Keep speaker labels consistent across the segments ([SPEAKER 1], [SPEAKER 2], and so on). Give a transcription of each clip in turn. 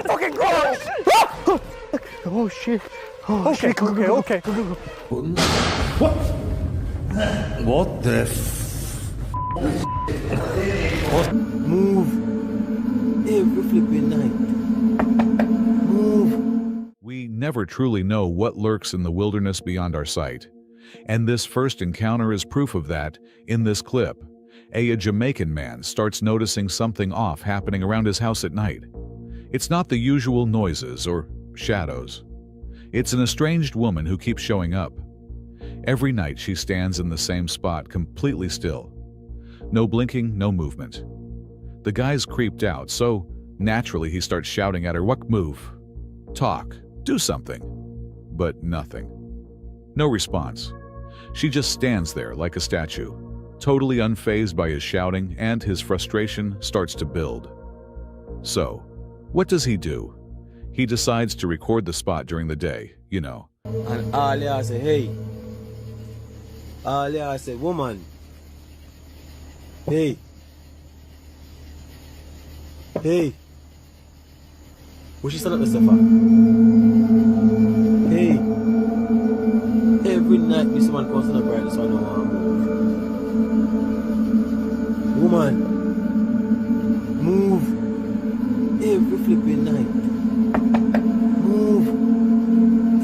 [SPEAKER 1] Fucking go! Oh shit. Oh
[SPEAKER 2] Okay,
[SPEAKER 1] shit.
[SPEAKER 2] okay.
[SPEAKER 3] What? What the
[SPEAKER 1] Move. Every flipping night. Move.
[SPEAKER 4] We never truly know what lurks in the wilderness beyond our sight. And this first encounter is proof of that in this clip. A Jamaican man starts noticing something off happening around his house at night. It's not the usual noises or shadows. It's an estranged woman who keeps showing up. Every night she stands in the same spot, completely still. No blinking, no movement. The guy's creeped out, so naturally he starts shouting at her, "What move? Talk, do something." But nothing. No response. She just stands there like a statue, totally unfazed by his shouting, and his frustration starts to build. So, what does he do? He decides to record the spot during the day, you know.
[SPEAKER 1] And Alia say, hey. Alia say, woman. Hey. Hey. What she stand up there for? Hey. Every night this man comes on the bright, so I don't want to move. Woman. Move. Every flipping night. Move.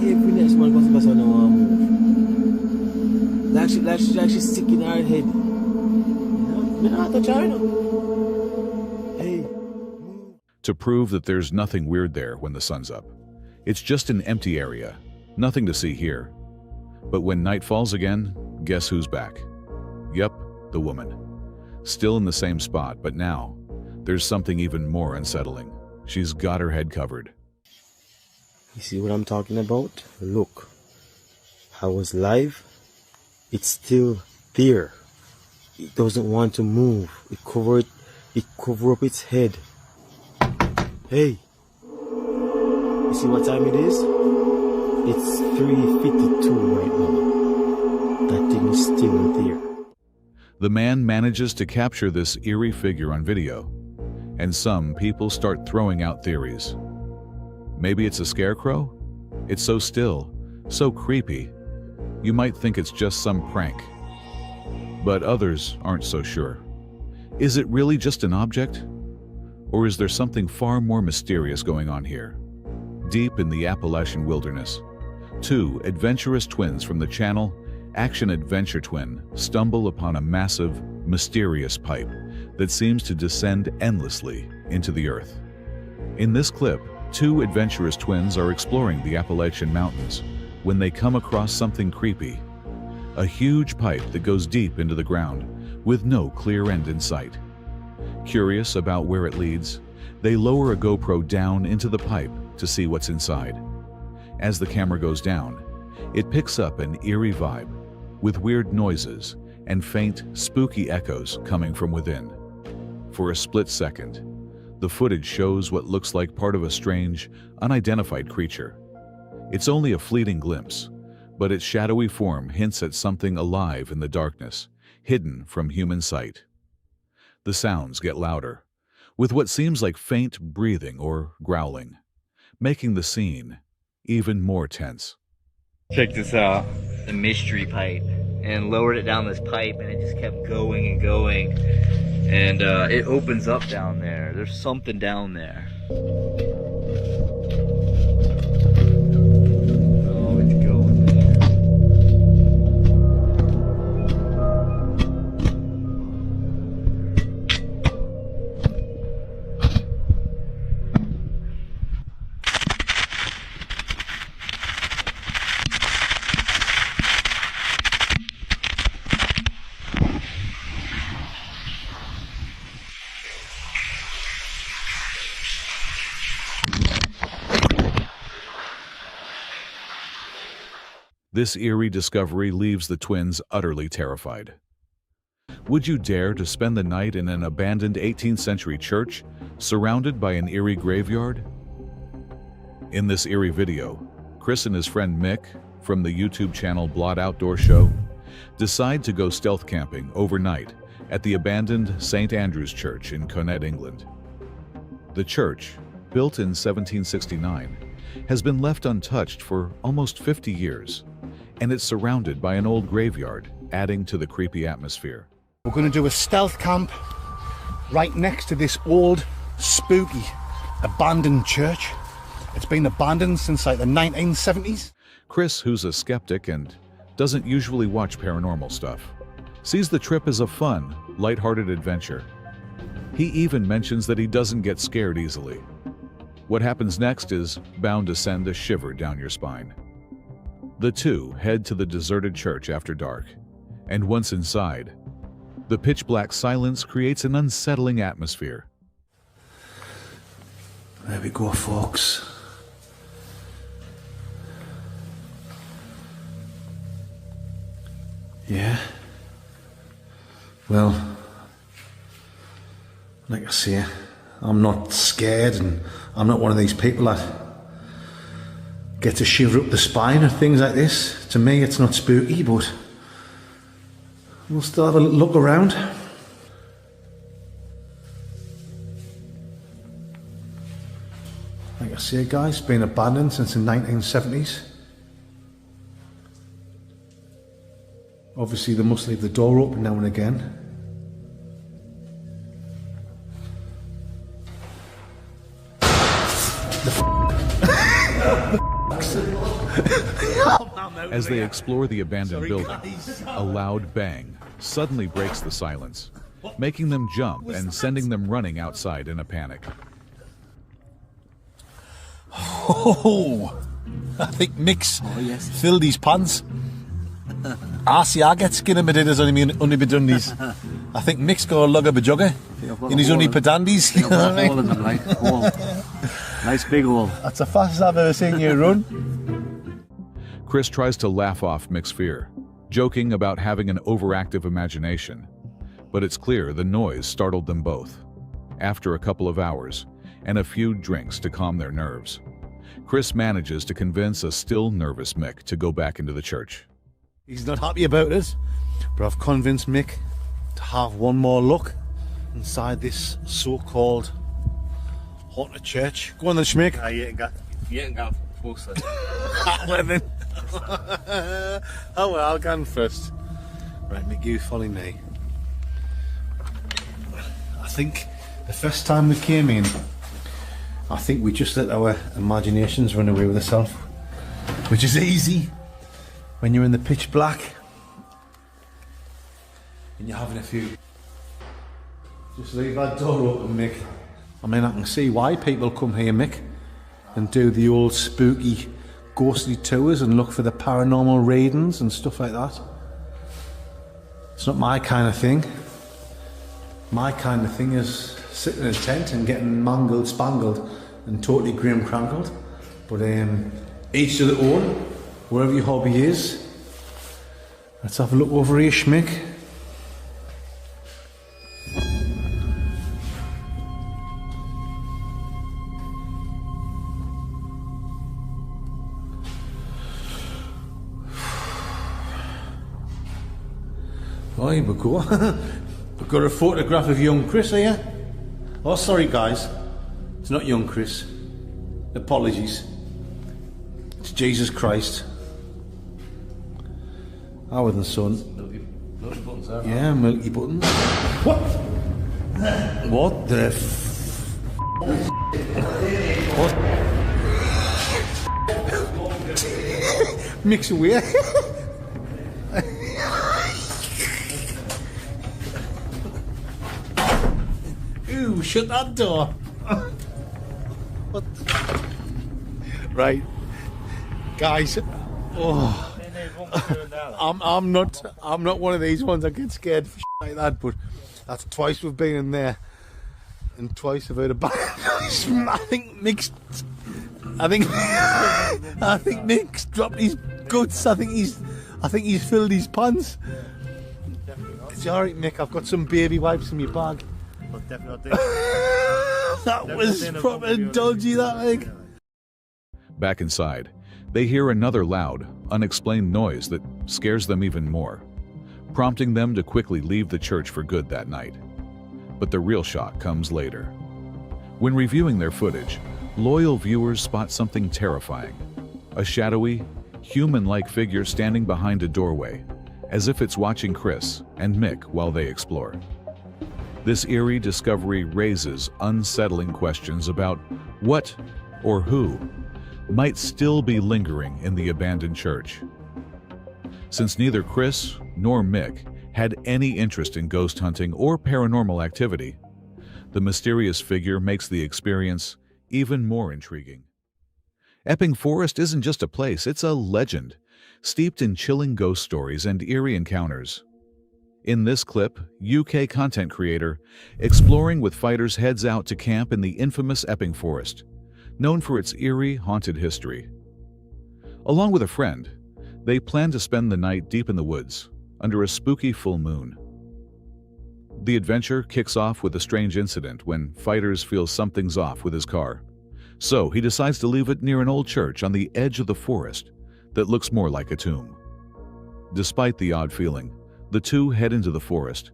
[SPEAKER 1] Every next one comes back, so I don't want to move. Like she's sick in her head. You know, I touch her, you know. Hey. Move.
[SPEAKER 4] To prove that there's nothing weird there when the sun's up. It's just an empty area. Nothing to see here. But when night falls again, guess who's back? Yep, the woman. Still in the same spot, but now there's something even more unsettling. She's got her head covered.
[SPEAKER 1] You see what I'm talking about? Look. I was live. It's still there. It doesn't want to move. It cover up its head. Hey. You see what time it is? It's 3:52 right now. That thing is still there.
[SPEAKER 4] The man manages to capture this eerie figure on video, and some people start throwing out theories. Maybe it's a scarecrow? It's so still, so creepy. You might think it's just some prank. But others aren't so sure. Is it really just an object? Or is there something far more mysterious going on here? Deep in the Appalachian wilderness, two adventurous twins from the channel Action Adventure Twin stumble upon a massive, mysterious pipe that seems to descend endlessly into the earth. In this clip, two adventurous twins are exploring the Appalachian Mountains when they come across something creepy. A huge pipe that goes deep into the ground with no clear end in sight. Curious about where it leads, they lower a GoPro down into the pipe to see what's inside. As the camera goes down, it picks up an eerie vibe with weird noises and faint, spooky echoes coming from within. For a split second, the footage shows what looks like part of a strange, unidentified creature. It's only a fleeting glimpse, but its shadowy form hints at something alive in the darkness, hidden from human sight. The sounds get louder, with what seems like faint breathing or growling, making the scene even more tense.
[SPEAKER 5] Check this out. The mystery pipe, and lowered it down this pipe, and it just kept going and going, and it opens up down there. There's something down there. Oh, it's going there.
[SPEAKER 4] This eerie discovery leaves the twins utterly terrified. Would you dare to spend the night in an abandoned 18th century church, surrounded by an eerie graveyard? In this eerie video, Chris and his friend Mick, from the YouTube channel Blot Outdoor Show, decide to go stealth camping overnight at the abandoned St. Andrew's Church in Connecticut, England. The church, built in 1769, has been left untouched for almost 50 years, and it's surrounded by an old graveyard, adding to the creepy atmosphere.
[SPEAKER 2] We're going to do a stealth camp right next to this old, spooky, abandoned church. It's been abandoned since like the 1970s.
[SPEAKER 4] Chris, who's a skeptic and doesn't usually watch paranormal stuff, sees the trip as a fun, lighthearted adventure. He even mentions that he doesn't get scared easily. What happens next is bound to send a shiver down your spine. The two head to the deserted church after dark, and once inside, the pitch-black silence creates an unsettling atmosphere.
[SPEAKER 2] There we go, folks. Yeah. Well, like I say, I'm not scared, and I'm not one of these people that get to shiver up the spine or things like this. To me, it's not spooky, but we'll still have a little look around. Like I say, guys, it's been abandoned since the 1970s. Obviously, they must leave the door open now and again.
[SPEAKER 4] As they explore the abandoned building, a loud bang suddenly breaks the silence, making them jump and sending them running outside in a panic.
[SPEAKER 2] Oh, I think Mick's filled his pants. I get skin in my didders only be done these. I think Mick's got a lug of a jugger in his only padandies. You know what I mean?
[SPEAKER 6] Nice big hole.
[SPEAKER 2] That's the fastest I've ever seen you run.
[SPEAKER 4] Chris tries to laugh off Mick's fear, joking about having an overactive imagination. But it's clear the noise startled them both. After a couple of hours, and a few drinks to calm their nerves, Chris manages to convince a still nervous Mick to go back into the church.
[SPEAKER 2] He's not happy about it, but I've convinced Mick to have one more look inside this so-called haunted church. Go on then, Schmick.
[SPEAKER 6] You ain't got closer.
[SPEAKER 2] Well then. Oh well, I'll go on first. Right, Mick, you follow me. I think the first time we came in, I think we just let our imaginations run away with ourselves, which is easy when you're in the pitch black and you're having a few. Just leave that door open, Mick. I mean, I can see why people come here, Mick, and do the old spooky, ghostly tours and look for the paranormal readings and stuff like that. It's not my kind of thing. My kind of thing is sitting in a tent and getting mangled, spangled, and totally grim crankled. But each to their own, wherever your hobby is. Let's have a look over here, Schmick. Oh, here we go. We've got a photograph of young Chris here. Oh, sorry guys. It's not young Chris. Apologies. It's Jesus Christ. Our than son.
[SPEAKER 6] Milky buttons there.
[SPEAKER 2] Yeah, milky buttons. What? What the What? Mix away. Ooh, shut that door. What? Right, guys. Oh, I'm not one of these ones that get scared for like that. But that's twice we've been in there, and twice I've heard a bad noise. I think Mick's dropped his guts. I think he's filled his pants. It's alright, Mick. I've got some baby wipes in my bag. That was proper dodgy, that like.
[SPEAKER 4] Back inside, they hear another loud, unexplained noise that scares them even more, prompting them to quickly leave the church for good that night. But the real shock comes later. When reviewing their footage, loyal viewers spot something terrifying. A shadowy, human-like figure standing behind a doorway, as if it's watching Chris and Mick while they explore. This eerie discovery raises unsettling questions about what or who might still be lingering in the abandoned church. Since neither Chris nor Mick had any interest in ghost hunting or paranormal activity, the mysterious figure makes the experience even more intriguing. Epping Forest isn't just a place, it's a legend, steeped in chilling ghost stories and eerie encounters. In this clip, UK content creator exploring with fighters heads out to camp in the infamous Epping Forest, known for its eerie, haunted history. Along with a friend, they plan to spend the night deep in the woods, under a spooky full moon. The adventure kicks off with a strange incident when fighters feel something's off with his car. So he decides to leave it near an old church on the edge of the forest that looks more like a tomb. Despite the odd feeling, the two head into the forest,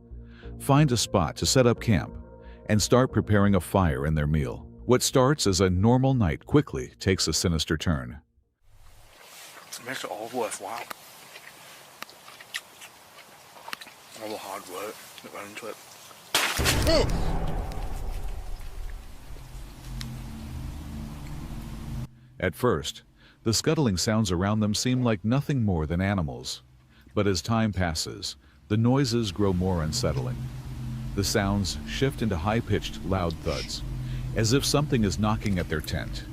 [SPEAKER 4] find a spot to set up camp, and start preparing a fire in their meal. What starts as a normal night quickly takes a sinister turn.
[SPEAKER 6] It makes it all worthwhile. All the hard work that went into it.
[SPEAKER 4] At first, the scuttling sounds around them seem like nothing more than animals. But as time passes, the noises grow more unsettling. The sounds shift into high-pitched, loud thuds, as if something is knocking at their tent.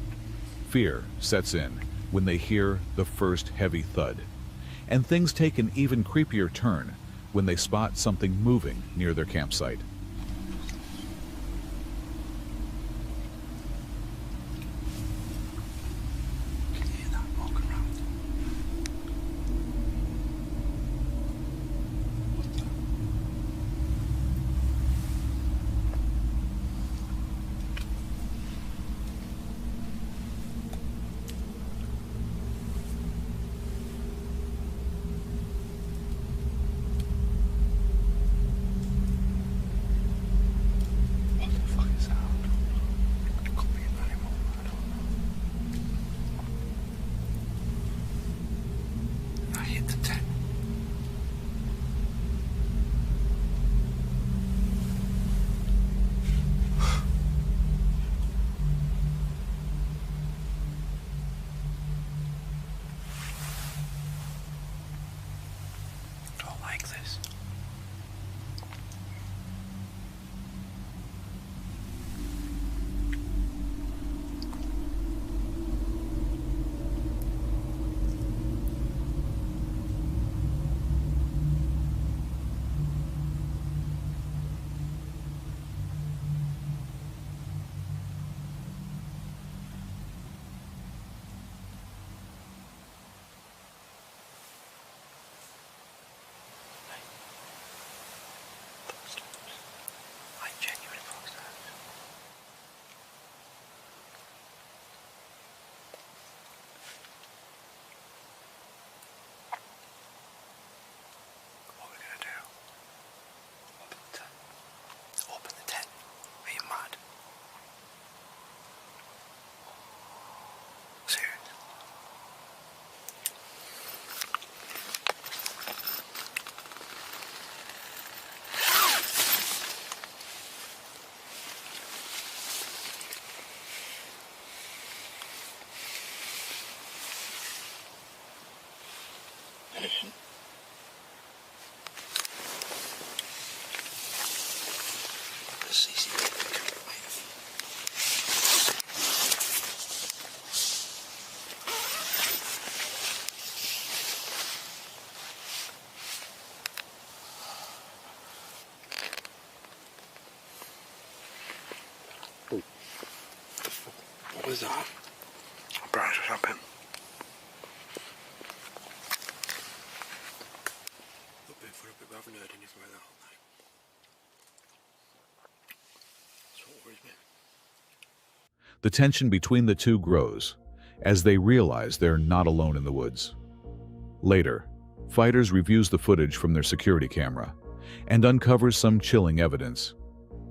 [SPEAKER 4] Fear sets in when they hear the first heavy thud, and things take an even creepier turn when they spot something moving near their campsite.
[SPEAKER 6] What was that? A branch or something. Bigfoot up, we haven't heard anything like that all night. That's what worries me.
[SPEAKER 4] The tension between the two grows as they realize they're not alone in the woods. Later, Fighters reviews the footage from their security camera and uncovers some chilling evidence.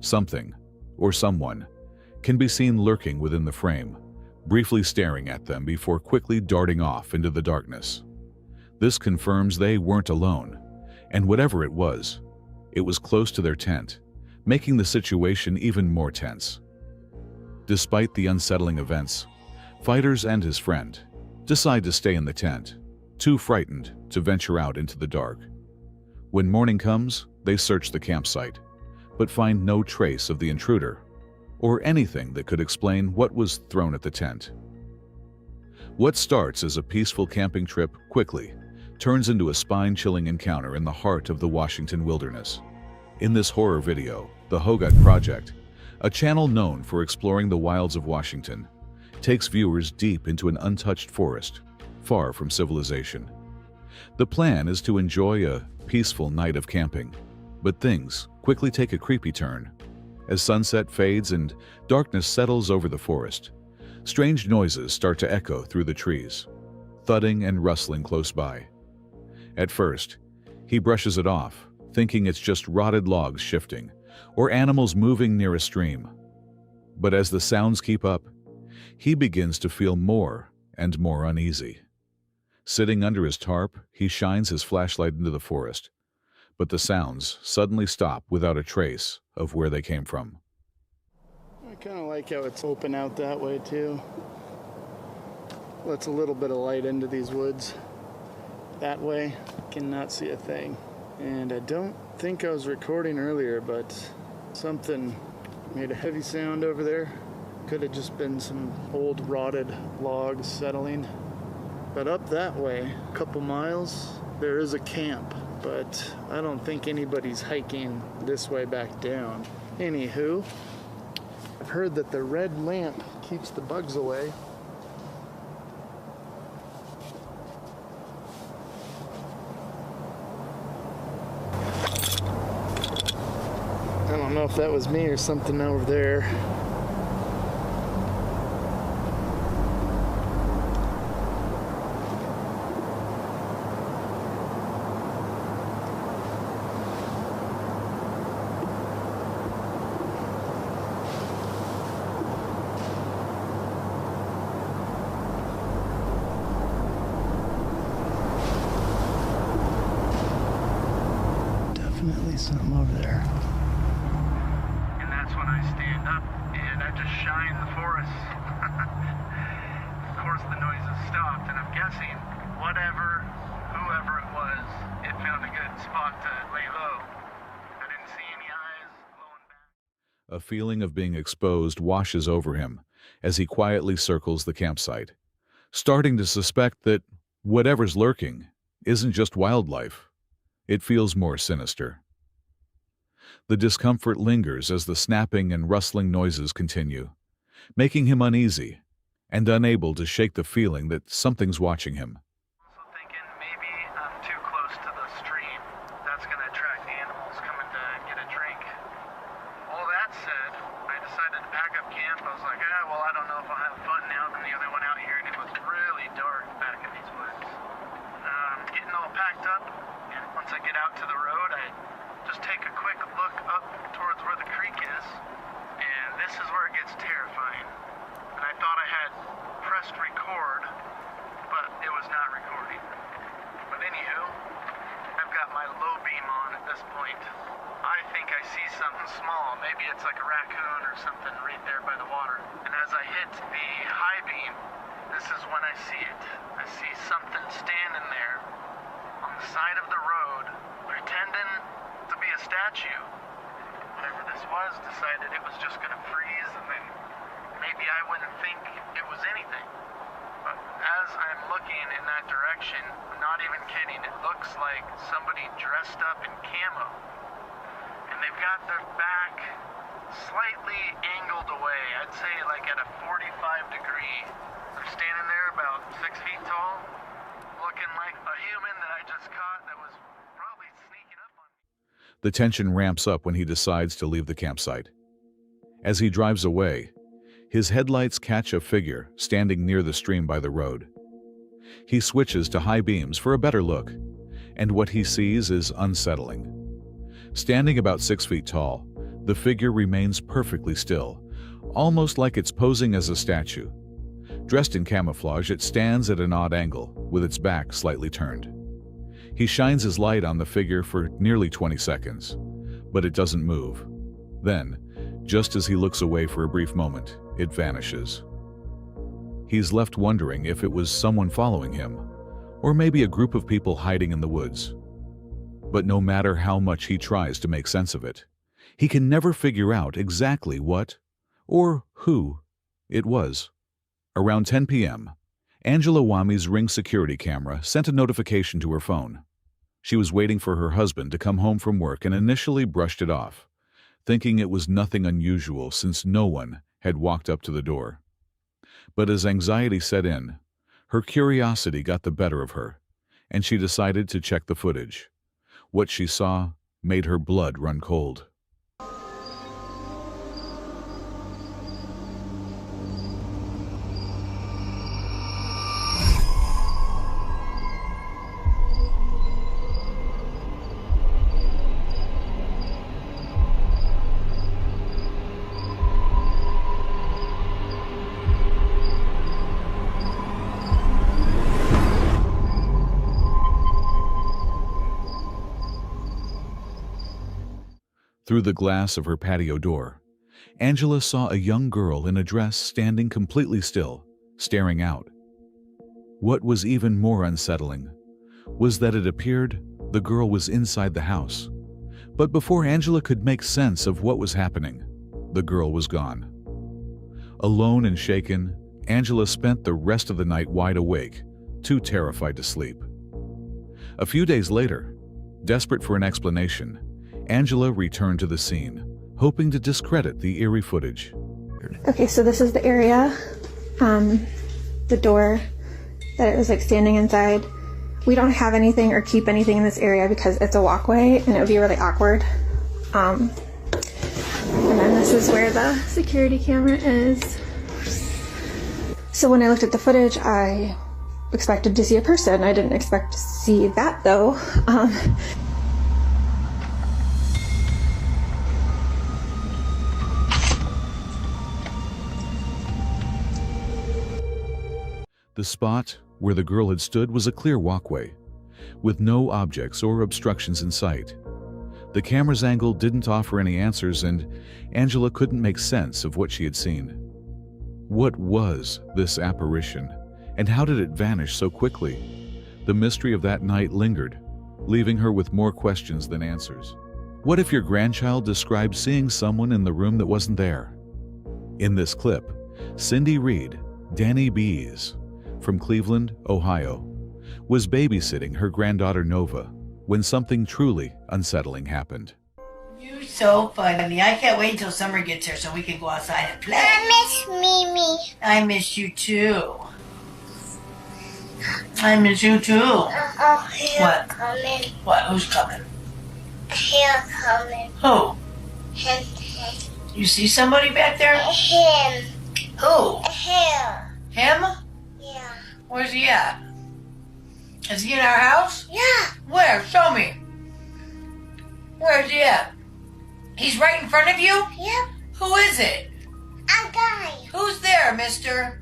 [SPEAKER 4] Something, or someone, can be seen lurking within the frame, briefly staring at them before quickly darting off into the darkness. This confirms they weren't alone, and whatever it was close to their tent, making the situation even more tense. Despite the unsettling events, Fighters and his friend decide to stay in the tent, too frightened to venture out into the dark. When morning comes, they search the campsite, but find no trace of the intruder or anything that could explain what was thrown at the tent. What starts as a peaceful camping trip quickly turns into a spine-chilling encounter in the heart of the Washington wilderness. In this horror video, The Hogut Project, a channel known for exploring the wilds of Washington, takes viewers deep into an untouched forest, far from civilization. The plan is to enjoy a peaceful night of camping, but things quickly take a creepy turn. As sunset fades and darkness settles over the forest, strange noises start to echo through the trees, thudding and rustling close by. At first, he brushes it off, thinking it's just rotted logs shifting or animals moving near a stream. But as the sounds keep up, he begins to feel more and more uneasy. Sitting under his tarp, he shines his flashlight into the forest, but the sounds suddenly stop without a trace of where they came from.
[SPEAKER 7] I kind of like how it's open out that way too. Lets a little bit of light into these woods. That way, cannot see a thing. And I don't think I was recording earlier, but something made a heavy sound over there. Could have just been some old rotted logs settling. But up that way, a couple miles, there is a camp, but I don't think anybody's hiking this way back down. Anywho, I've heard that the red lamp keeps the bugs away. I don't know if that was me or something over there. Definitely something over there.
[SPEAKER 8] And that's when I stand up and I just shine the forest. Of course the noise has stopped, and I'm guessing whoever it was, it found a good spot to lay low. I didn't see any eyes blowing back.
[SPEAKER 4] A feeling of being exposed washes over him as he quietly circles the campsite, starting to suspect that whatever's lurking isn't just wildlife. It feels more sinister. The discomfort lingers as the snapping and rustling noises continue, making him uneasy and unable to shake the feeling that something's watching him.
[SPEAKER 8] Also thinking maybe I'm too close to the stream. That's going to attract animals coming to get a drink. All that said, I decided to pack up camp. I was like, well, I don't know if I'll have fun now than the other one out here, and it was really dark back in these woods. Getting all packed up, and once I get out to the road, I just take a quick look up towards where the creek is, and this is where it gets terrifying. And I thought I had pressed record, but it was not recording. But anywho, I've got my low beam on at this point. I think I see something small. Maybe it's like a raccoon or something right there by the water. And as I hit the high beam, this is when I see it. I see something standing there on the side of the road, pretending to be a statue. Whatever this was, decided it was just going to freeze, and then maybe I wouldn't think it was anything. But as I'm looking in that direction, I'm not even kidding, it looks like somebody dressed up in camo. And they've got their back slightly angled away. I'd say like at a 45 degree. They're standing there about 6 feet tall, looking like a human that I just caught that was probably sneaking up on me.
[SPEAKER 4] The tension ramps up when he decides to leave the campsite. As he drives away, his headlights catch a figure standing near the stream by the road. He switches to high beams for a better look, and what he sees is unsettling. Standing about 6 feet tall, the figure remains perfectly still, almost like it's posing as a statue. Dressed in camouflage, it stands at an odd angle, with its back slightly turned. He shines his light on the figure for nearly 20 seconds, but it doesn't move. Then, just as he looks away for a brief moment, it vanishes. He's left wondering if it was someone following him, or maybe a group of people hiding in the woods. But no matter how much he tries to make sense of it, he can never figure out exactly what or who it was. Around 10 p.m., Angela Wami's Ring security camera sent a notification to her phone. She was waiting for her husband to come home from work and initially brushed it off, thinking it was nothing unusual since no one had walked up to the door. But as anxiety set in, her curiosity got the better of her, and she decided to check the footage. What she saw made her blood run cold. Through the glass of her patio door, Angela saw a young girl in a dress standing completely still, staring out. What was even more unsettling was that it appeared the girl was inside the house. But before Angela could make sense of what was happening, the girl was gone. Alone and shaken, Angela spent the rest of the night wide awake, too terrified to sleep. A few days later, desperate for an explanation, Angela returned to the scene, hoping to discredit the eerie footage.
[SPEAKER 9] Okay, so this is the area, the door that it was like standing inside. We don't have anything or keep anything in this area because it's a walkway and it would be really awkward. And then this is where the security camera is. So when I looked at the footage, I expected to see a person. I didn't expect to see that though.
[SPEAKER 4] The spot where the girl had stood was a clear walkway, with no objects or obstructions in sight. The camera's angle didn't offer any answers, and Angela couldn't make sense of what she had seen. What was this apparition, and how did it vanish so quickly? The mystery of that night lingered, leaving her with more questions than answers. What if your grandchild described seeing someone in the room that wasn't there? In this clip, Cindy Reed, Danny Bees, from Cleveland, Ohio, was babysitting her granddaughter Nova when something truly unsettling happened.
[SPEAKER 10] You're so funny. I can't wait until summer gets here so we can go outside and play.
[SPEAKER 11] I miss Mimi.
[SPEAKER 10] I miss you too. I miss you too. What?
[SPEAKER 11] Coming.
[SPEAKER 10] What? Who's coming?
[SPEAKER 11] Here coming.
[SPEAKER 10] Who?
[SPEAKER 11] Him.
[SPEAKER 10] You see somebody back there?
[SPEAKER 11] Him.
[SPEAKER 10] Who?
[SPEAKER 11] Here.
[SPEAKER 10] Him?
[SPEAKER 11] Yeah.
[SPEAKER 10] Where's he at? Is he in our house?
[SPEAKER 11] Yeah.
[SPEAKER 10] Where? Show me. Where's he at? He's right in front of you?
[SPEAKER 11] Yep.
[SPEAKER 10] Who is it?
[SPEAKER 11] A guy.
[SPEAKER 10] Who's there, mister?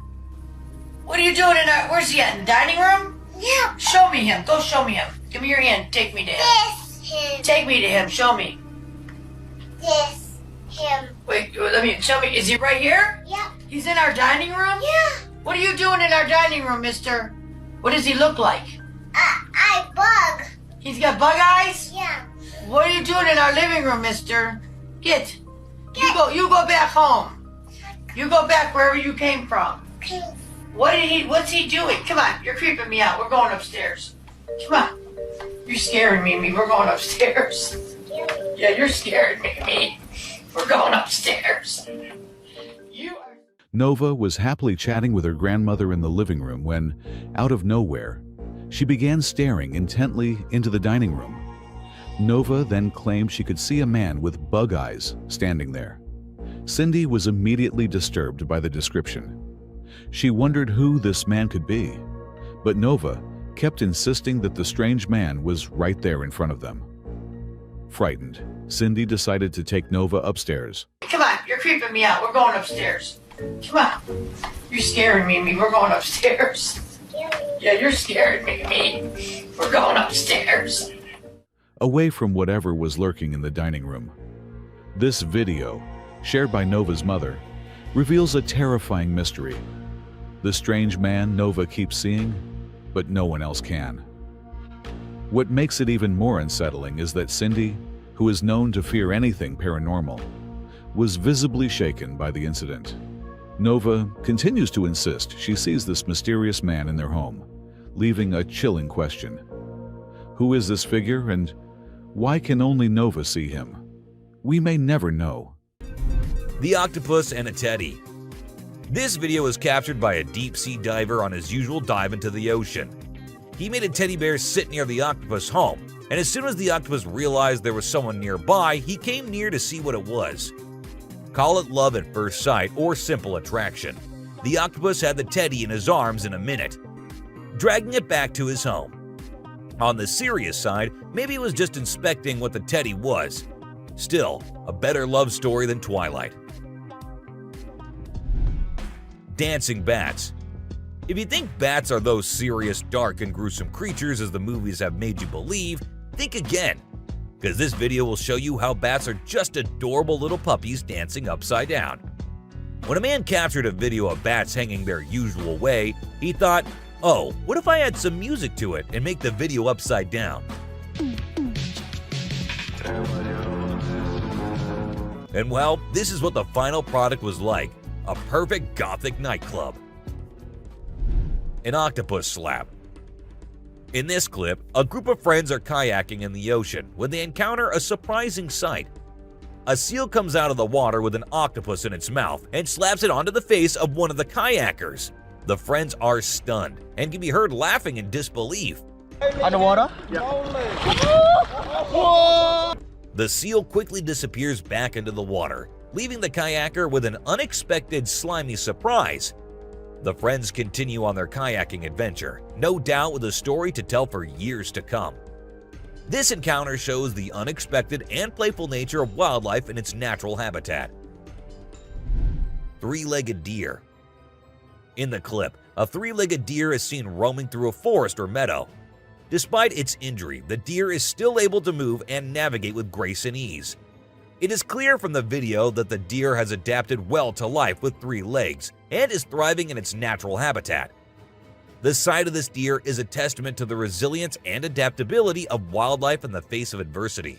[SPEAKER 10] What are you doing in our... Where's he at? In the dining room?
[SPEAKER 11] Yep.
[SPEAKER 10] Show me him. Go show me him. Give me your hand. Take me to him.
[SPEAKER 11] This him.
[SPEAKER 10] Take me to him. Show me.
[SPEAKER 11] This him.
[SPEAKER 10] Wait, let me... Show me. Is he right here?
[SPEAKER 11] Yep.
[SPEAKER 10] He's in our dining room?
[SPEAKER 11] Yeah.
[SPEAKER 10] What are you doing in our dining room, mister? What does he look like?
[SPEAKER 11] I bug.
[SPEAKER 10] He's got bug eyes?
[SPEAKER 11] Yeah.
[SPEAKER 10] What are you doing in our living room, mister? Get. You go back home. You go back wherever you came from.
[SPEAKER 11] Okay.
[SPEAKER 10] What's he doing? Come on, you're creeping me out. We're going upstairs. Come on. You're scaring me. We're going upstairs. Yeah, you're scaring me. We're going upstairs.
[SPEAKER 4] Nova was happily chatting with her grandmother in the living room when, out of nowhere, she began staring intently into the dining room. Nova then claimed she could see a man with bug eyes standing there. Cindy was immediately disturbed by the description. She wondered who this man could be, but Nova kept insisting that the strange man was right there in front of them. Frightened, Cindy decided to take Nova upstairs.
[SPEAKER 10] Come on, you're creeping me out. We're going upstairs. Come on. You're scaring me. We're going upstairs. Yeah, you're scaring me. We're going upstairs.
[SPEAKER 4] Away from whatever was lurking in the dining room. This video, shared by Nova's mother, reveals a terrifying mystery. The strange man Nova keeps seeing, but no one else can. What makes it even more unsettling is that Cindy, who is known to fear anything paranormal, was visibly shaken by the incident. Nova continues to insist she sees this mysterious man in their home, leaving a chilling question. Who is this figure, and why can only Nova see him? We may never know.
[SPEAKER 12] The octopus and a teddy. This video was captured by a deep-sea diver on his usual dive into the ocean. He made a teddy bear sit near the octopus home, and as soon as the octopus realized there was someone nearby, he came near to see what it was. Call it love at first sight or simple attraction. The octopus had the teddy in his arms in a minute, dragging it back to his home. On the serious side, maybe it was just inspecting what the teddy was. Still, a better love story than Twilight. Dancing bats. If you think bats are those serious, dark, and gruesome creatures as the movies have made you believe, think again, because this video will show you how bats are just adorable little puppies dancing upside down. When a man captured a video of bats hanging their usual way, he thought, oh, what if I add some music to it and make the video upside down? And well, this is what the final product was like, a perfect gothic nightclub. An octopus slap. In this clip, a group of friends are kayaking in the ocean when they encounter a surprising sight. A seal comes out of the water with an octopus in its mouth and slaps it onto the face of one of the kayakers. The friends are stunned and can be heard laughing in disbelief.
[SPEAKER 13] Underwater?
[SPEAKER 12] The seal quickly disappears back into the water, leaving the kayaker with an unexpected slimy surprise. The friends continue on their kayaking adventure, no doubt with a story to tell for years to come. This encounter shows the unexpected and playful nature of wildlife in its natural habitat. Three-legged deer. In the clip, a three-legged deer is seen roaming through a forest or meadow. Despite its injury, the deer is still able to move and navigate with grace and ease. It is clear from the video that the deer has adapted well to life with 3 legs and is thriving in its natural habitat. The sight of this deer is a testament to the resilience and adaptability of wildlife in the face of adversity.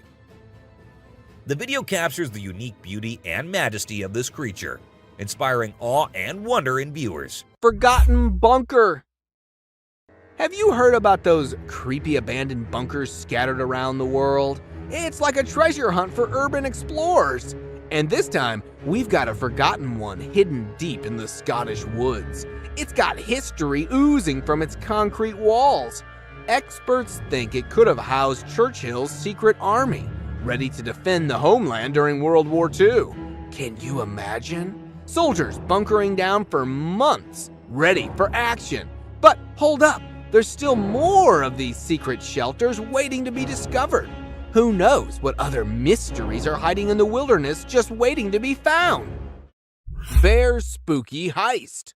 [SPEAKER 12] The video captures the unique beauty and majesty of this creature, inspiring awe and wonder in viewers.
[SPEAKER 13] Forgotten bunker. Have you heard about those creepy abandoned bunkers scattered around the world? It's like a treasure hunt for urban explorers. And this time, we've got a forgotten one hidden deep in the Scottish woods. It's got history oozing from its concrete walls. Experts think it could have housed Churchill's secret army, ready to defend the homeland during World War II. Can you imagine? Soldiers bunkering down for months, ready for action. But hold up, there's still more of these secret shelters waiting to be discovered. Who knows what other mysteries are hiding in the wilderness just waiting to be found? Bear's spooky heist.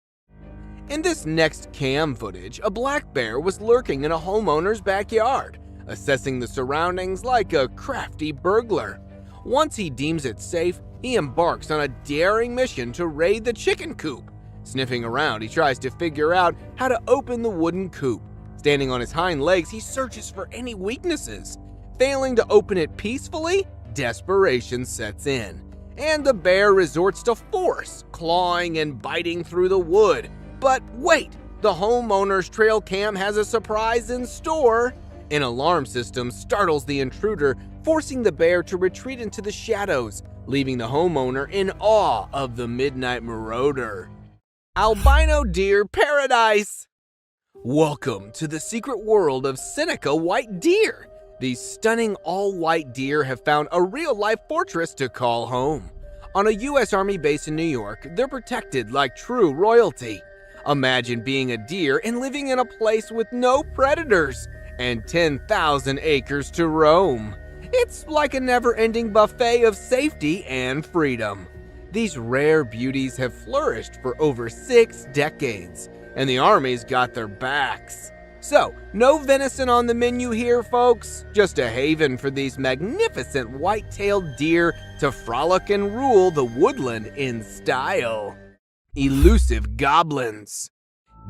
[SPEAKER 13] In this next cam footage, a black bear was lurking in a homeowner's backyard, assessing the surroundings like a crafty burglar. Once he deems it safe, he embarks on a daring mission to raid the chicken coop. Sniffing around, he tries to figure out how to open the wooden coop. Standing on his hind legs, he searches for any weaknesses. Failing to open it peacefully, desperation sets in, and the bear resorts to force, clawing and biting through the wood. But wait, the homeowner's trail cam has a surprise in store. An alarm system startles the intruder, forcing the bear to retreat into the shadows, leaving the homeowner in awe of the midnight marauder. Albino deer paradise! Welcome to the secret world of Seneca white deer. These stunning all-white deer have found a real-life fortress to call home. On a U.S. Army base in New York, they're protected like true royalty. Imagine being a deer and living in a place with no predators and 10,000 acres to roam. It's like a never-ending buffet of safety and freedom. These rare beauties have flourished for over 6 decades, and the Army's got their backs. So, no venison on the menu here, folks. Just a haven for these magnificent white-tailed deer to frolic and rule the woodland in style. Elusive goblins.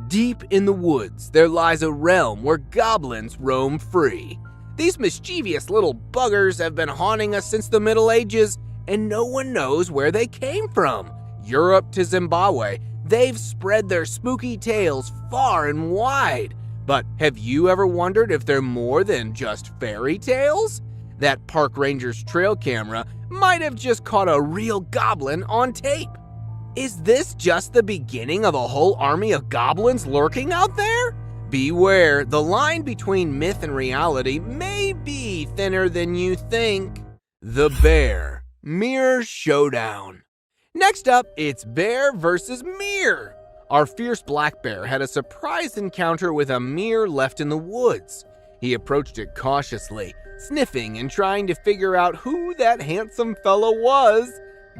[SPEAKER 13] Deep in the woods, there lies a realm where goblins roam free. These mischievous little buggers have been haunting us since the Middle Ages, and no one knows where they came from. Europe to Zimbabwe, they've spread their spooky tales far and wide. But have you ever wondered if they're more than just fairy tales? That park ranger's trail camera might have just caught a real goblin on tape. Is this just the beginning of a whole army of goblins lurking out there? Beware, the line between myth and reality may be thinner than you think. The Bear Mirror Showdown. Next up, it's bear versus mirror. Our fierce black bear had a surprise encounter with a mirror left in the woods. He approached it cautiously, sniffing and trying to figure out who that handsome fellow was.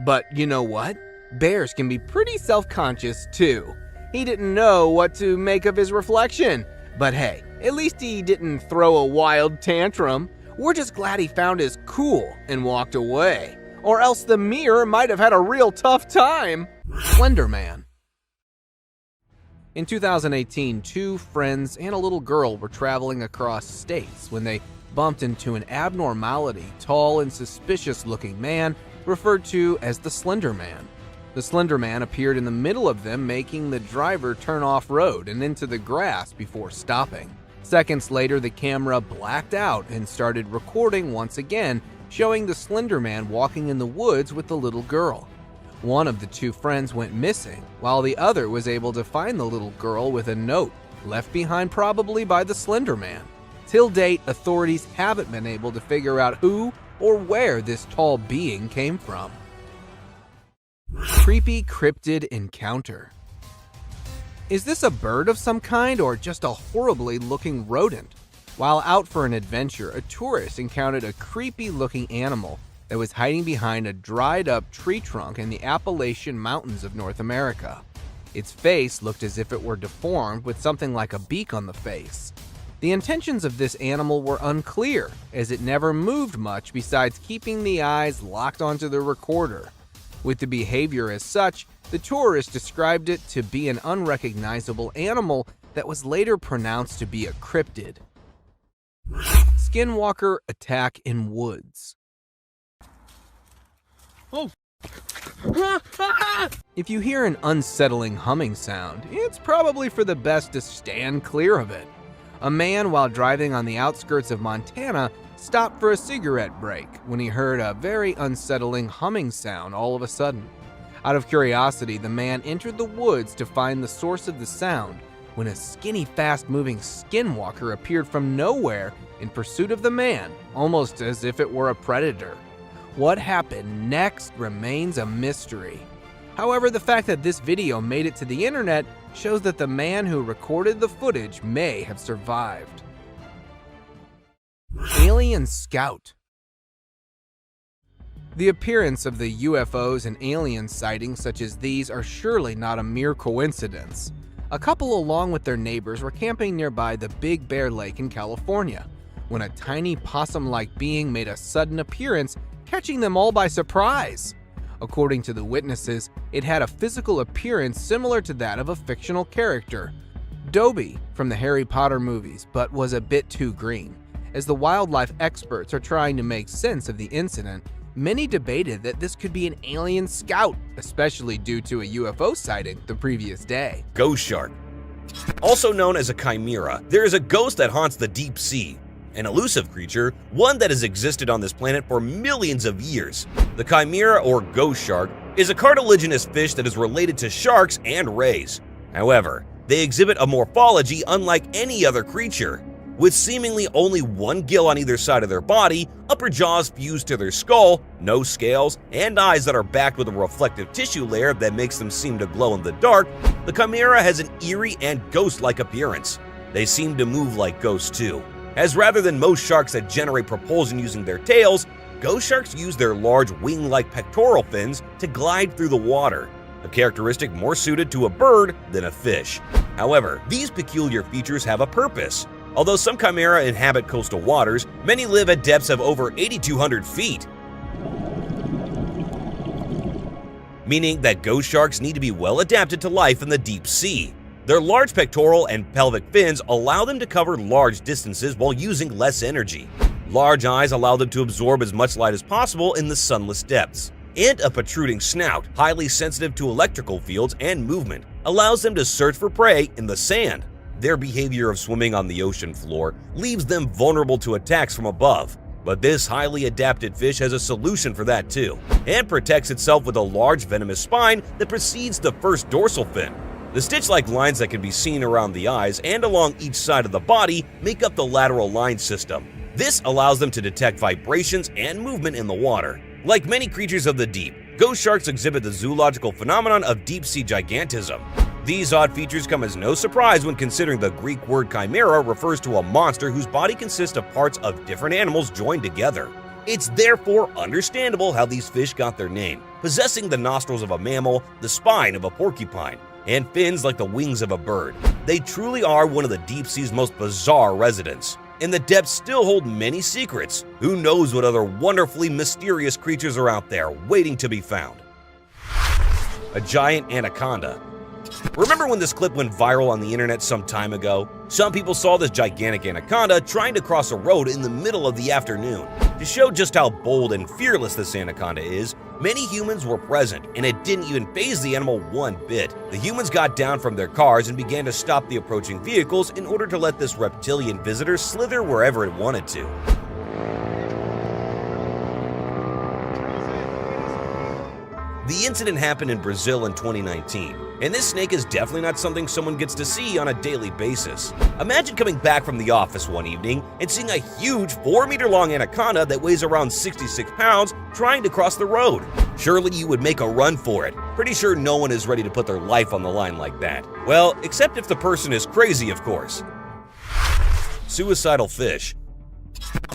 [SPEAKER 13] But you know what? Bears can be pretty self-conscious too. He didn't know what to make of his reflection. But hey, at least he didn't throw a wild tantrum. We're just glad he found his cool and walked away. Or else the mirror might have had a real tough time. Slender Man. In 2018, 2 friends and a little girl were traveling across states when they bumped into an abnormality, tall and suspicious-looking man referred to as the Slender Man. The Slender Man appeared in the middle of them, making the driver turn off-road and into the grass before stopping. Seconds later, the camera blacked out and started recording once again, showing the Slender Man walking in the woods with the little girl. One of the 2 friends went missing, while the other was able to find the little girl with a note, left behind probably by the Slender Man. Till date, authorities haven't been able to figure out who or where this tall being came from. Creepy cryptid encounter. Is this a bird of some kind or just a horribly looking rodent? While out for an adventure, a tourist encountered a creepy looking animal that was hiding behind a dried up tree trunk in the Appalachian Mountains of North America. Its face looked as if it were deformed with something like a beak on the face. The intentions of this animal were unclear, as it never moved much besides keeping the eyes locked onto the recorder. With the behavior as such, the tourist described it to be an unrecognizable animal that was later pronounced to be a cryptid. Skinwalker attack in woods. Oh. If you hear an unsettling humming sound, it's probably for the best to stand clear of it. A man, while driving on the outskirts of Montana, stopped for a cigarette break when he heard a very unsettling humming sound all of a sudden. Out of curiosity, the man entered the woods to find the source of the sound when a skinny, fast-moving skinwalker appeared from nowhere in pursuit of the man, almost as if it were a predator. What happened next remains a mystery. However, the fact that this video made it to the internet shows that the man who recorded the footage may have survived. Alien Scout. The appearance of the UFOs and alien sightings such as these are surely not a mere coincidence. A couple along with their neighbors were camping nearby the Big Bear Lake in California when a tiny possum-like being made a sudden appearance, catching them all by surprise. According to the witnesses, it had a physical appearance similar to that of a fictional character, Dobby from the Harry Potter movies, but was a bit too green. As the wildlife experts are trying to make sense of the incident, many debated that this could be an alien scout, especially due to a UFO sighting the previous day.
[SPEAKER 12] Ghost shark. Also known as a chimera, there is a ghost that haunts the deep sea. An elusive creature, one that has existed on this planet for millions of years. The chimera, or ghost shark, is a cartilaginous fish that is related to sharks and rays. However, they exhibit a morphology unlike any other creature. With seemingly only one gill on either side of their body, upper jaws fused to their skull, no scales, and eyes that are backed with a reflective tissue layer that makes them seem to glow in the dark, the chimera has an eerie and ghost-like appearance. They seem to move like ghosts too. as rather than most sharks that generate propulsion using their tails, ghost sharks use their large wing-like pectoral fins to glide through the water, a characteristic more suited to a bird than a fish. However, these peculiar features have a purpose. Although some chimera inhabit coastal waters, many live at depths of over 8,200 feet, meaning that ghost sharks need to be well adapted to life in the deep sea. Their large pectoral and pelvic fins allow them to cover large distances while using less energy. Large eyes allow them to absorb as much light as possible in the sunless depths. And a protruding snout, highly sensitive to electrical fields and movement, allows them to search for prey in the sand. Their behavior of swimming on the ocean floor leaves them vulnerable to attacks from above. But this highly adapted fish has a solution for that too, and protects itself with a large venomous spine that precedes the first dorsal fin. The stitch-like lines that can be seen around the eyes and along each side of the body make up the lateral line system. This allows them to detect vibrations and movement in the water. Like many creatures of the deep, ghost sharks exhibit the zoological phenomenon of deep-sea gigantism. These odd features come as no surprise when considering the Greek word chimera refers to a monster whose body consists of parts of different animals joined together. It's therefore understandable how these fish got their name, possessing the nostrils of a mammal, the spine of a porcupine, and fins like the wings of a bird. They truly are one of the deep sea's most bizarre residents. And the depths still hold many secrets. Who knows what other wonderfully mysterious creatures are out there waiting to be found. A giant anaconda. Remember when this clip went viral on the internet some time ago? Some people saw this gigantic anaconda trying to cross a road in the middle of the afternoon. To show just how bold and fearless this anaconda is, many humans were present, and it didn't even faze the animal one bit. The humans got down from their cars and began to stop the approaching vehicles in order to let this reptilian visitor slither wherever it wanted to. The incident happened in Brazil in 2019, and this snake is definitely not something someone gets to see on a daily basis. Imagine coming back from the office one evening and seeing a huge 4-meter-long anaconda that weighs around 66 pounds trying to cross the road. Surely you would make a run for it. Pretty sure no one is ready to put their life on the line like that. Well, except if the person is crazy, of course. Suicidal fish.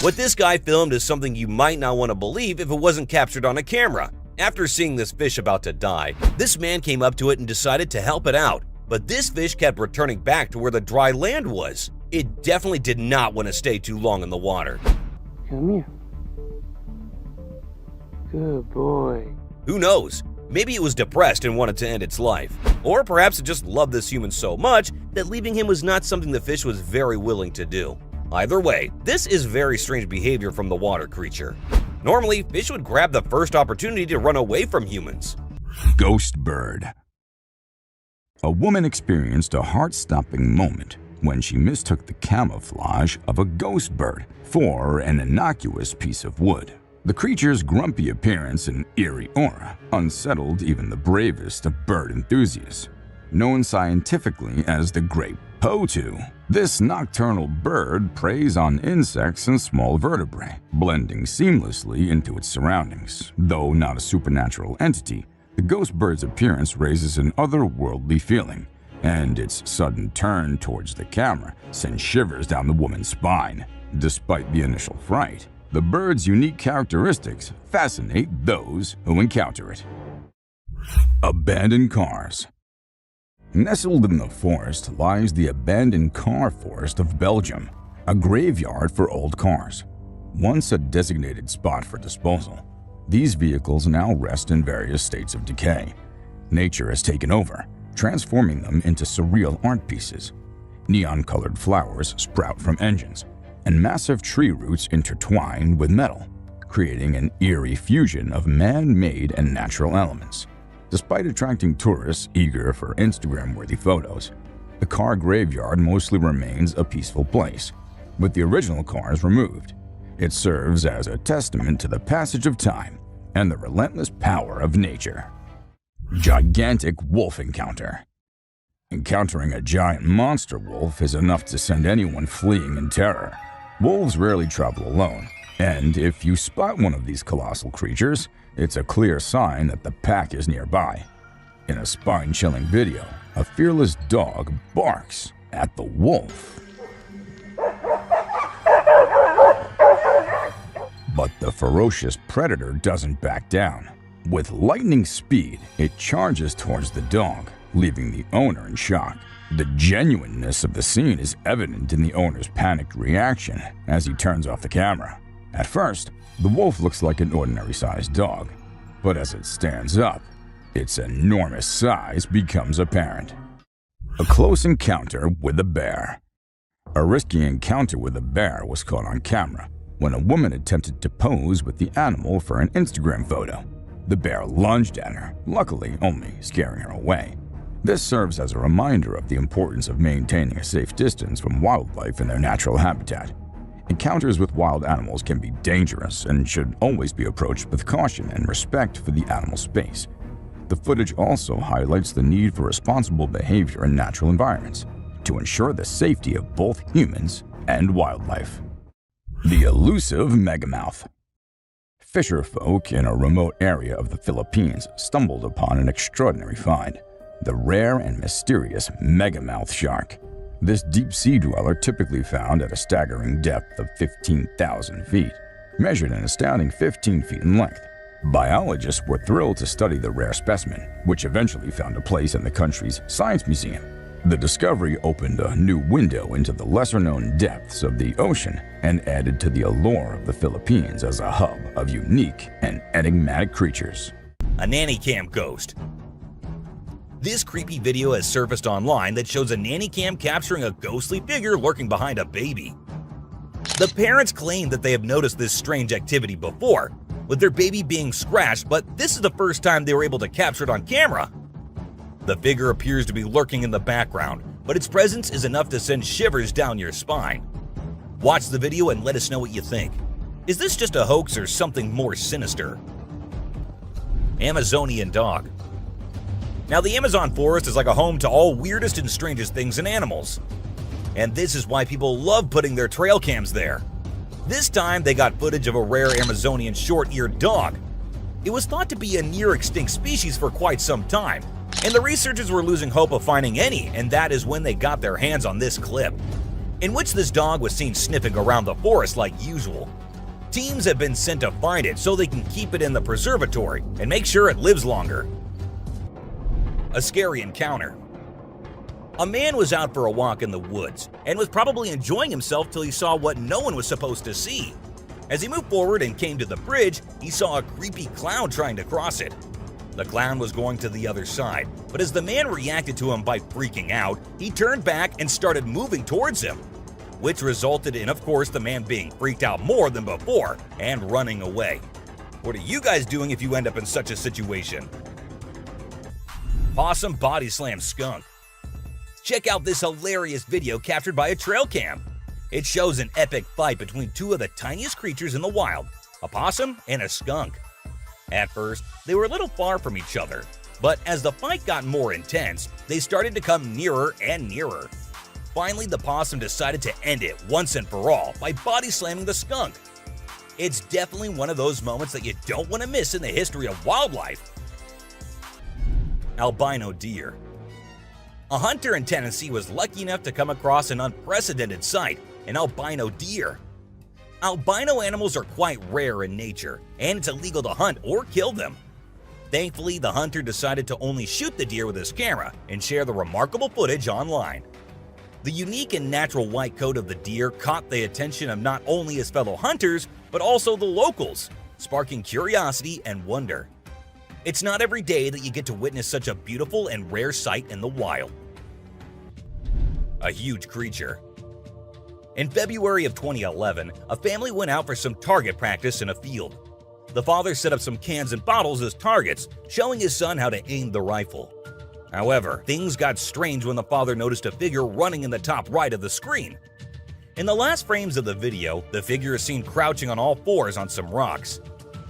[SPEAKER 12] What this guy filmed is something you might not want to believe if it wasn't captured on a camera. After seeing this fish about to die, this man came up to it and decided to help it out. But this fish kept returning back to where the dry land was. It definitely did not want to stay too long in the water.
[SPEAKER 14] Come here. Good boy.
[SPEAKER 12] Who knows? Maybe it was depressed and wanted to end its life. Or perhaps it just loved this human so much that leaving him was not something the fish was very willing to do. Either way, this is very strange behavior from the water creature. Normally, fish would grab the first opportunity to run away from humans.
[SPEAKER 15] Ghost bird. A woman experienced a heart-stopping moment when she mistook the camouflage of a ghost bird for an innocuous piece of wood. The creature's grumpy appearance and eerie aura unsettled even the bravest of bird enthusiasts. Known scientifically as the great potu, this nocturnal bird preys on insects and small vertebrae, blending seamlessly into its surroundings. Though not a supernatural entity, the ghost bird's appearance raises an otherworldly feeling, and its sudden turn towards the camera sends shivers down the woman's spine. Despite the initial fright, the bird's unique characteristics fascinate those who encounter it. Abandoned cars. Nestled in the forest lies the abandoned car forest of Belgium, a graveyard for old cars. Once a designated spot for disposal, these vehicles now rest in various states of decay. Nature has taken over, transforming them into surreal art pieces. Neon-colored flowers sprout from engines, and massive tree roots intertwine with metal, creating an eerie fusion of man-made and natural elements. Despite attracting tourists eager for Instagram-worthy photos, the car graveyard mostly remains a peaceful place. With the original cars removed, it serves as a testament to the passage of time and the relentless power of nature. Gigantic wolf encounter. Encountering a giant monster wolf is enough to send anyone fleeing in terror. Wolves rarely travel alone, and if you spot one of these colossal creatures, it's a clear sign that the pack is nearby. In a spine-chilling video, a fearless dog barks at the wolf. But the ferocious predator doesn't back down. With lightning speed, it charges towards the dog, leaving the owner in shock. The genuineness of the scene is evident in the owner's panicked reaction as he turns off the camera. At first, the wolf looks like an ordinary-sized dog, but as it stands up, its enormous size becomes apparent. A close encounter with a bear. A risky encounter with a bear was caught on camera when a woman attempted to pose with the animal for an Instagram photo. The bear lunged at her, luckily only scaring her away. This serves as a reminder of the importance of maintaining a safe distance from wildlife in their natural habitat. Encounters with wild animals can be dangerous and should always be approached with caution and respect for the animal's space. The footage also highlights the need for responsible behavior in natural environments to ensure the safety of both humans and wildlife. The elusive megamouth. Fisher folk in a remote area of the Philippines stumbled upon an extraordinary find: the rare and mysterious megamouth shark. This deep-sea dweller, typically found at a staggering depth of 15,000 feet, measured an astounding 15 feet in length. Biologists were thrilled to study the rare specimen, which eventually found a place in the country's Science Museum. The discovery opened a new window into the lesser-known depths of the ocean and added to the allure of the Philippines as a hub of unique and enigmatic creatures.
[SPEAKER 12] A nanny cam ghost. This creepy video has surfaced online that shows a nanny cam capturing a ghostly figure lurking behind a baby. The parents claim that they have noticed this strange activity before, with their baby being scratched, but this is the first time they were able to capture it on camera. The figure appears to be lurking in the background, but its presence is enough to send shivers down your spine. Watch the video and let us know what you think. Is this just a hoax or something more sinister? Amazonian dog. Now, the Amazon forest is like a home to all weirdest and strangest things and animals. And this is why people love putting their trail cams there. This time, they got footage of a rare Amazonian short-eared dog. It was thought to be a near-extinct species for quite some time, and the researchers were losing hope of finding any, and that is when they got their hands on this clip, in which this dog was seen sniffing around the forest like usual. Teams have been sent to find it so they can keep it in the preservatory and make sure it lives longer. A scary encounter. A man was out for a walk in the woods and was probably enjoying himself till he saw what no one was supposed to see. As he moved forward and came to the bridge, he saw a creepy clown trying to cross it. The clown was going to the other side, but as the man reacted to him by freaking out, he turned back and started moving towards him, which resulted in, of course, the man being freaked out more than before and running away. What are you guys doing if you end up in such a situation? Possum body slam skunk. Check out this hilarious video captured by a trail cam. It shows an epic fight between two of the tiniest creatures in the wild, a possum and a skunk. At first, they were a little far from each other, but as the fight got more intense, they started to come nearer and nearer. Finally, the possum decided to end it once and for all by body slamming the skunk. It's definitely one of those moments that you don't want to miss in the history of wildlife. Albino deer. A hunter in Tennessee was lucky enough to come across an unprecedented sight, an albino deer. Albino animals are quite rare in nature, and it's illegal to hunt or kill them. Thankfully, the hunter decided to only shoot the deer with his camera and share the remarkable footage online. The unique and natural white coat of the deer caught the attention of not only his fellow hunters, but also the locals, sparking curiosity and wonder. It's not every day that you get to witness such a beautiful and rare sight in the wild. A huge creature. In February of 2011, a family went out for some target practice in a field. The father set up some cans and bottles as targets, showing his son how to aim the rifle. However, things got strange when the father noticed a figure running in the top right of the screen. In the last frames of the video, the figure is seen crouching on all fours on some rocks.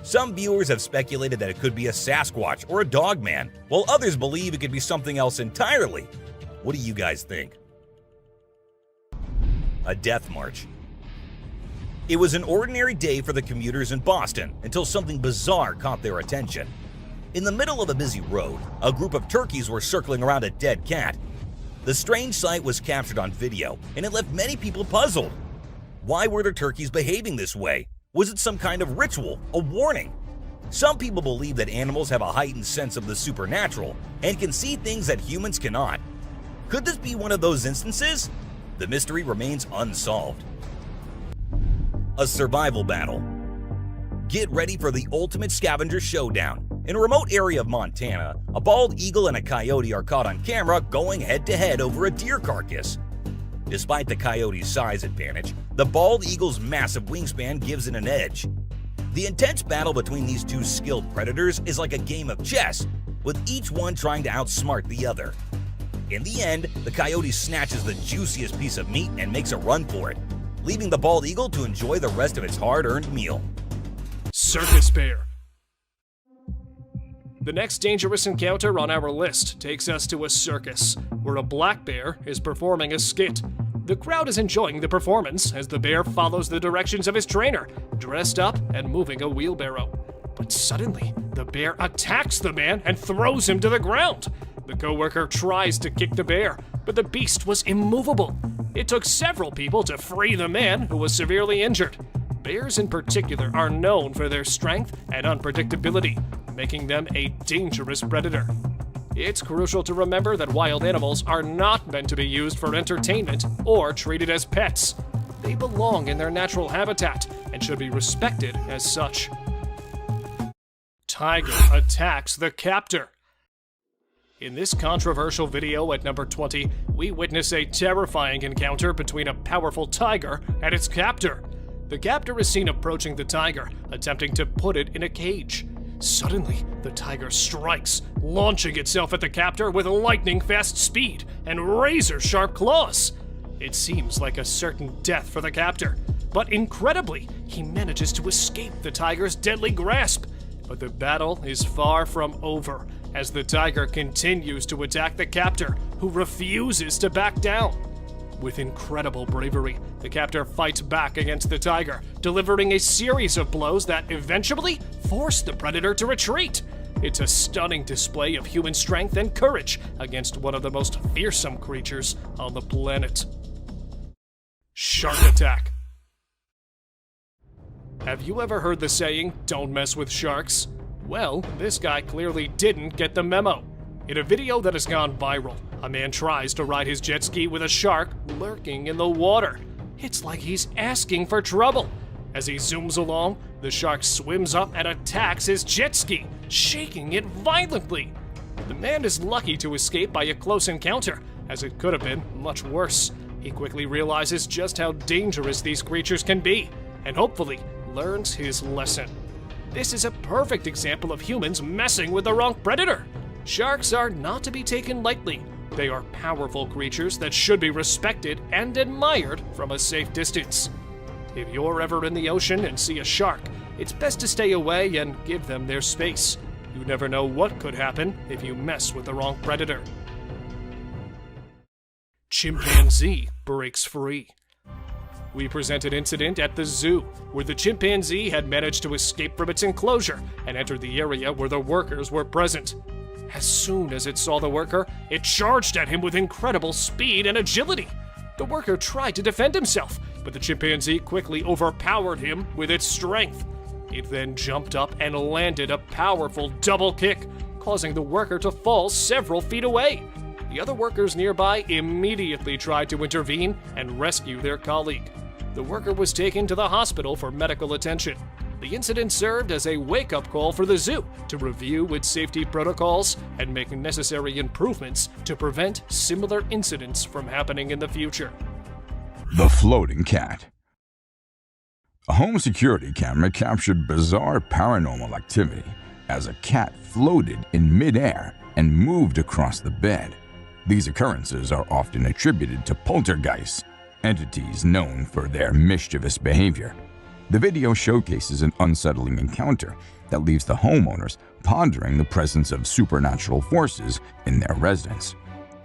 [SPEAKER 12] Some viewers have speculated that it could be a Sasquatch or a dogman, while others believe it could be something else entirely. What do you guys think? A death march. It was an ordinary day for the commuters in Boston until something bizarre caught their attention. In the middle of a busy road, a group of turkeys were circling around a dead cat. The strange sight was captured on video, and it left many people puzzled. Why were the turkeys behaving this way? Was it some kind of ritual, a warning? Some people believe that animals have a heightened sense of the supernatural and can see things that humans cannot. Could this be one of those instances? The mystery remains unsolved. A survival battle. Get ready for the ultimate scavenger showdown. In a remote area of Montana, a bald eagle and a coyote are caught on camera going head-to-head over a deer carcass. Despite the coyote's size advantage, the bald eagle's massive wingspan gives it an edge. The intense battle between these two skilled predators is like a game of chess, with each one trying to outsmart the other. In the end, the coyote snatches the juiciest piece of meat and makes a run for it, leaving the bald eagle to enjoy the rest of its hard-earned meal.
[SPEAKER 16] Circus bear. The next dangerous encounter on our list takes us to a circus, where a black bear is performing a skit. The crowd is enjoying the performance as the bear follows the directions of his trainer, dressed up and moving a wheelbarrow. But suddenly, the bear attacks the man and throws him to the ground. The coworker tries to kick the bear, but the beast was immovable. It took several people to free the man, who was severely injured. Bears in particular are known for their strength and unpredictability, making them a dangerous predator. It's crucial to remember that wild animals are not meant to be used for entertainment or treated as pets. They belong in their natural habitat and should be respected as such. Tiger attacks the captor. In this controversial video at number 20, we witness a terrifying encounter between a powerful tiger and its captor. The captor is seen approaching the tiger, attempting to put it in a cage. Suddenly, the tiger strikes, launching itself at the captor with lightning-fast speed and razor-sharp claws. It seems like a certain death for the captor, but incredibly, he manages to escape the tiger's deadly grasp. But the battle is far from over, as the tiger continues to attack the captor, who refuses to back down. With incredible bravery, the captor fights back against the tiger, delivering a series of blows that eventually force the predator to retreat. It's a stunning display of human strength and courage against one of the most fearsome creatures on the planet. Shark attack. Have you ever heard the saying, "Don't mess with sharks"? Well, this guy clearly didn't get the memo. In a video that has gone viral, a man tries to ride his jet ski with a shark lurking in the water. It's like he's asking for trouble. As he zooms along, the shark swims up and attacks his jet ski, shaking it violently. The man is lucky to escape by a close encounter, as it could have been much worse. He quickly realizes just how dangerous these creatures can be, and hopefully learns his lesson. This is a perfect example of humans messing with the wrong predator. Sharks are not to be taken lightly. They are powerful creatures that should be respected and admired from a safe distance. If you're ever in the ocean and see a shark, it's best to stay away and give them their space. You never know what could happen if you mess with the wrong predator. Chimpanzee breaks free. We present an incident at the zoo, where the chimpanzee had managed to escape from its enclosure and entered the area where the workers were present. As soon as it saw the worker, it charged at him with incredible speed and agility. The worker tried to defend himself, but the chimpanzee quickly overpowered him with its strength. It then jumped up and landed a powerful double kick, causing the worker to fall several feet away. The other workers nearby immediately tried to intervene and rescue their colleague. The worker was taken to the hospital for medical attention. The incident served as a wake-up call for the zoo to review its safety protocols and make necessary improvements to prevent similar incidents from happening in the future.
[SPEAKER 15] The floating cat. A home security camera captured bizarre paranormal activity as a cat floated in midair and moved across the bed. These occurrences are often attributed to poltergeists, entities known for their mischievous behavior. The video showcases an unsettling encounter that leaves the homeowners pondering the presence of supernatural forces in their residence.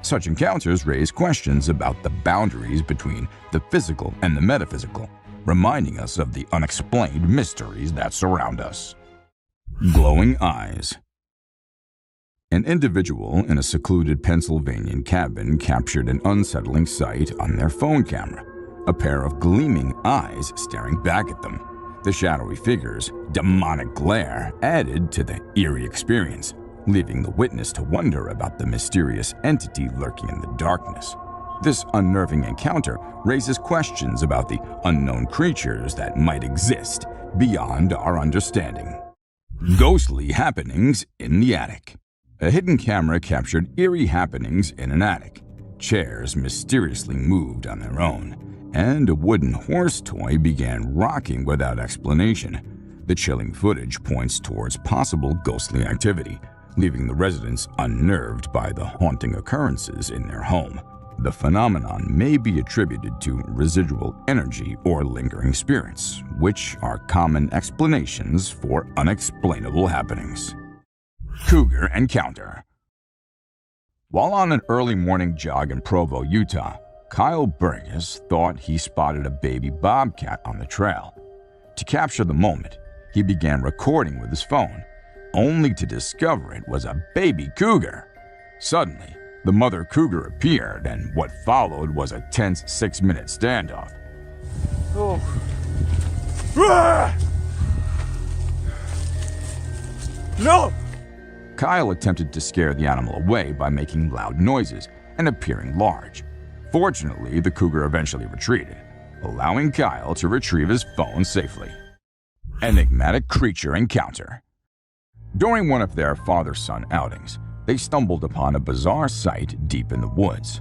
[SPEAKER 15] Such encounters raise questions about the boundaries between the physical and the metaphysical, reminding us of the unexplained mysteries that surround us. Glowing eyes. An individual in a secluded Pennsylvania cabin captured an unsettling sight on their phone camera. A pair of gleaming eyes staring back at them. The shadowy figure's demonic glare added to the eerie experience, leaving the witness to wonder about the mysterious entity lurking in the darkness. This unnerving encounter raises questions about the unknown creatures that might exist beyond our understanding. Ghostly happenings in the attic. A hidden camera captured eerie happenings in an attic. Chairs mysteriously moved on their own, and a wooden horse toy began rocking without explanation. The chilling footage points towards possible ghostly activity, leaving the residents unnerved by the haunting occurrences in their home. The phenomenon may be attributed to residual energy or lingering spirits, which are common explanations for unexplainable happenings. Cougar encounter. While on an early morning jog in Provo, Utah, Kyle Burgess thought he spotted a baby bobcat on the trail. To capture the moment, he began recording with his phone, only to discover it was a baby cougar. Suddenly, the mother cougar appeared, and what followed was a tense 6-minute standoff.
[SPEAKER 6] Oh.
[SPEAKER 15] No! Kyle attempted to scare the animal away by making loud noises and appearing large. Fortunately, the cougar eventually retreated, allowing Kyle to retrieve his phone safely. Enigmatic creature encounter. During one of their father-son outings, they stumbled upon a bizarre sight deep in the woods.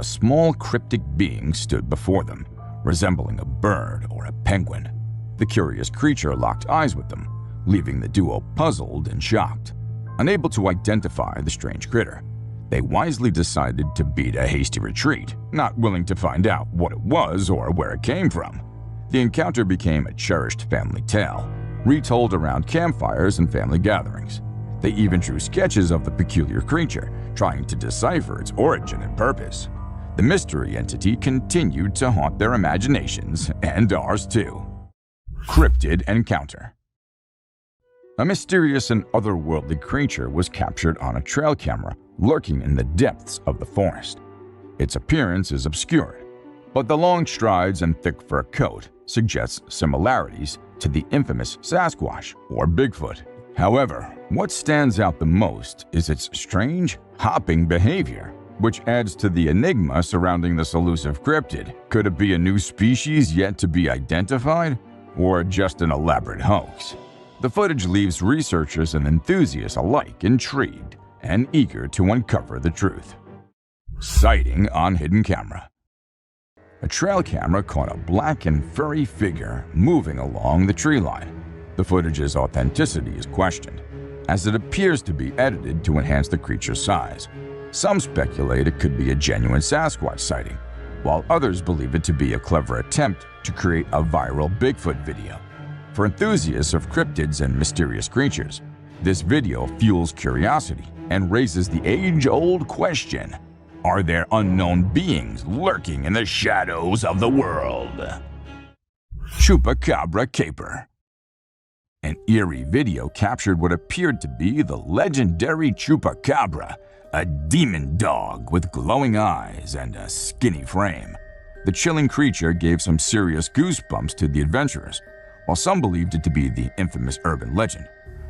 [SPEAKER 15] A small cryptic being stood before them, resembling a bird or a penguin. The curious creature locked eyes with them, leaving the duo puzzled and shocked. Unable to identify the strange critter, they wisely decided to beat a hasty retreat, not willing to find out what it was or where it came from. The encounter became a cherished family tale, retold around campfires and family gatherings. They even drew sketches of the peculiar creature, trying to decipher its origin and purpose. The mystery entity continued to haunt their imaginations, and ours too. Cryptid encounter. A mysterious and otherworldly creature was captured on a trail camera lurking in the depths of the forest. Its appearance is obscured, but the long strides and thick fur coat suggests similarities to the infamous Sasquatch or Bigfoot. However, what stands out the most is its strange, hopping behavior, which adds to the enigma surrounding this elusive cryptid. Could it be a new species yet to be identified, or just an elaborate hoax? The footage leaves researchers and enthusiasts alike intrigued and eager to uncover the truth. Sighting on hidden camera. A trail camera caught a black and furry figure moving along the tree line. The footage's authenticity is questioned, as it appears to be edited to enhance the creature's size. Some speculate it could be a genuine Sasquatch sighting, while others believe it to be a clever attempt to create a viral Bigfoot video. For enthusiasts of cryptids and mysterious creatures, this video fuels curiosity and raises the age-old question: are there unknown beings lurking in the shadows of the world? Chupacabra caper. An eerie video captured what appeared to be the legendary Chupacabra, a demon dog with glowing eyes and a skinny frame. The chilling creature gave some serious goosebumps to the adventurers. While some believed it to be the infamous urban legend,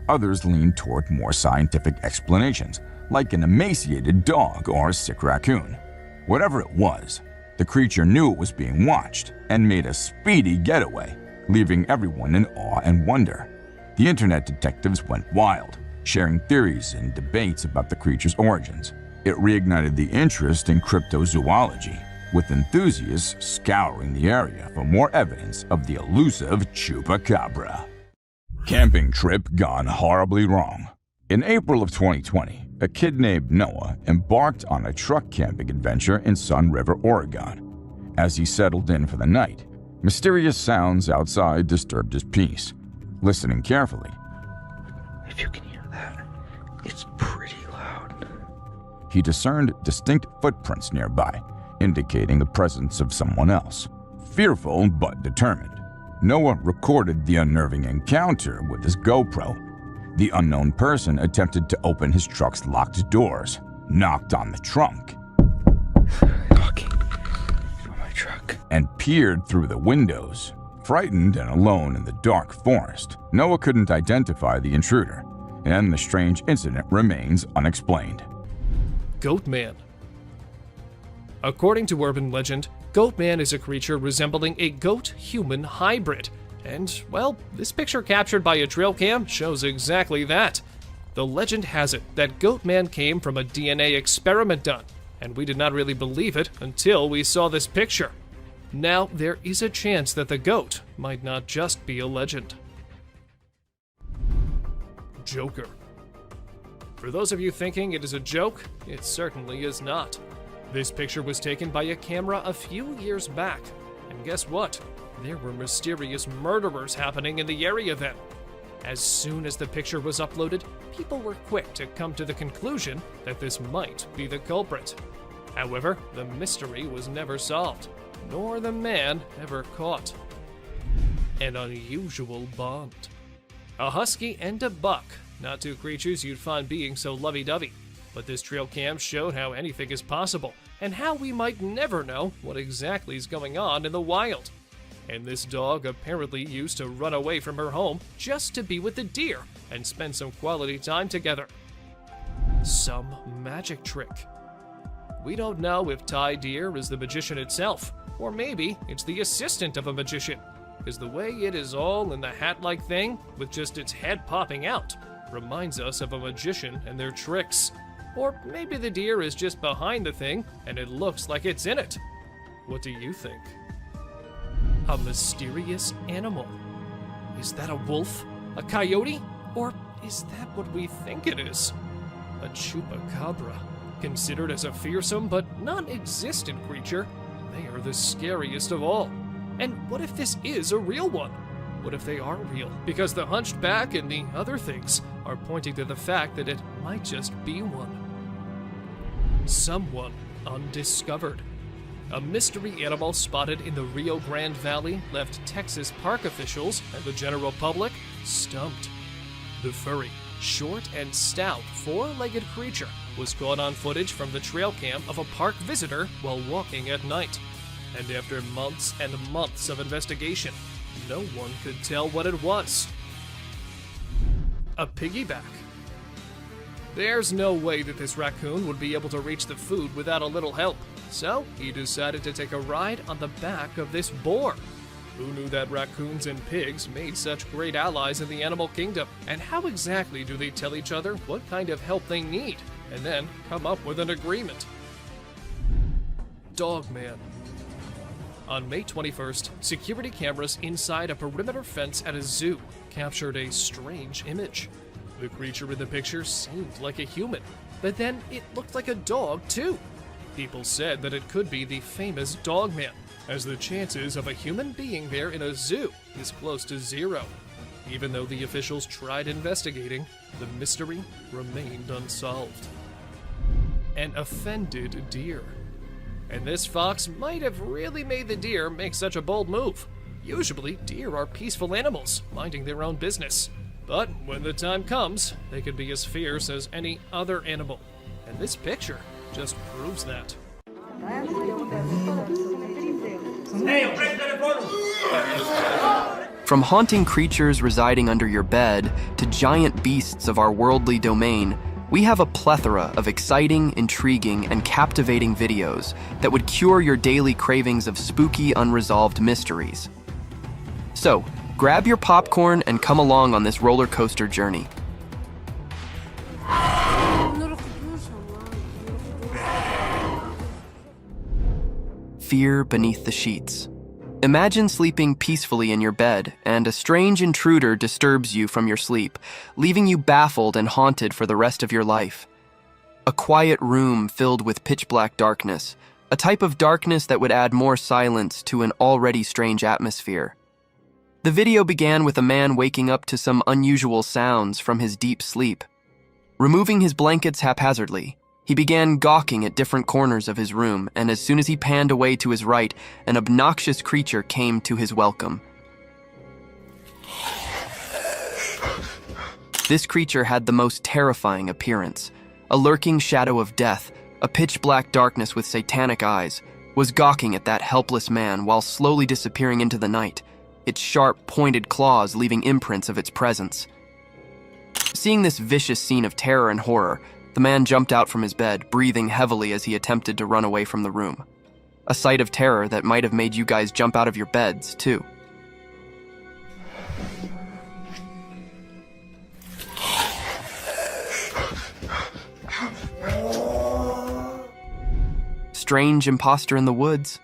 [SPEAKER 15] others leaned toward more scientific explanations, like an emaciated dog or a sick raccoon. Whatever it was, the creature knew it was being watched and made a speedy getaway, leaving everyone in awe and wonder. The internet detectives went wild, sharing theories and debates about the creature's origins. It reignited the interest in cryptozoology, with enthusiasts scouring the area for more evidence of the elusive Chupacabra. Camping trip gone horribly wrong. In April of 2020, a kid named Noah embarked on a truck camping adventure in Sun River, Oregon. As he settled in for the night, mysterious sounds outside disturbed his peace. Listening carefully,
[SPEAKER 1] if you can hear that, it's pretty loud.
[SPEAKER 15] He discerned distinct footprints nearby, indicating the presence of someone else. Fearful but determined, Noah recorded the unnerving encounter with his GoPro. The unknown person attempted to open his truck's locked doors, knocked on the trunk,
[SPEAKER 1] knocking on my truck,
[SPEAKER 15] and peered through the windows. Frightened and alone in the dark forest, Noah couldn't identify the intruder, and the strange incident remains unexplained.
[SPEAKER 16] Goatman. According to urban legend, Goatman is a creature resembling a goat-human hybrid. And, well, this picture captured by a trail cam shows exactly that. The legend has it that Goatman came from a DNA experiment done, and we did not really believe it until we saw this picture. Now, there is a chance that the goat might not just be a legend. Joker. For those of you thinking it is a joke, it certainly is not. This picture was taken by a camera a few years back, and guess what? There were mysterious murderers happening in the area then. As soon as the picture was uploaded, people were quick to come to the conclusion that this might be the culprit. However, the mystery was never solved, nor the man ever caught. An unusual bond. A husky and a buck, not two creatures you'd find being so lovey-dovey. But this trail cam showed how anything is possible, and how we might never know what exactly is going on in the wild. And this dog apparently used to run away from her home just to be with the deer and spend some quality time together. Some magic trick. We don't know if Ty Deer is the magician itself, or maybe it's the assistant of a magician, because the way it is all in the hat-like thing, with just its head popping out, reminds us of a magician and their tricks. Or maybe the deer is just behind the thing and it looks like it's in it. What do you think? A mysterious animal. Is that a wolf? A coyote? Or is that what we think it is? A chupacabra. Considered as a fearsome but non-existent creature, they are the scariest of all. And what if this is a real one? What if they are real? Because the hunched back and the other things are pointing to the fact that it might just be one. Someone undiscovered. A mystery animal spotted in the Rio Grande Valley left Texas park officials and the general public stumped. The furry, short and stout, four-legged creature was caught on footage from the trail cam of a park visitor while walking at night. And after months and months of investigation, no one could tell what it was. A piggyback. There's no way that this raccoon would be able to reach the food without a little help, so he decided to take a ride on the back of this boar. Who knew that raccoons and pigs made such great allies in the animal kingdom? And how exactly do they tell each other what kind of help they need, and then come up with an agreement? Dogman. On May 21st, security cameras inside a perimeter fence at a zoo captured a strange image. The creature in the picture seemed like a human, but then it looked like a dog too. People said that it could be the famous Dogman, as the chances of a human being there in a zoo is close to zero. Even though the officials tried investigating, the mystery remained unsolved. An offended deer. And this fox might have really made the deer make such a bold move. Usually, deer are peaceful animals, minding their own business. But when the time comes, they can be as fierce as any other animal. And this picture just proves that.
[SPEAKER 13] From haunting creatures residing under your bed to giant beasts of our worldly domain, we have a plethora of exciting, intriguing, and captivating videos that would cure your daily cravings of spooky, unresolved mysteries. So, grab your popcorn and come along on this roller coaster journey. Fear beneath the sheets. Imagine sleeping peacefully in your bed, and a strange intruder disturbs you from your sleep, leaving you baffled and haunted for the rest of your life. A quiet room filled with pitch-black darkness, a type of darkness that would add more silence to an already strange atmosphere. The video began with a man waking up to some unusual sounds from his deep sleep. Removing his blankets haphazardly, he began gawking at different corners of his room, and as soon as he panned away to his right, an obnoxious creature came to his welcome. This creature had the most terrifying appearance. A lurking shadow of death, a pitch-black darkness with satanic eyes, was gawking at that helpless man while slowly disappearing into the night. its sharp, pointed claws leaving imprints of its presence. Seeing this vicious scene of terror and horror, the man jumped out from his bed, breathing heavily as he attempted to run away from the room. A sight of terror that might have made you guys jump out of your beds, too. Strange imposter in the woods.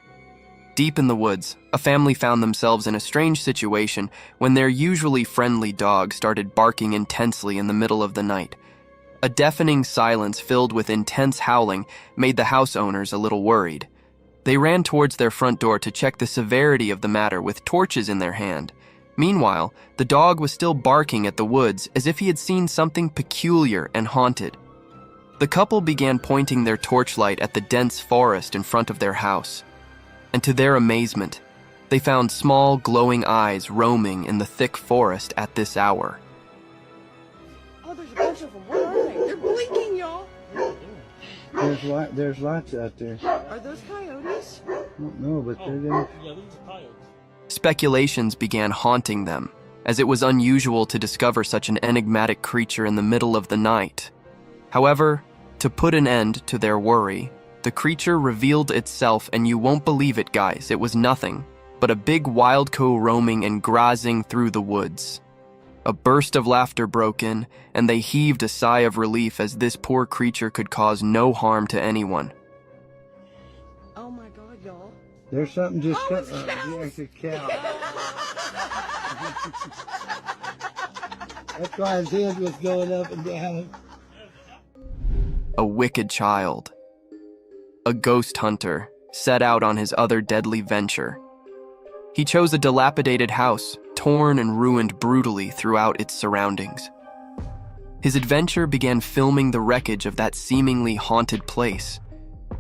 [SPEAKER 13] Deep in the woods, a family found themselves in a strange situation when their usually friendly dog started barking intensely in the middle of the night. A deafening silence filled with intense howling made the house owners a little worried. They ran towards their front door to check the severity of the matter with torches in their hand. Meanwhile, the dog was still barking at the woods as if he had seen something peculiar and haunted. The couple began pointing their torchlight at the dense forest in front of their house. And to their amazement, they found small, glowing eyes roaming in the thick forest at this hour.
[SPEAKER 10] Oh, there's a bunch of them. Where are they? They're blinking, y'all.
[SPEAKER 17] There's lots out there.
[SPEAKER 10] Are those coyotes?
[SPEAKER 17] I don't know, but they're there.
[SPEAKER 13] Speculations began haunting them, as it was unusual to discover such an enigmatic creature in the middle of the night. However, to put an end to their worry, the creature revealed itself, and you won't believe it, guys, it was nothing but a big wild cow roaming and grazing through the woods. A burst of laughter broke in, and they heaved a sigh of relief as this poor creature could cause no harm to anyone.
[SPEAKER 10] Oh my God, y'all.
[SPEAKER 17] There's something just it's a cow. That's why his head was going up and down.
[SPEAKER 13] A wicked child. A ghost hunter set out on his other deadly venture. He chose a dilapidated house, torn and ruined brutally throughout its surroundings. His adventure began filming the wreckage of that seemingly haunted place.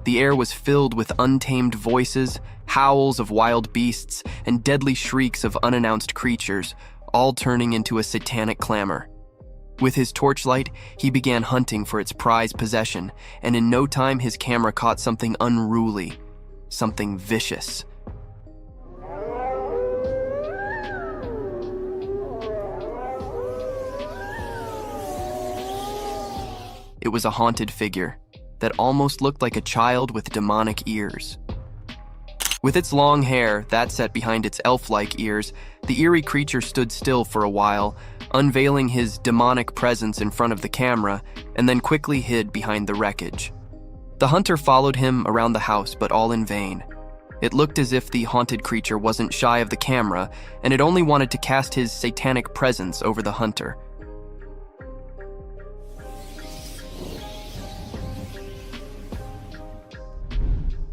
[SPEAKER 13] The air was filled with untamed voices, howls of wild beasts, and deadly shrieks of unannounced creatures, all turning into a satanic clamor. With his torchlight, he began hunting for its prized possession, and in no time his camera caught something unruly, something vicious. It was a haunted figure that almost looked like a child with demonic ears. With its long hair, that set behind its elf-like ears, the eerie creature stood still for a while, unveiling his demonic presence in front of the camera, and then quickly hid behind the wreckage. The hunter followed him around the house, but all in vain. It looked as if the haunted creature wasn't shy of the camera, and it only wanted to cast his satanic presence over the hunter.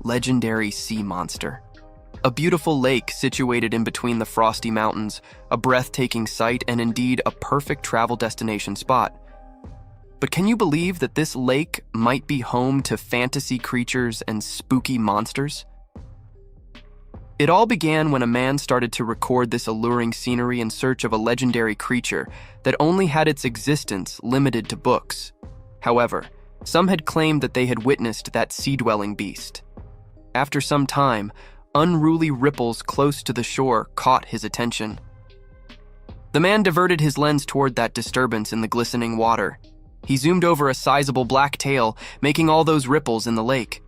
[SPEAKER 13] Legendary sea monster. A beautiful lake situated in between the frosty mountains, a breathtaking sight, and indeed a perfect travel destination spot. But can you believe that this lake might be home to fantasy creatures and spooky monsters? It all began when a man started to record this alluring scenery in search of a legendary creature that only had its existence limited to books. However, some had claimed that they had witnessed that sea-dwelling beast. After some time, unruly ripples close to the shore caught his attention. The man diverted his lens toward that disturbance in the glistening water. He zoomed over a sizable black tail, making all those ripples in the lake.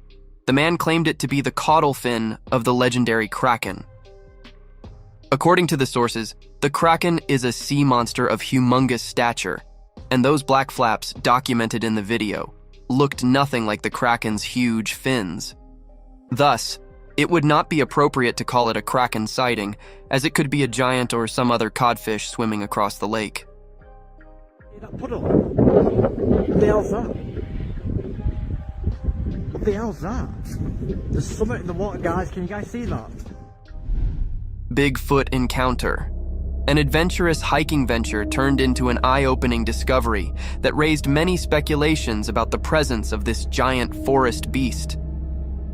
[SPEAKER 13] The man claimed it to be the caudal fin of the legendary kraken. According to the sources, the kraken is a sea monster of humongous stature, and those black flaps documented in the video looked nothing like the kraken's huge fins. Thus, it would not be appropriate to call it a kraken sighting, as it could be a giant or some other codfish swimming across the lake.
[SPEAKER 17] That puddle. What the hell's that? What the hell's that? There's something in the water, guys. Can you guys see that?
[SPEAKER 13] Bigfoot encounter. An adventurous hiking venture turned into an eye-opening discovery that raised many speculations about the presence of this giant forest beast.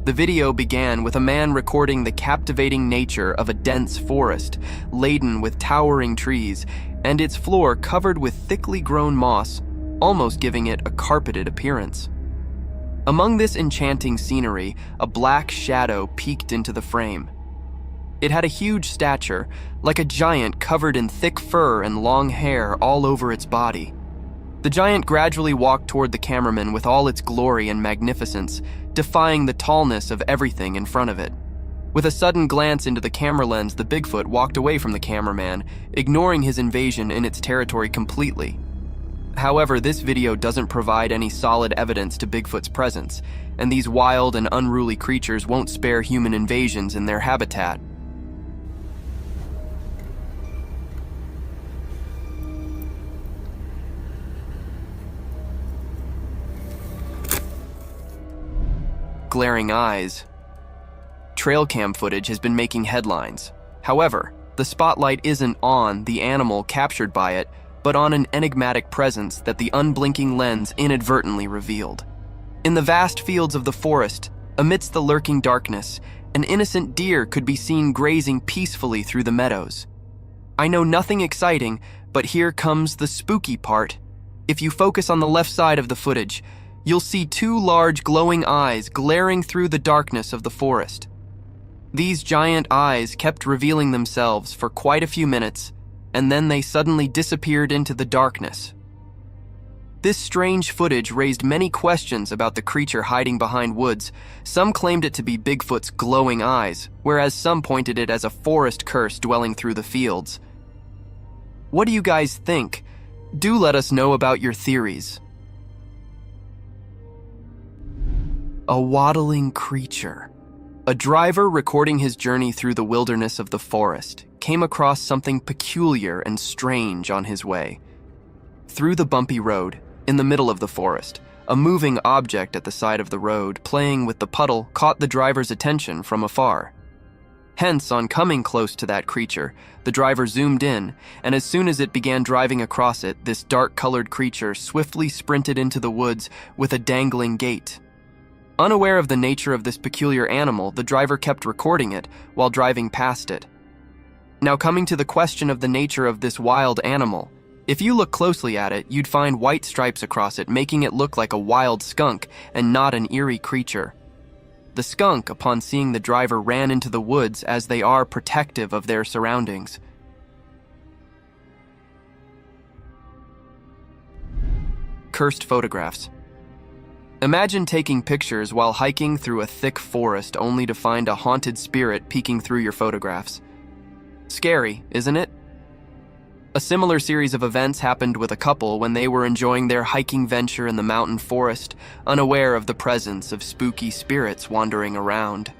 [SPEAKER 13] The video began with a man recording the captivating nature of a dense forest, laden with towering trees, and its floor covered with thickly grown moss, almost giving it a carpeted appearance. Among this enchanting scenery, a black shadow peeked into the frame. It had a huge stature, like a giant covered in thick fur and long hair all over its body. The giant gradually walked toward the cameraman with all its glory and magnificence, defying the tallness of everything in front of it. With a sudden glance into the camera lens, the Bigfoot walked away from the cameraman, ignoring his invasion in its territory completely. However, this video doesn't provide any solid evidence to Bigfoot's presence, and these wild and unruly creatures won't spare human invasions in their habitat. Glaring eyes. Trail cam footage has been making headlines. However, the spotlight isn't on the animal captured by it, but on an enigmatic presence that the unblinking lens inadvertently revealed. In the vast fields of the forest, amidst the lurking darkness, an innocent deer could be seen grazing peacefully through the meadows. I know nothing exciting, but here comes the spooky part. If you focus on the left side of the footage, you'll see two large glowing eyes glaring through the darkness of the forest. These giant eyes kept revealing themselves for quite a few minutes, and then they suddenly disappeared into the darkness. This strange footage raised many questions about the creature hiding behind woods. Some claimed it to be Bigfoot's glowing eyes, whereas some pointed it as a forest curse dwelling through the fields. What do you guys think? Do let us know about your theories. A waddling creature. A driver recording his journey through the wilderness of the forest came across something peculiar and strange on his way. Through the bumpy road, in the middle of the forest, a moving object at the side of the road playing with the puddle caught the driver's attention from afar. Hence, on coming close to that creature, the driver zoomed in, and as soon as it began driving across it, this dark-colored creature swiftly sprinted into the woods with a dangling gait. Unaware of the nature of this peculiar animal, the driver kept recording it while driving past it. Now, coming to the question of the nature of this wild animal, if you look closely at it, you'd find white stripes across it, making it look like a wild skunk and not an eerie creature. The skunk, upon seeing the driver, ran into the woods as they are protective of their surroundings. Cursed photographs. Imagine taking pictures while hiking through a thick forest only to find a haunted spirit peeking through your photographs. Scary, isn't it? A similar series of events happened with a couple when they were enjoying their hiking venture in the mountain forest, unaware of the presence of spooky spirits wandering around.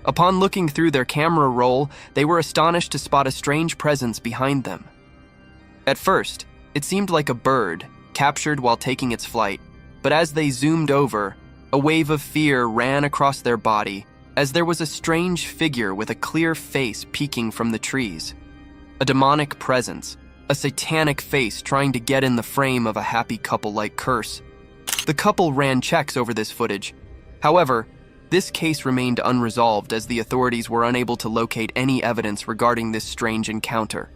[SPEAKER 13] Upon looking through their camera roll, they were astonished to spot a strange presence behind them. At first, it seemed like a bird, captured while taking its flight. But as they zoomed over, a wave of fear ran across their body as there was a strange figure with a clear face peeking from the trees. A demonic presence, a satanic face trying to get in the frame of a happy couple-like curse. The couple ran checks over this footage. However, this case remained unresolved as the authorities were unable to locate any evidence regarding this strange encounter.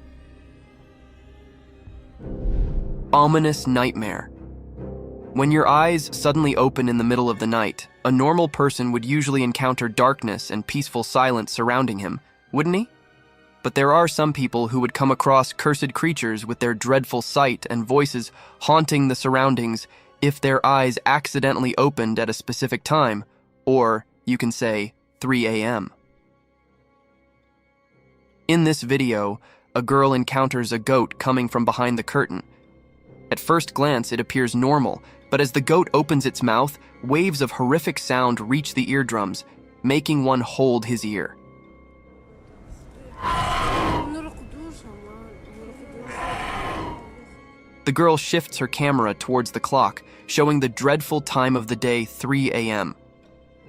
[SPEAKER 13] Ominous nightmare. When your eyes suddenly open in the middle of the night, a normal person would usually encounter darkness and peaceful silence surrounding him, wouldn't he? But there are some people who would come across cursed creatures with their dreadful sight and voices haunting the surroundings if their eyes accidentally opened at a specific time, or you can say 3 a.m. In this video, a girl encounters a goat coming from behind the curtain. At first glance, it appears normal, but as the goat opens its mouth, waves of horrific sound reach the eardrums, making one hold his ear. The girl shifts her camera towards the clock, showing the dreadful time of the day, 3 a.m.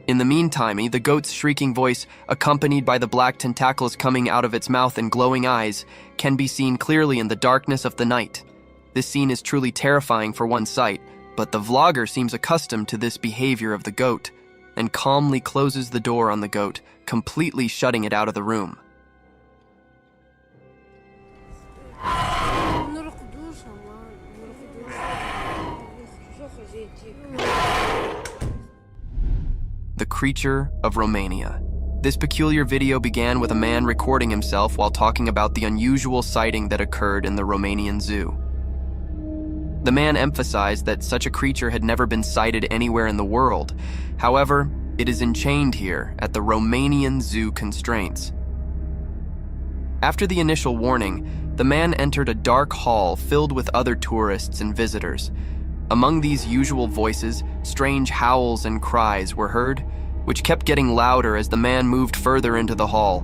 [SPEAKER 13] In the meantime, the goat's shrieking voice, accompanied by the black tentacles coming out of its mouth and glowing eyes, can be seen clearly in the darkness of the night. This scene is truly terrifying for one sight, but the vlogger seems accustomed to this behavior of the goat and calmly closes the door on the goat, completely shutting it out of the room. The creature of Romania. This peculiar video began with a man recording himself while talking about the unusual sighting that occurred in the Romanian zoo. The man emphasized that such a creature had never been sighted anywhere in the world. However, it is enchained here at the Romanian zoo constraints. After the initial warning, the man entered a dark hall filled with other tourists and visitors. Among these usual voices, strange howls and cries were heard, which kept getting louder as the man moved further into the hall.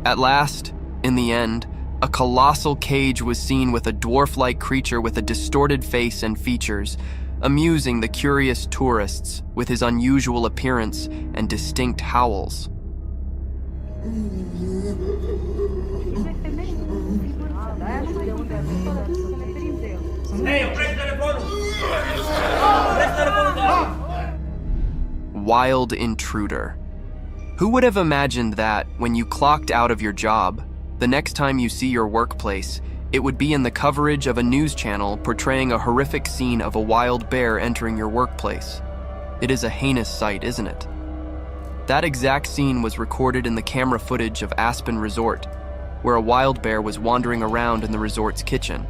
[SPEAKER 13] At last, in the end, a colossal cage was seen with a dwarf-like creature with a distorted face and features, amusing the curious tourists with his unusual appearance and distinct howls. Wild intruder. Who would have imagined that, when you clocked out of your job, the next time you see your workplace, it would be in the coverage of a news channel portraying a horrific scene of a wild bear entering your workplace? It is a heinous sight, isn't it? That exact scene was recorded in the camera footage of Aspen Resort, where a wild bear was wandering around in the resort's kitchen.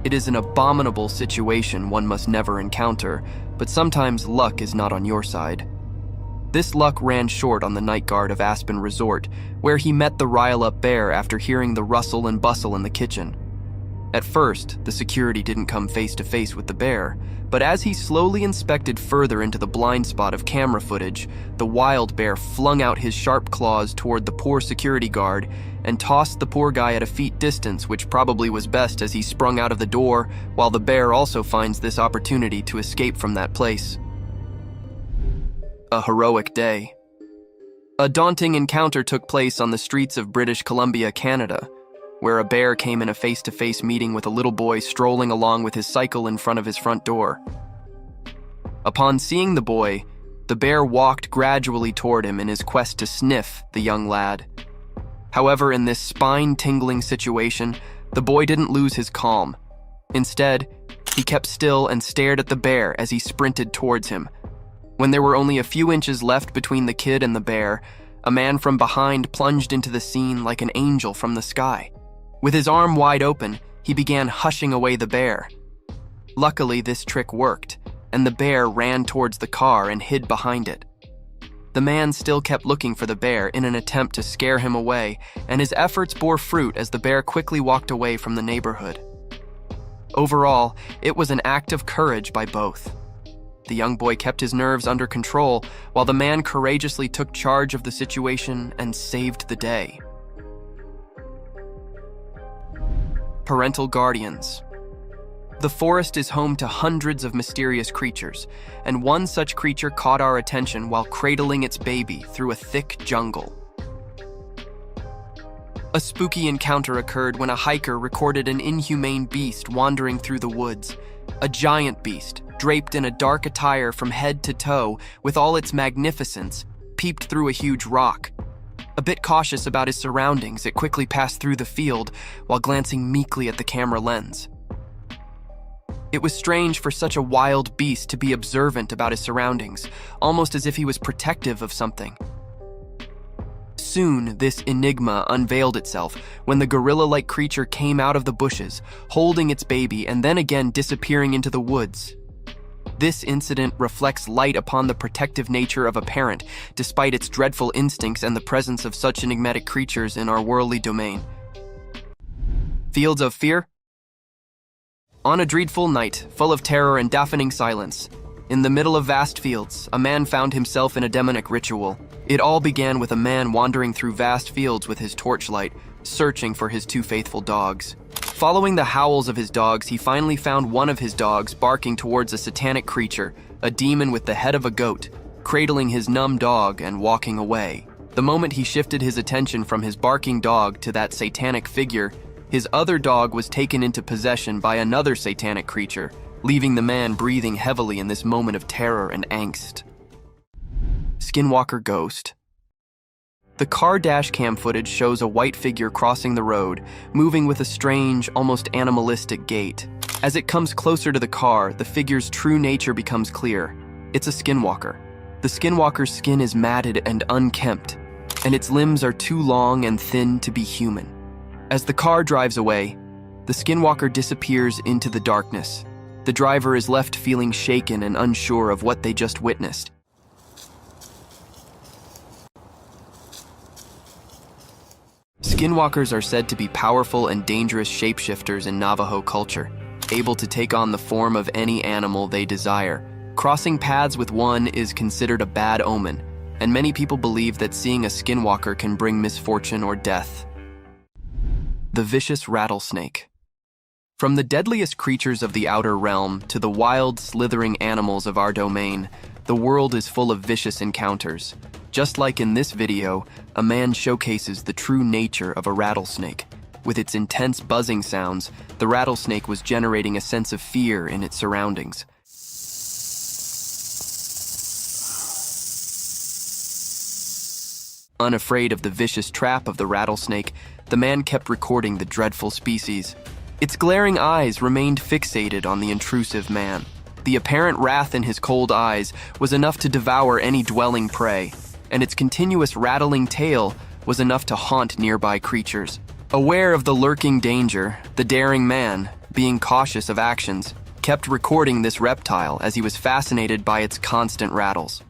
[SPEAKER 13] It is an abominable situation one must never encounter, but sometimes luck is not on your side. This luck ran short on the night guard of Aspen Resort, where he met the rile-up bear after hearing the rustle and bustle in the kitchen. At first, the security didn't come face-to-face with the bear, but as he slowly inspected further into the blind spot of camera footage, the wild bear flung out his sharp claws toward the poor security guard and tossed the poor guy at a feet distance, which probably was best as he sprung out of the door, while the bear also finds this opportunity to escape from that place. A heroic day. A daunting encounter took place on the streets of British Columbia, Canada, where a bear came in a face-to-face meeting with a little boy strolling along with his cycle in front of his front door. Upon seeing the boy, the bear walked gradually toward him in his quest to sniff the young lad. However, in this spine-tingling situation, the boy didn't lose his calm. Instead, he kept still and stared at the bear as he sprinted towards him. When there were only a few inches left between the kid and the bear, a man from behind plunged into the scene like an angel from the sky. With his arm wide open, he began hushing away the bear. Luckily, this trick worked, and the bear ran towards the car and hid behind it. The man still kept looking for the bear in an attempt to scare him away, and his efforts bore fruit as the bear quickly walked away from the neighborhood. Overall, it was an act of courage by both. The young boy kept his nerves under control, while the man courageously took charge of the situation and saved the day. Parental guardians. The forest is home to hundreds of mysterious creatures, and one such creature caught our attention while cradling its baby through a thick jungle. A spooky encounter occurred when a hiker recorded an inhumane beast wandering through the woods. A giant beast, draped in a dark attire from head to toe with all its magnificence, peeped through a huge rock. A bit cautious about his surroundings, it quickly passed through the field while glancing meekly at the camera lens. It was strange for such a wild beast to be observant about his surroundings, almost as if he was protective of something. Soon, this enigma unveiled itself when the gorilla-like creature came out of the bushes, holding its baby and then again disappearing into the woods. This incident reflects light upon the protective nature of a parent, despite its dreadful instincts and the presence of such enigmatic creatures in our worldly domain. Fields of fear? On a dreadful night, full of terror and deafening silence, in the middle of vast fields, a man found himself in a demonic ritual. It all began with a man wandering through vast fields with his torchlight, searching for his two faithful dogs. Following the howls of his dogs, he finally found one of his dogs barking towards a satanic creature, a demon with the head of a goat, cradling his numb dog and walking away. The moment he shifted his attention from his barking dog to that satanic figure, his other dog was taken into possession by another satanic creature, leaving the man breathing heavily in this moment of terror and angst. Skinwalker Ghost. The car dash cam footage shows a white figure crossing the road, moving with a strange, almost animalistic gait. As it comes closer to the car, the figure's true nature becomes clear. It's a skinwalker. The skinwalker's skin is matted and unkempt. and its limbs are too long and thin to be human. As the car drives away, the skinwalker disappears into the darkness. The driver is left feeling shaken and unsure of what they just witnessed. Skinwalkers are said to be powerful and dangerous shapeshifters in Navajo culture, able to take on the form of any animal they desire. Crossing paths with one is considered a bad omen, and many people believe that seeing a skinwalker can bring misfortune or death. The vicious rattlesnake. From the deadliest creatures of the outer realm to the wild, slithering animals of our domain, the world is full of vicious encounters. Just like in this video, a man showcases the true nature of a rattlesnake. With its intense buzzing sounds, the rattlesnake was generating a sense of fear in its surroundings. Unafraid of the vicious trap of the rattlesnake, the man kept recording the dreadful species. Its glaring eyes remained fixated on the intrusive man. The apparent wrath in his cold eyes was enough to devour any dwelling prey, and its continuous rattling tail was enough to haunt nearby creatures. Aware of the lurking danger, the daring man, being cautious of actions, kept recording this reptile as he was fascinated by its constant rattles.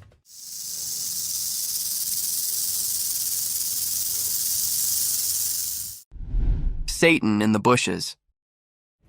[SPEAKER 13] Satan in the bushes.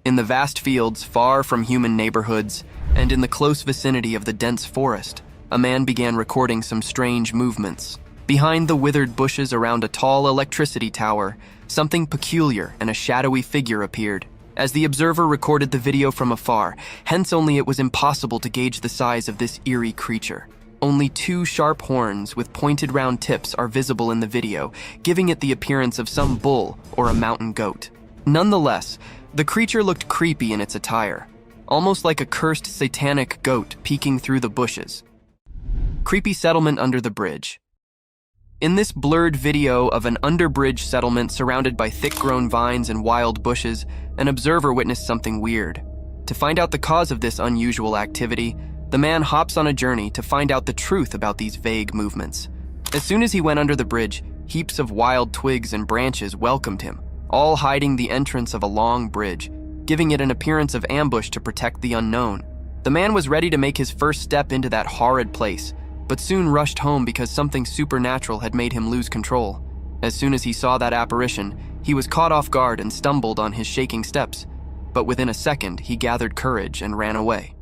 [SPEAKER 13] In the vast fields far from human neighborhoods and in the close vicinity of the dense forest, a man began recording some strange movements. Behind the withered bushes around a tall electricity tower, something peculiar and a shadowy figure appeared. As the observer recorded the video from afar, hence only it was impossible to gauge the size of this eerie creature. Only two sharp horns with pointed round tips are visible in the video, giving it the appearance of some bull or a mountain goat. Nonetheless, the creature looked creepy in its attire, almost like a cursed satanic goat peeking through the bushes. Creepy settlement under the bridge. In this blurred video of an underbridge settlement surrounded by thick-grown vines and wild bushes, an observer witnessed something weird. To find out the cause of this unusual activity, the man hops on a journey to find out the truth about these vague movements. As soon as he went under the bridge, heaps of wild twigs and branches welcomed him, all hiding the entrance of a long bridge, giving it an appearance of ambush to protect the unknown. The man was ready to make his first step into that horrid place, but soon rushed home because something supernatural had made him lose control. As soon as he saw that apparition, he was caught off guard and stumbled on his shaking steps, but within a second he gathered courage and ran away.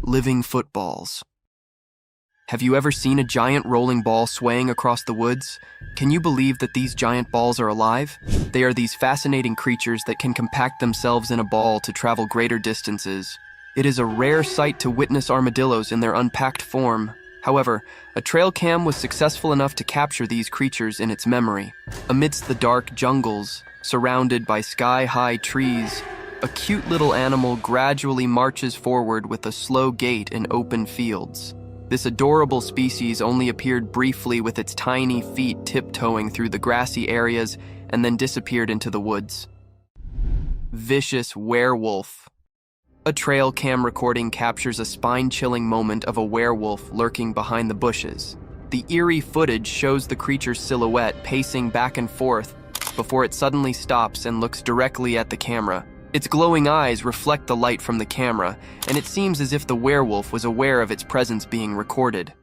[SPEAKER 13] Living footballs. Have you ever seen a giant rolling ball swaying across the woods? Can you believe that these giant balls are alive? They are these fascinating creatures that can compact themselves in a ball to travel greater distances. It is a rare sight to witness armadillos in their unpacked form. However, a trail cam was successful enough to capture these creatures in its memory. Amidst the dark jungles, surrounded by sky-high trees, a cute little animal gradually marches forward with a slow gait in open fields. This adorable species only appeared briefly with its tiny feet tiptoeing through the grassy areas and then disappeared into the woods. Vicious werewolf. A trail cam recording captures a spine-chilling moment of a werewolf lurking behind the bushes. The eerie footage shows the creature's silhouette pacing back and forth before it suddenly stops and looks directly at the camera. Its glowing eyes reflect the light from the camera, and it seems as if the werewolf was aware of its presence being recorded.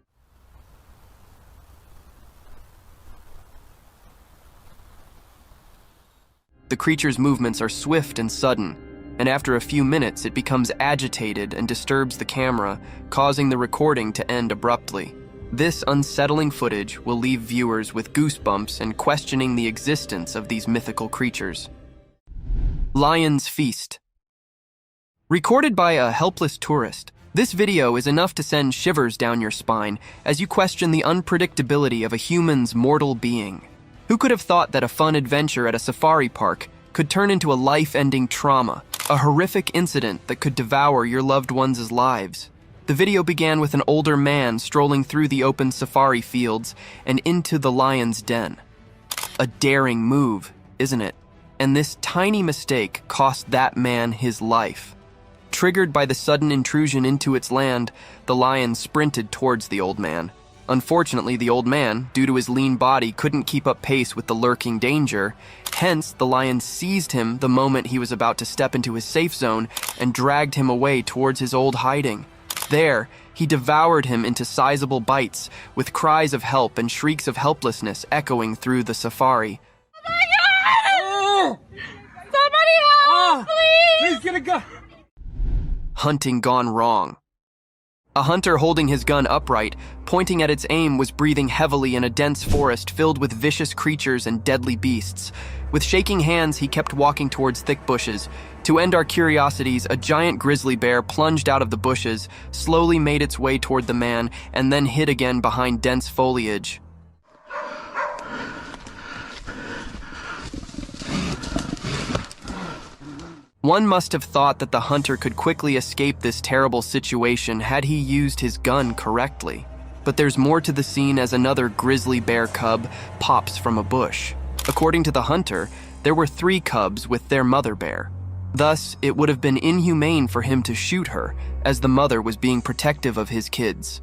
[SPEAKER 13] The creature's movements are swift and sudden, and after a few minutes it becomes agitated and disturbs the camera, causing the recording to end abruptly. This unsettling footage will leave viewers with goosebumps and questioning the existence of these mythical creatures. Lion's Feast. Recorded by a helpless tourist, this video is enough to send shivers down your spine as you question the unpredictability of a human's mortal being. Who could have thought that a fun adventure at a safari park could turn into a life-ending trauma, a horrific incident that could devour your loved ones' lives? The video began with an older man strolling through the open safari fields and into the lion's den. A daring move, isn't it? And this tiny mistake cost that man his life. Triggered by the sudden intrusion into its land, the lion sprinted towards the old man. Unfortunately, the old man, due to his lean body, couldn't keep up pace with the lurking danger. Hence, the lion seized him the moment he was about to step into his safe zone and dragged him away towards his old hiding. There, he devoured him into sizable bites, with cries of help and shrieks of helplessness echoing through the safari.
[SPEAKER 18] Oh! Somebody help, please! He's gonna go!
[SPEAKER 13] Hunting gone wrong. A hunter holding his gun upright, pointing at its aim, was breathing heavily in a dense forest filled with vicious creatures and deadly beasts. With shaking hands, he kept walking towards thick bushes. To end our curiosities, a giant grizzly bear plunged out of the bushes, slowly made its way toward the man, and then hid again behind dense foliage. One must have thought that the hunter could quickly escape this terrible situation had he used his gun correctly. But there's more to the scene as another grizzly bear cub pops from a bush. According to the hunter, there were 3 cubs with their mother bear. Thus, it would have been inhumane for him to shoot her, as the mother was being protective of his kids.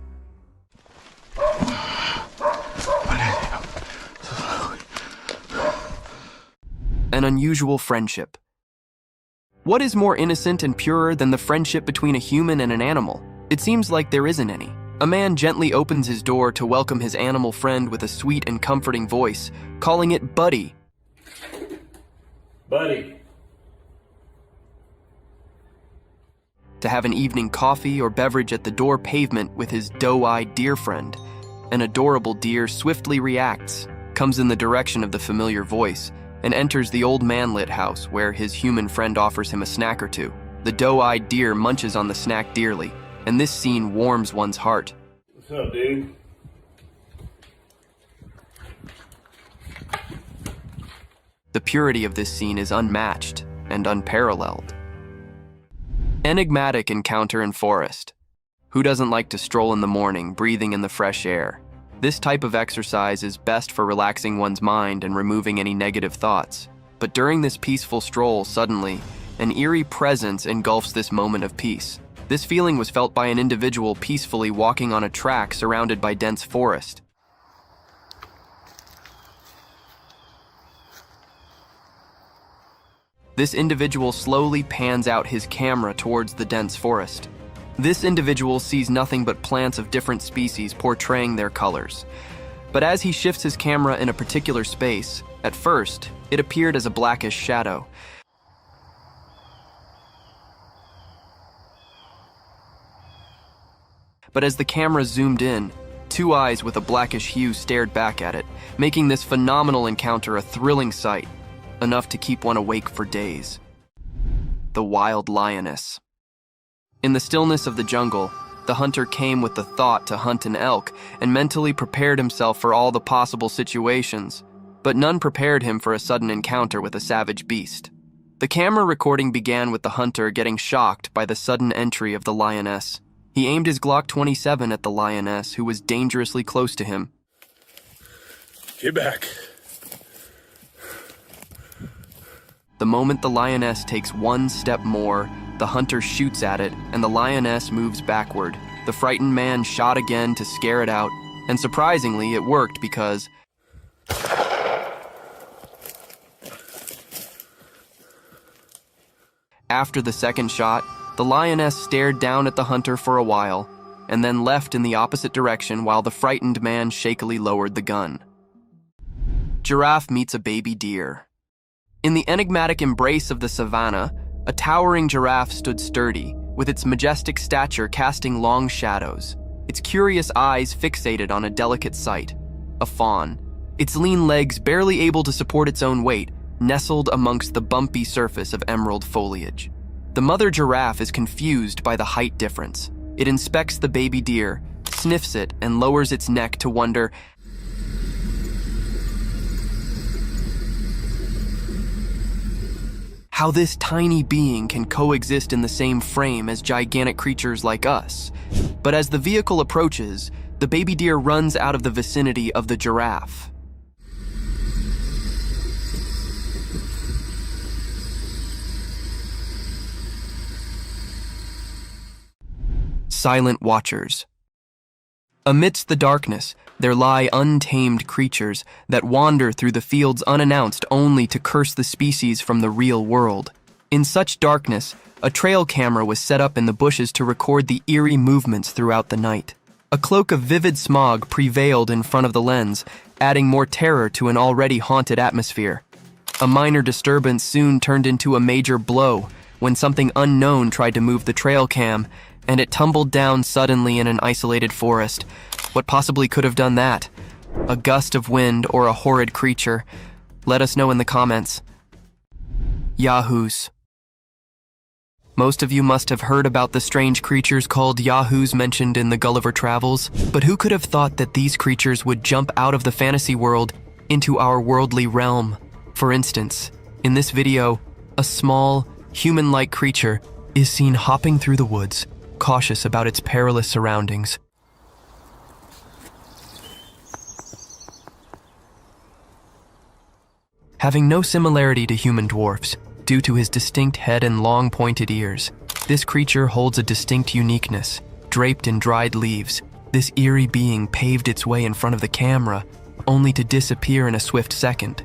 [SPEAKER 13] An unusual friendship. What is more innocent and purer than the friendship between a human and an animal? It seems like there isn't any. A man gently opens his door to welcome his animal friend with a sweet and comforting voice, calling it Buddy.
[SPEAKER 19] Buddy.
[SPEAKER 13] To have an evening coffee or beverage at the door pavement with his doe-eyed deer friend. An adorable deer swiftly reacts, comes in the direction of the familiar voice, and enters the old man-lit house where his human friend offers him a snack or two. The doe-eyed deer munches on the snack dearly, and this scene warms one's heart.
[SPEAKER 19] What's up, dude?
[SPEAKER 13] The purity of this scene is unmatched and unparalleled. Enigmatic encounter in forest. Who doesn't like to stroll in the morning, breathing in the fresh air? This type of exercise is best for relaxing one's mind and removing any negative thoughts. But during this peaceful stroll, suddenly, an eerie presence engulfs this moment of peace. This feeling was felt by an individual peacefully walking on a track surrounded by dense forest. This individual slowly pans out his camera towards the dense forest. This individual sees nothing but plants of different species portraying their colors. But as he shifts his camera in a particular space, at first, it appeared as a blackish shadow. But as the camera zoomed in, 2 eyes with a blackish hue stared back at it, making this phenomenal encounter a thrilling sight, enough to keep one awake for days. The wild lioness. In the stillness of the jungle, the hunter came with the thought to hunt an elk and mentally prepared himself for all the possible situations, but none prepared him for a sudden encounter with a savage beast. The camera recording began with the hunter getting shocked by the sudden entry of the lioness. He aimed his Glock 27 at the lioness, who was dangerously close to him.
[SPEAKER 19] Get back.
[SPEAKER 13] The moment the lioness takes 1 step more, the hunter shoots at it, and the lioness moves backward. The frightened man shot again to scare it out, and surprisingly, it worked because after the second shot, the lioness stared down at the hunter for a while, and then left in the opposite direction while the frightened man shakily lowered the gun. Giraffe meets a baby deer. In the enigmatic embrace of the savannah, a towering giraffe stood sturdy, with its majestic stature casting long shadows, its curious eyes fixated on a delicate sight, a fawn, its lean legs barely able to support its own weight, nestled amongst the bumpy surface of emerald foliage. The mother giraffe is confused by the height difference. It inspects the baby deer, sniffs it, and lowers its neck to wonder how this tiny being can coexist in the same frame as gigantic creatures like us. But as the vehicle approaches, the baby deer runs out of the vicinity of the giraffe. silent watchers. Amidst the darkness, there lie untamed creatures that wander through the fields unannounced only to curse the species from the real world. In such darkness, a trail camera was set up in the bushes to record the eerie movements throughout the night. A cloak of vivid smog prevailed in front of the lens, adding more terror to an already haunted atmosphere. A minor disturbance soon turned into a major blow when something unknown tried to move the trail cam, and it tumbled down suddenly in an isolated forest. What possibly could have done that? A gust of wind or a horrid creature? Let us know in the comments. Yahoos. Most of you must have heard about the strange creatures called Yahoos mentioned in the Gulliver Travels, but who could have thought that these creatures would jump out of the fantasy world into our worldly realm? For instance, in this video, a small, human-like creature is seen hopping through the woods, cautious about its perilous surroundings. Having no similarity to human dwarfs, due to his distinct head and long pointed ears, this creature holds a distinct uniqueness. Draped in dried leaves, this eerie being paved its way in front of the camera, only to disappear in a swift second.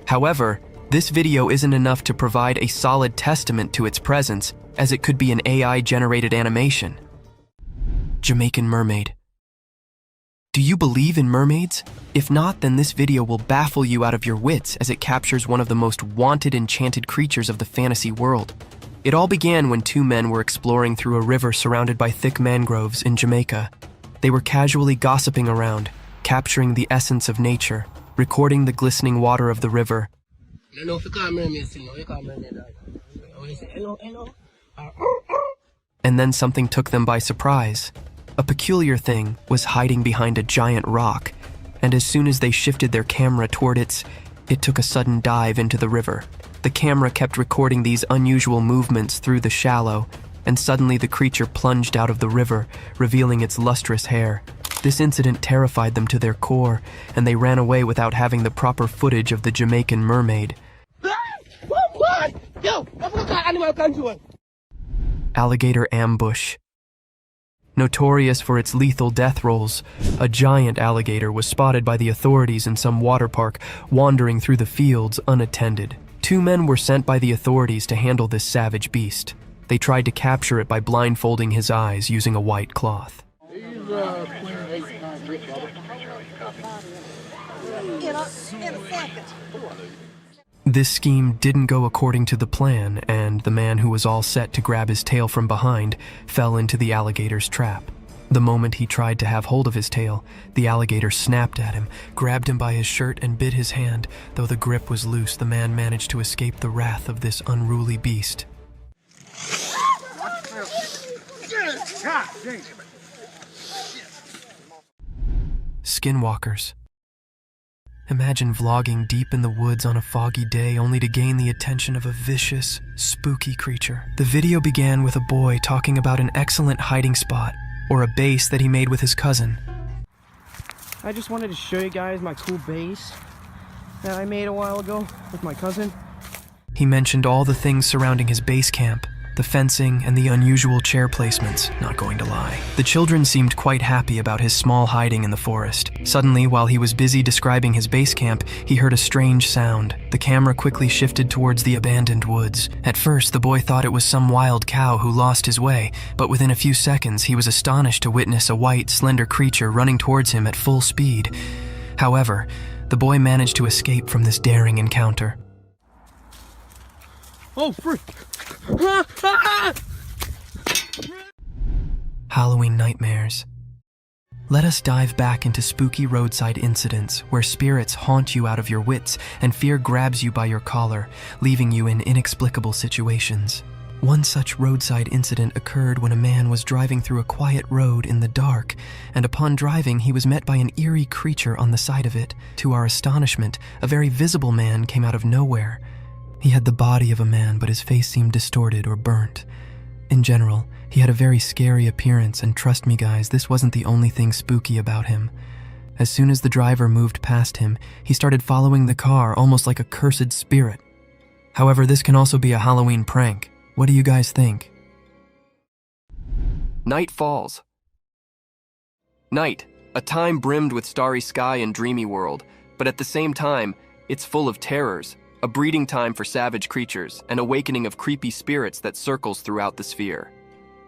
[SPEAKER 13] However, this video isn't enough to provide a solid testament to its presence, as it could be an AI-generated animation. Jamaican mermaid. Do you believe in mermaids? If not, then this video will baffle you out of your wits as it captures one of the most wanted enchanted creatures of the fantasy world. It all began when two men were exploring through a river surrounded by thick mangroves in Jamaica. They were casually gossiping around, capturing the essence of nature, recording the glistening water of the river. And then something took them by surprise. A peculiar thing was hiding behind a giant rock, and as soon as they shifted their camera toward it took a sudden dive into the river. The camera kept recording these unusual movements through the shallow, and suddenly the creature plunged out of the river, revealing its lustrous hair. This incident terrified them to their core, and they ran away without having the proper footage of the Jamaican mermaid. Alligator ambush. Notorious for its lethal death rolls, a giant alligator was spotted by the authorities in some water park, wandering through the fields unattended. Two men were sent by the authorities to handle this savage beast. They tried to capture it by blindfolding his eyes using a white cloth. This scheme didn't go according to the plan, and the man who was all set to grab his tail from behind fell into the alligator's trap. The moment he tried to have hold of his tail, the alligator snapped at him, grabbed him by his shirt, and bit his hand. Though the grip was loose, the man managed to escape the wrath of this unruly beast. Skinwalkers. Imagine vlogging deep in the woods on a foggy day only to gain the attention of a vicious, spooky creature. The video began with a boy talking about an excellent hiding spot, or a base that he made with his cousin.
[SPEAKER 17] I just wanted to show you guys my cool base that I made a while ago with my cousin.
[SPEAKER 13] He mentioned all the things surrounding his base camp, the fencing, and the unusual chair placements, not going to lie. The children seemed quite happy about his small hiding in the forest. Suddenly, while he was busy describing his base camp, he heard a strange sound. The camera quickly shifted towards the abandoned woods. At first, the boy thought it was some wild cow who lost his way, but within a few seconds, he was astonished to witness a white, slender creature running towards him at full speed. However, the boy managed to escape from this daring encounter.
[SPEAKER 17] Oh, frick!
[SPEAKER 13] Halloween nightmares. Let us dive back into spooky roadside incidents where spirits haunt you out of your wits and fear grabs you by your collar, leaving you in inexplicable situations. One such roadside incident occurred when a man was driving through a quiet road in the dark, and upon driving, he was met by an eerie creature on the side of it. To our astonishment, a very visible man came out of nowhere. He had the body of a man, but his face seemed distorted or burnt. In general, he had a very scary appearance, and trust me guys, this wasn't the only thing spooky about him. As soon as the driver moved past him, he started following the car almost like a cursed spirit. However, this can also be a Halloween prank. What do you guys think? Night falls. Night, a time brimmed with starry sky and dreamy world, but at the same time, it's full of terrors, a breeding time for savage creatures, an awakening of creepy spirits that circles throughout the sphere.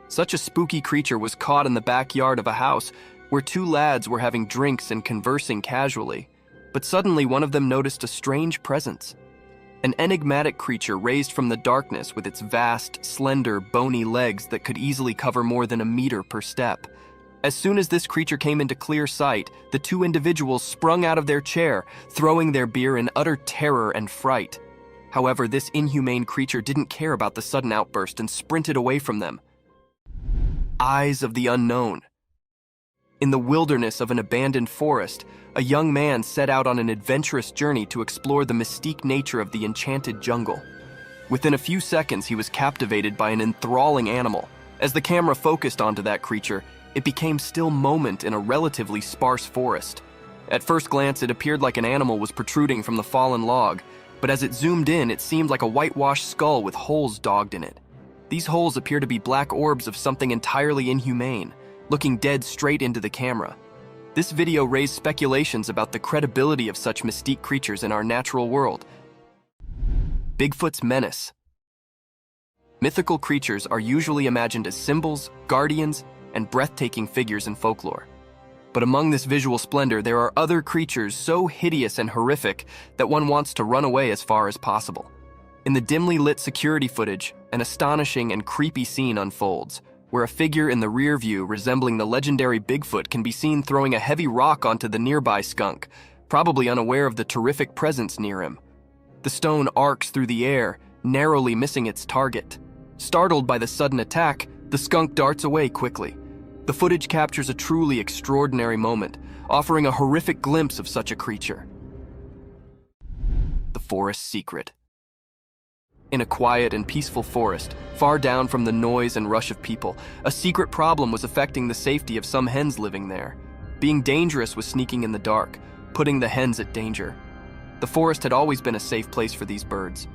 [SPEAKER 13] Such a spooky creature was caught in the backyard of a house where two lads were having drinks and conversing casually, but suddenly one of them noticed a strange presence. An enigmatic creature raised from the darkness with its vast, slender, bony legs that could easily cover more than a meter per step. As soon as this creature came into clear sight, the two individuals sprung out of their chair, throwing their beer in utter terror and fright. However, this inhumane creature didn't care about the sudden outburst and sprinted away from them. Eyes of the unknown. In the wilderness of an abandoned forest, a young man set out on an adventurous journey to explore the mystique nature of the enchanted jungle. Within a few seconds, he was captivated by an enthralling animal. As the camera focused onto that creature, it became still moment in a relatively sparse forest. At first glance, it appeared like an animal was protruding from the fallen log, but as it zoomed in, it seemed like a whitewashed skull with holes dogged in it. These holes appear to be black orbs of something entirely inhumane, looking dead straight into the camera. This video raised speculations about the credibility of such mystique creatures in our natural world. Bigfoot's menace. Mythical creatures are usually imagined as symbols, guardians, and breathtaking figures in folklore. But among this visual splendor, there are other creatures so hideous and horrific that one wants to run away as far as possible. In the dimly lit security footage, an astonishing and creepy scene unfolds, where a figure in the rear view resembling the legendary Bigfoot can be seen throwing a heavy rock onto the nearby skunk, probably unaware of the terrific presence near him. The stone arcs through the air, narrowly missing its target. Startled by the sudden attack, the skunk darts away quickly. The footage captures a truly extraordinary moment, offering a horrific glimpse of such a creature. The forest secret. In a quiet and peaceful forest, far down from the noise and rush of people, a secret problem was affecting the safety of some hens living there. Being dangerous was sneaking in the dark, putting the hens at danger. The forest had always been a safe place for these birds,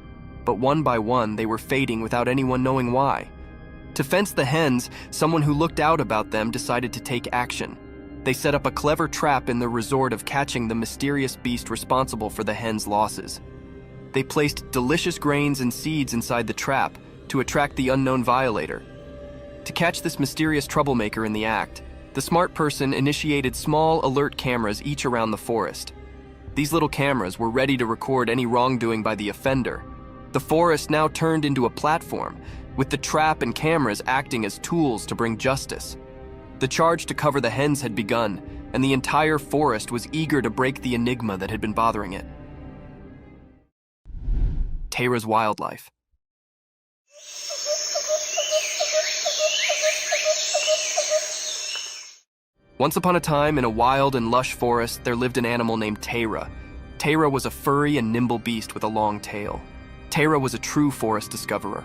[SPEAKER 13] but one by one they were fading without anyone knowing why. To fence the hens, someone who looked out about them decided to take action. They set up a clever trap in the resort of catching the mysterious beast responsible for the hens' losses. They placed delicious grains and seeds inside the trap to attract the unknown violator. To catch this mysterious troublemaker in the act, the smart person initiated small alert cameras each around the forest. These little cameras were ready to record any wrongdoing by the offender. The forest now turned into a platform, with the trap and cameras acting as tools to bring justice. The charge to cover the hens had begun, and the entire forest was eager to break the enigma that had been bothering it. Tara's wildlife. Once upon a time, in a wild and lush forest, there lived an animal named Tara. Tara was a furry and nimble beast with a long tail. Tara was a true forest discoverer.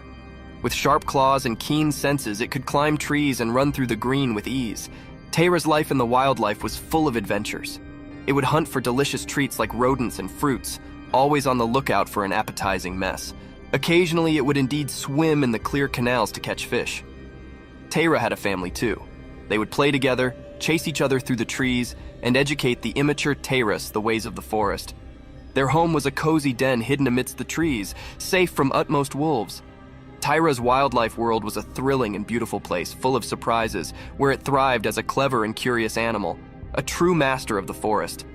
[SPEAKER 13] With sharp claws and keen senses, it could climb trees and run through the green with ease. Tara's life in the wildlife was full of adventures. It would hunt for delicious treats like rodents and fruits, always on the lookout for an appetizing mess. Occasionally, it would indeed swim in the clear canals to catch fish. Tara had a family too. They would play together, chase each other through the trees, and educate the immature Taras the ways of the forest. Their home was a cozy den hidden amidst the trees, safe from utmost wolves. Tara's wildlife world was a thrilling and beautiful place, full of surprises, where it thrived as a clever and curious animal, a true master of the forest.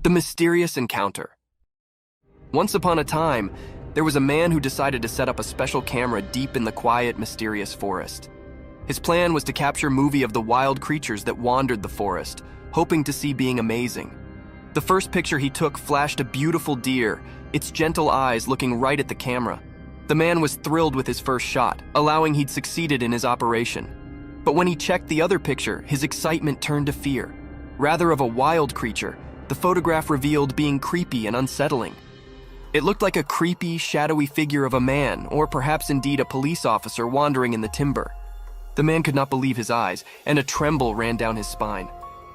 [SPEAKER 13] The mysterious encounter. Once upon a time, there was a man who decided to set up a special camera deep in the quiet, mysterious forest. His plan was to capture movie of the wild creatures that wandered the forest, hoping to see being amazing. The first picture he took flashed a beautiful deer, its gentle eyes looking right at the camera. The man was thrilled with his first shot, allowing he'd succeeded in his operation. But when he checked the other picture, his excitement turned to fear. Rather of a wild creature, the photograph revealed being creepy and unsettling. It looked like a creepy, shadowy figure of a man, or perhaps indeed a police officer wandering in the timber. The man could not believe his eyes, and a tremble ran down his spine.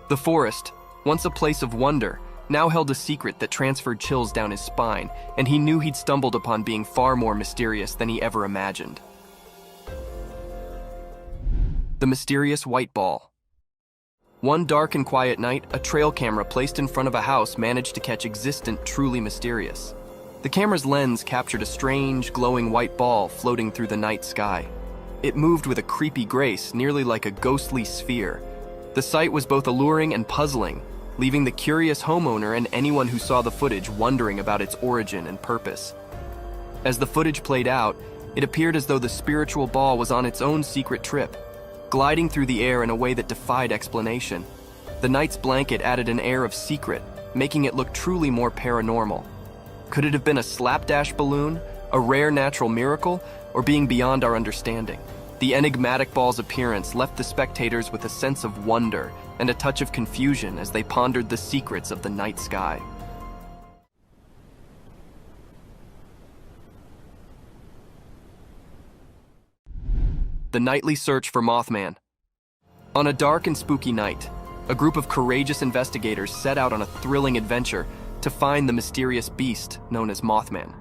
[SPEAKER 13] The forest, once a place of wonder, now held a secret that transferred chills down his spine, and he knew he'd stumbled upon being far more mysterious than he ever imagined. The mysterious white ball. One dark and quiet night, a trail camera placed in front of a house managed to catch existent, truly mysterious. The camera's lens captured a strange, glowing white ball floating through the night sky. It moved with a creepy grace, nearly like a ghostly sphere. The sight was both alluring and puzzling, leaving the curious homeowner and anyone who saw the footage wondering about its origin and purpose. As the footage played out, it appeared as though the spiritual ball was on its own secret trip, gliding through the air in a way that defied explanation. The night's blanket added an air of secret, making it look truly more paranormal. Could it have been a slapdash balloon, a rare natural miracle, or being beyond our understanding? The enigmatic ball's appearance left the spectators with a sense of wonder and a touch of confusion as they pondered the secrets of the night sky. The nightly search for Mothman. On a dark and spooky night, a group of courageous investigators set out on a thrilling adventure to find the mysterious beast known as Mothman.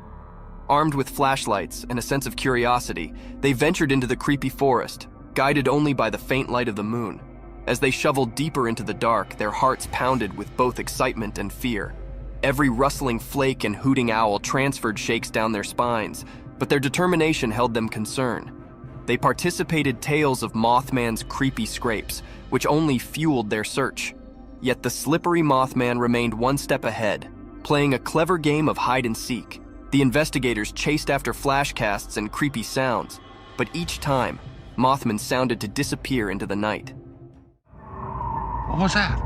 [SPEAKER 13] Armed with flashlights and a sense of curiosity, they ventured into the creepy forest, guided only by the faint light of the moon. As they shoveled deeper into the dark, their hearts pounded with both excitement and fear. Every rustling flake and hooting owl transferred shakes down their spines, but their determination held them concerned. They participated tales of Mothman's creepy scrapes, which only fueled their search. Yet the slippery Mothman remained one step ahead, playing a clever game of hide and seek. The investigators chased after flashcasts and creepy sounds, but each time, Mothman sounded to disappear into the night.
[SPEAKER 3] What was that?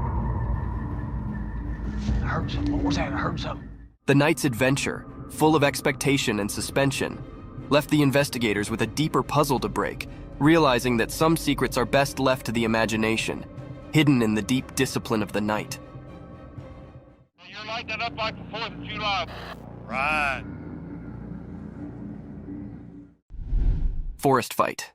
[SPEAKER 3] I heard something. What was that? I heard something.
[SPEAKER 13] The night's adventure, full of expectation and suspension, left the investigators with a deeper puzzle to break, realizing that some secrets are best left to the imagination, hidden in the deep discipline of the night.
[SPEAKER 18] You're lighting it up like the 4th of July. Right.
[SPEAKER 13] Forest fight.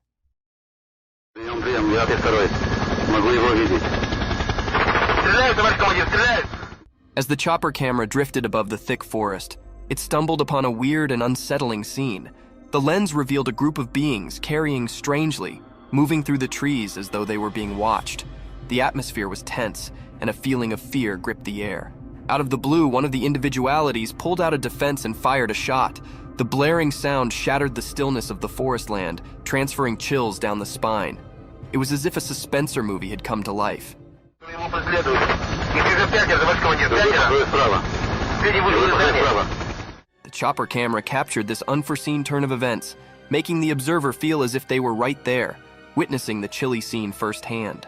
[SPEAKER 13] As the chopper camera drifted above the thick forest, it stumbled upon a weird and unsettling scene. The lens revealed a group of beings carrying strangely, moving through the trees as though they were being watched. The atmosphere was tense, and a feeling of fear gripped the air. Out of the blue, one of the individualities pulled out a defense and fired a shot. The blaring sound shattered the stillness of the forest land, transferring chills down the spine. It was as if a suspensor movie had come to life. The chopper camera captured this unforeseen turn of events, making the observer feel as if they were right there, witnessing the chilly scene firsthand.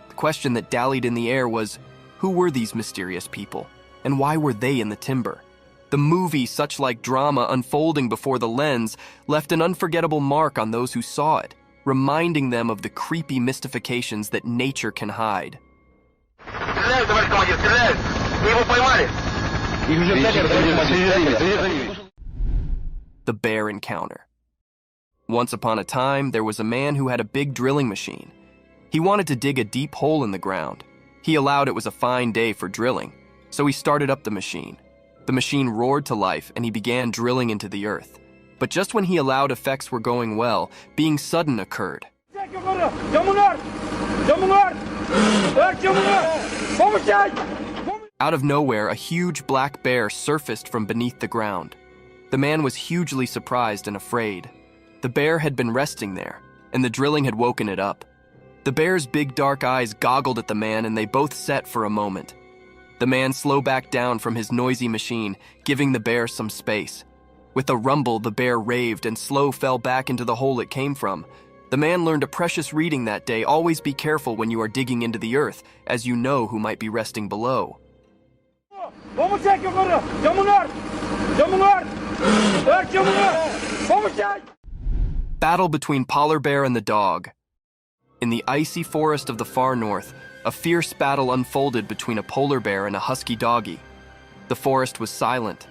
[SPEAKER 13] The question that dallied in the air was, who were these mysterious people, and why were they in the timber? The movie, such like drama unfolding before the lens, left an unforgettable mark on those who saw it, reminding them of the creepy mystifications that nature can hide. The bear encounter. Once upon a time, there was a man who had a big drilling machine. He wanted to dig a deep hole in the ground. He allowed it was a fine day for drilling, so he started up the machine. The machine roared to life and he began drilling into the earth. But just when he allowed effects were going well, being sudden occurred. Out of nowhere, a huge black bear surfaced from beneath the ground. The man was hugely surprised and afraid. The bear had been resting there, and the drilling had woken it up. The bear's big dark eyes goggled at the man and they both set for a moment. The man slowed back down from his noisy machine, giving the bear some space. With a rumble, the bear raved and slow fell back into the hole it came from. The man learned a precious reading that day: always be careful when you are digging into the earth, as you know who might be resting below. Battle between polar bear and the dog. In the icy forest of the far north, a fierce battle unfolded between a polar bear and a husky doggy. The forest was silent,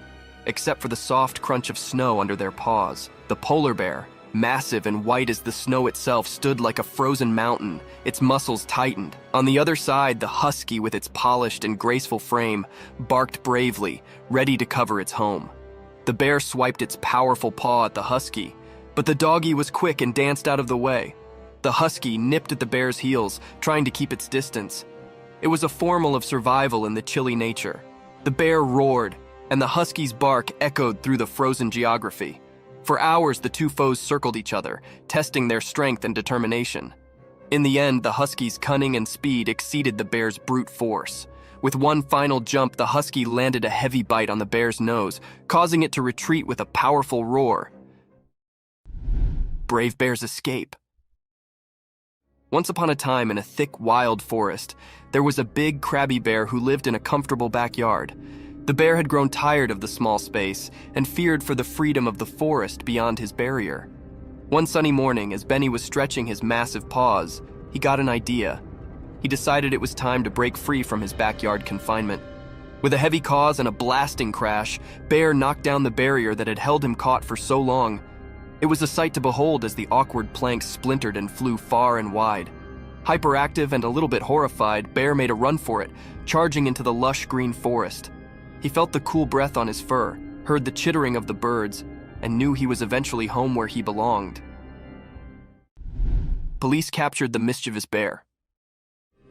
[SPEAKER 13] except for the soft crunch of snow under their paws. The polar bear, massive and white as the snow itself, stood like a frozen mountain, its muscles tightened. On the other side, the husky, with its polished and graceful frame, barked bravely, ready to cover its home. The bear swiped its powerful paw at the husky, but the doggy was quick and danced out of the way. The husky nipped at the bear's heels, trying to keep its distance. It was a formal of survival in the chilly nature. The bear roared, and the husky's bark echoed through the frozen geography. For hours, the two foes circled each other, testing their strength and determination. In the end, the husky's cunning and speed exceeded the bear's brute force. With one final jump, the husky landed a heavy bite on the bear's nose, causing it to retreat with a powerful roar. Brave bears escape. Once upon a time, in a thick, wild forest, there was a big, crabby bear who lived in a comfortable backyard. The bear had grown tired of the small space and feared for the freedom of the forest beyond his barrier. One sunny morning, as Benny was stretching his massive paws, he got an idea. He decided it was time to break free from his backyard confinement. With a heavy cause and a blasting crash, Bear knocked down the barrier that had held him caught for so long. It was a sight to behold as the awkward planks splintered and flew far and wide. Hyperactive and a little bit horrified, Bear made a run for it, charging into the lush green forest. He felt the cool breath on his fur, heard the chittering of the birds, and knew he was eventually home where he belonged. Police captured the mischievous bear.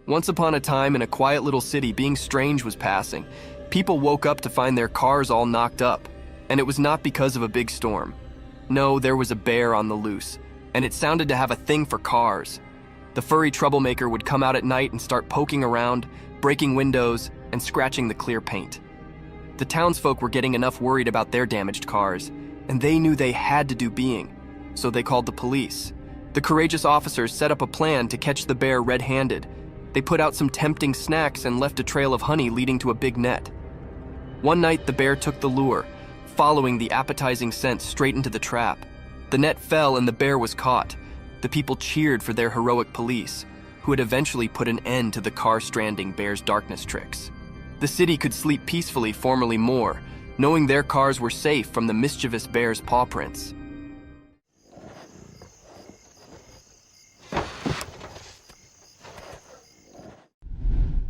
[SPEAKER 13] Once upon a time, in a quiet little city, being strange was passing. People woke up to find their cars all knocked up, and it was not because of a big storm. No, there was a bear on the loose, and it sounded to have a thing for cars. The furry troublemaker would come out at night and start poking around, breaking windows, and scratching the clear paint. The townsfolk were getting enough worried about their damaged cars, and they knew they had to do being, so they called the police. The courageous officers set up a plan to catch the bear red-handed. They put out some tempting snacks and left a trail of honey leading to a big net. One night, the bear took the lure, following the appetizing scent straight into the trap. The net fell and the bear was caught. The people cheered for their heroic police, who had eventually put an end to the car-stranding bear's darkness tricks. The city could sleep peacefully, formerly more, knowing their cars were safe from the mischievous bear's paw prints.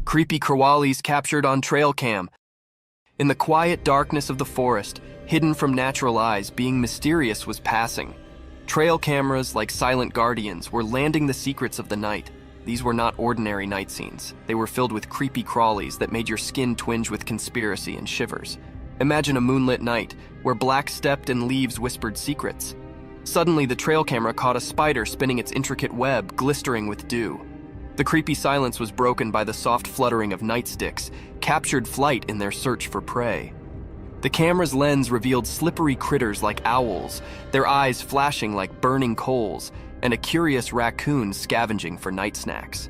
[SPEAKER 13] Creepy crawlies captured on trail cam. In the quiet darkness of the forest, hidden from natural eyes, being mysterious was passing. Trail cameras, like silent guardians, were landing the secrets of the night. These were not ordinary night scenes. They were filled with creepy crawlies that made your skin twinge with conspiracy and shivers. Imagine a moonlit night, where black stepped and leaves whispered secrets. Suddenly, the trail camera caught a spider spinning its intricate web, glistering with dew. The creepy silence was broken by the soft fluttering of nightsticks, captured flight in their search for prey. The camera's lens revealed slippery critters like owls, their eyes flashing like burning coals, and a curious raccoon scavenging for night snacks.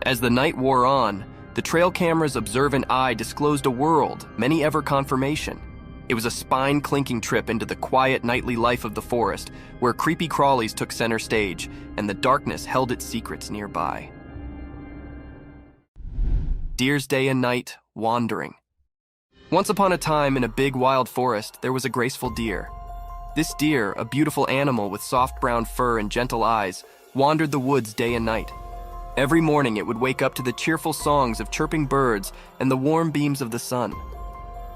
[SPEAKER 13] As the night wore on, the trail camera's observant eye disclosed a world, many ever confirmation. It was a spine-clinking trip into the quiet nightly life of the forest, where creepy crawlies took center stage, and the darkness held its secrets nearby. Deer's day and night, wandering. Once upon a time, in a big wild forest, there was a graceful deer. This deer, a beautiful animal with soft brown fur and gentle eyes, wandered the woods day and night. Every morning it would wake up to the cheerful songs of chirping birds and the warm beams of the sun.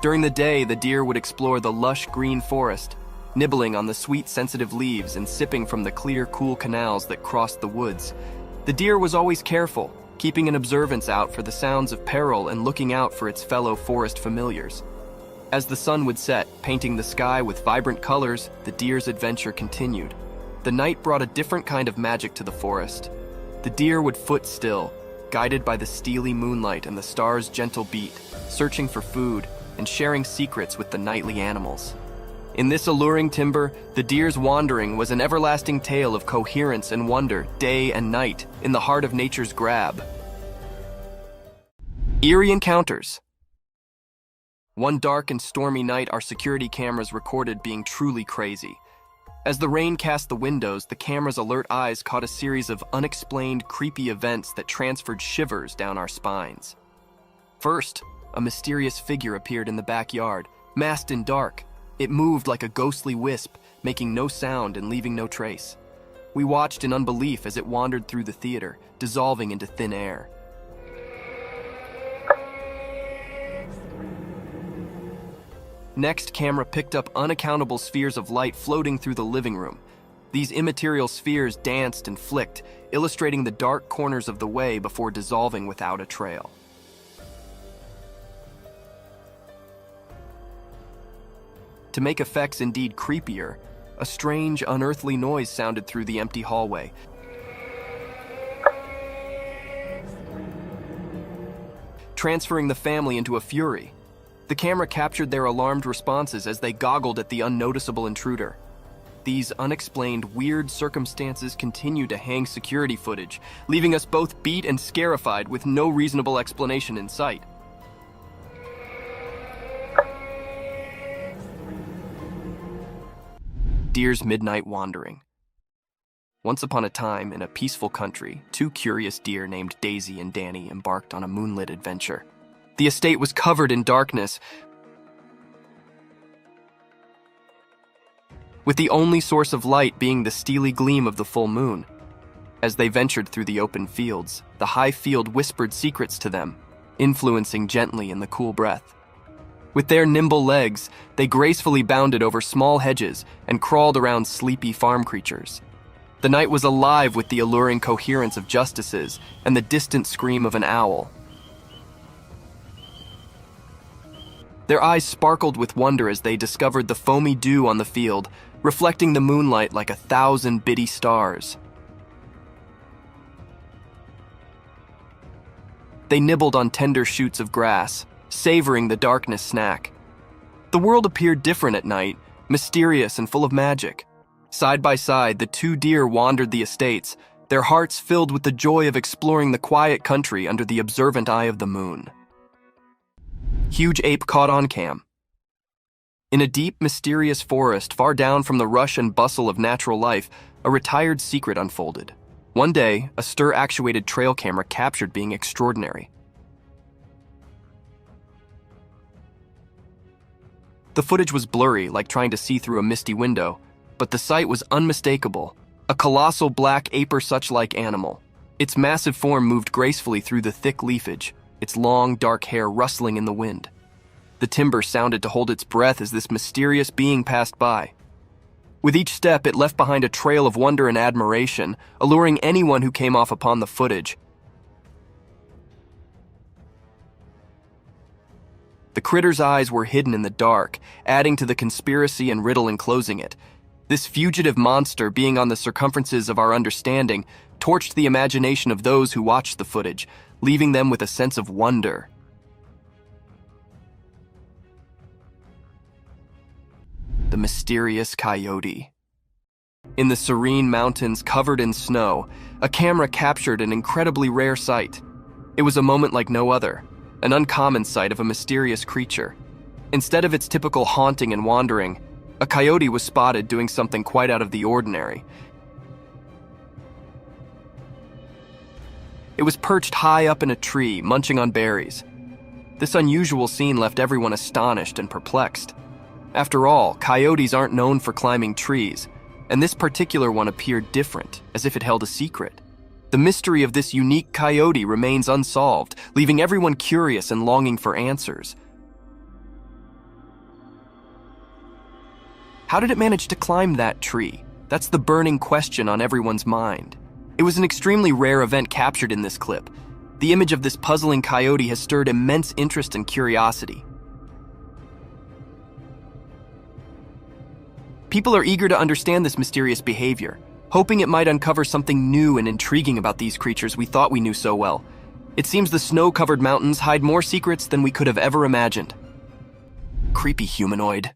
[SPEAKER 13] During the day, the deer would explore the lush green forest, nibbling on the sweet, sensitive leaves and sipping from the clear, cool canals that crossed the woods. The deer was always careful, keeping an observance out for the sounds of peril and looking out for its fellow forest familiars. As the sun would set, painting the sky with vibrant colors, the deer's adventure continued. The night brought a different kind of magic to the forest. The deer would foot still, guided by the steely moonlight and the stars' gentle beat, searching for food and sharing secrets with the nightly animals. In this alluring timber, the deer's wandering was an everlasting tale of coherence and wonder, day and night, in the heart of nature's grab. Eerie encounters. One dark and stormy night, our security cameras recorded being truly crazy. As the rain cast the windows, the camera's alert eyes caught a series of unexplained, creepy events that transferred shivers down our spines. First, a mysterious figure appeared in the backyard, masked in dark. It moved like a ghostly wisp,
[SPEAKER 20] making no sound and leaving no trace. We watched in unbelief as it wandered through the theater, dissolving into thin air. Next, camera picked up unaccountable spheres of light floating through the living room. These immaterial spheres danced and flicked, illustrating the dark corners of the way before dissolving without a trail. To make effects indeed creepier, a strange, unearthly noise sounded through the empty hallway. Transferring the family into a fury. The camera captured their alarmed responses as they goggled at the unnoticeable intruder. These unexplained, weird circumstances continue to hang security footage, leaving us both beat and scarified with no reasonable explanation in sight. Deer's midnight wandering. Once upon a time, in a peaceful country, two curious deer named Daisy and Danny embarked on a moonlit adventure. The estate was covered in darkness, with the only source of light being the steely gleam of the full moon. As they ventured through the open fields, the high field whispered secrets to them, influencing gently in the cool breath. With their nimble legs, they gracefully bounded over small hedges and crawled around sleepy farm creatures. The night was alive with the alluring coherence of justices and the distant scream of an owl. Their eyes sparkled with wonder as they discovered the foamy dew on the field, reflecting the moonlight like 1,000 bitty stars. They nibbled on tender shoots of grass, savoring the darkness snack. The world appeared different at night, mysterious and full of magic. Side by side, the two deer wandered the estates, their hearts filled with the joy of exploring the quiet country under the observant eye of the moon. Huge ape caught on cam. In a deep, mysterious forest far down from the rush and bustle of natural life, a retired secret unfolded. One day, a stir-actuated trail camera captured being extraordinary. The footage was blurry, like trying to see through a misty window, but the sight was unmistakable. A colossal black ape-or-such-like animal. Its massive form moved gracefully through the thick leafage, its long, dark hair rustling in the wind. The timber sounded to hold its breath as this mysterious being passed by. With each step, it left behind a trail of wonder and admiration, alluring anyone who came off upon the footage. The critter's eyes were hidden in the dark, adding to the conspiracy and riddle enclosing it. This fugitive monster, being on the circumferences of our understanding, torched the imagination of those who watched the footage, leaving them with a sense of wonder. The mysterious coyote. In the serene mountains covered in snow, a camera captured an incredibly rare sight. It was a moment like no other. An uncommon sight of a mysterious creature. Instead of its typical haunting and wandering, a coyote was spotted doing something quite out of the ordinary. It was perched high up in a tree, munching on berries. This unusual scene left everyone astonished and perplexed. After all, coyotes aren't known for climbing trees, and this particular one appeared different, as if it held a secret. The mystery of this unique coyote remains unsolved, leaving everyone curious and longing for answers. How did it manage to climb that tree? That's the burning question on everyone's mind. It was an extremely rare event captured in this clip. The image of this puzzling coyote has stirred immense interest and curiosity. People are eager to understand this mysterious behavior, hoping it might uncover something new and intriguing about these creatures we thought we knew so well. It seems the snow-covered mountains hide more secrets than we could have ever imagined. Creepy humanoid.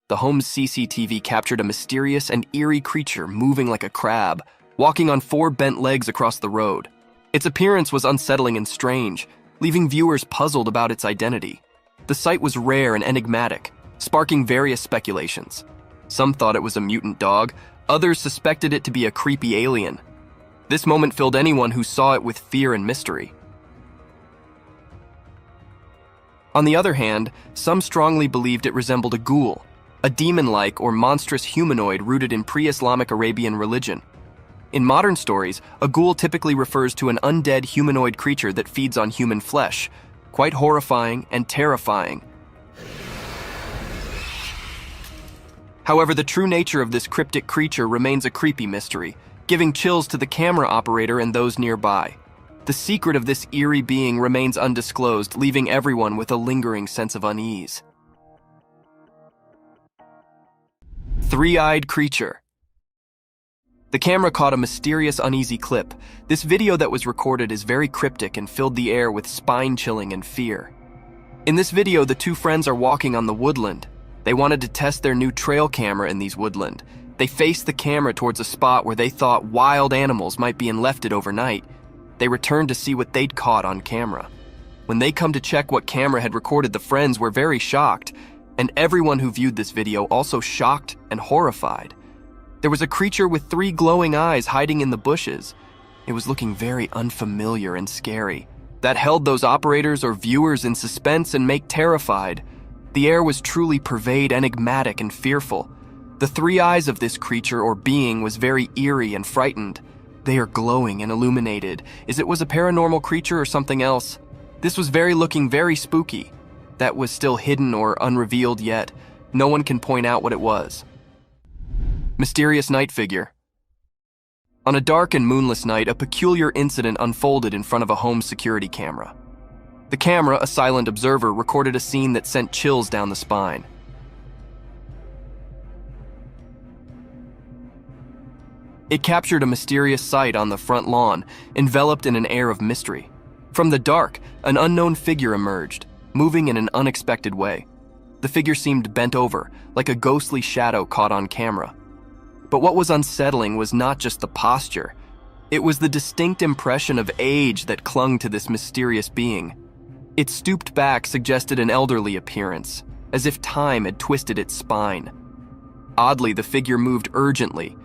[SPEAKER 20] The home's CCTV captured a mysterious and eerie creature moving like a crab, walking on 4 bent legs across the road. Its appearance was unsettling and strange, leaving viewers puzzled about its identity. The sight was rare and enigmatic, sparking various speculations. Some thought it was a mutant dog, others suspected it to be a creepy alien. This moment filled anyone who saw it with fear and mystery. On the other hand, some strongly believed it resembled a ghoul, a demon-like or monstrous humanoid rooted in pre-Islamic Arabian religion. In modern stories, a ghoul typically refers to an undead humanoid creature that feeds on human flesh, quite horrifying and terrifying. However, the true nature of this cryptic creature remains a creepy mystery, giving chills to the camera operator and those nearby. The secret of this eerie being remains undisclosed, leaving everyone with a lingering sense of unease. Three-eyed creature. The camera caught a mysterious, uneasy clip. This video that was recorded is very cryptic and filled the air with spine-chilling and fear. In this video, the two friends are walking on the woodland. They wanted to test their new trail camera in these woodland. They faced the camera towards a spot where they thought wild animals might be left overnight. They returned to see what they'd caught on camera. When they come to check what camera had recorded, the friends were very shocked, and everyone who viewed this video also shocked and horrified. There was a creature with 3 glowing eyes hiding in the bushes. It was looking very unfamiliar and scary. That held those operators or viewers in suspense and make terrified. The air was truly pervade, enigmatic and fearful. The 3 eyes of this creature or being was very eerie and frightened. They are glowing and illuminated. Is it was a paranormal creature or something else? This was looking very spooky. That was still hidden or unrevealed yet. No one can point out what it was. Mysterious night figure. On a dark and moonless night, a peculiar incident unfolded in front of a home security camera. The camera, a silent observer, recorded a scene that sent chills down the spine. It captured a mysterious sight on the front lawn, enveloped in an air of mystery. From the dark, an unknown figure emerged, moving in an unexpected way. The figure seemed bent over, like a ghostly shadow caught on camera. But what was unsettling was not just the posture. It was the distinct impression of age that clung to this mysterious being. Its stooped back suggested an elderly appearance, as if time had twisted its spine. Oddly, the figure moved urgently,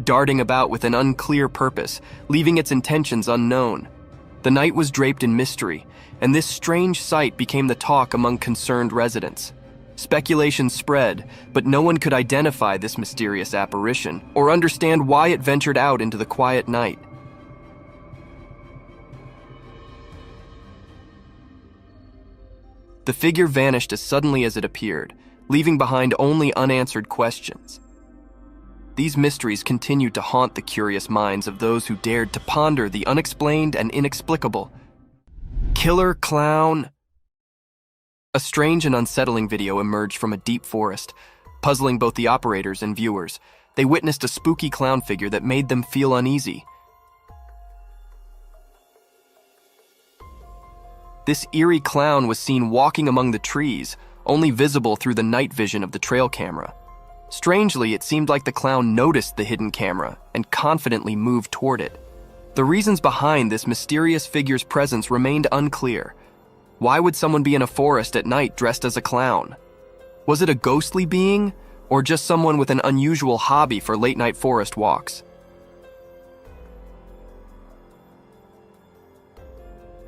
[SPEAKER 20] darting about with an unclear purpose, leaving its intentions unknown. The night was draped in mystery, and this strange sight became the talk among concerned residents. Speculation spread, but no one could identify this mysterious apparition or understand why it ventured out into the quiet night. The figure vanished as suddenly as it appeared, leaving behind only unanswered questions. These mysteries continued to haunt the curious minds of those who dared to ponder the unexplained and inexplicable. Killer clown. A strange and unsettling video emerged from a deep forest, puzzling both the operators and viewers. They witnessed a spooky clown figure that made them feel uneasy. This eerie clown was seen walking among the trees, only visible through the night vision of the trail camera. Strangely, it seemed like the clown noticed the hidden camera and confidently moved toward it. The reasons behind this mysterious figure's presence remained unclear. Why would someone be in a forest at night dressed as a clown? Was it a ghostly being, or just someone with an unusual hobby for late-night forest walks?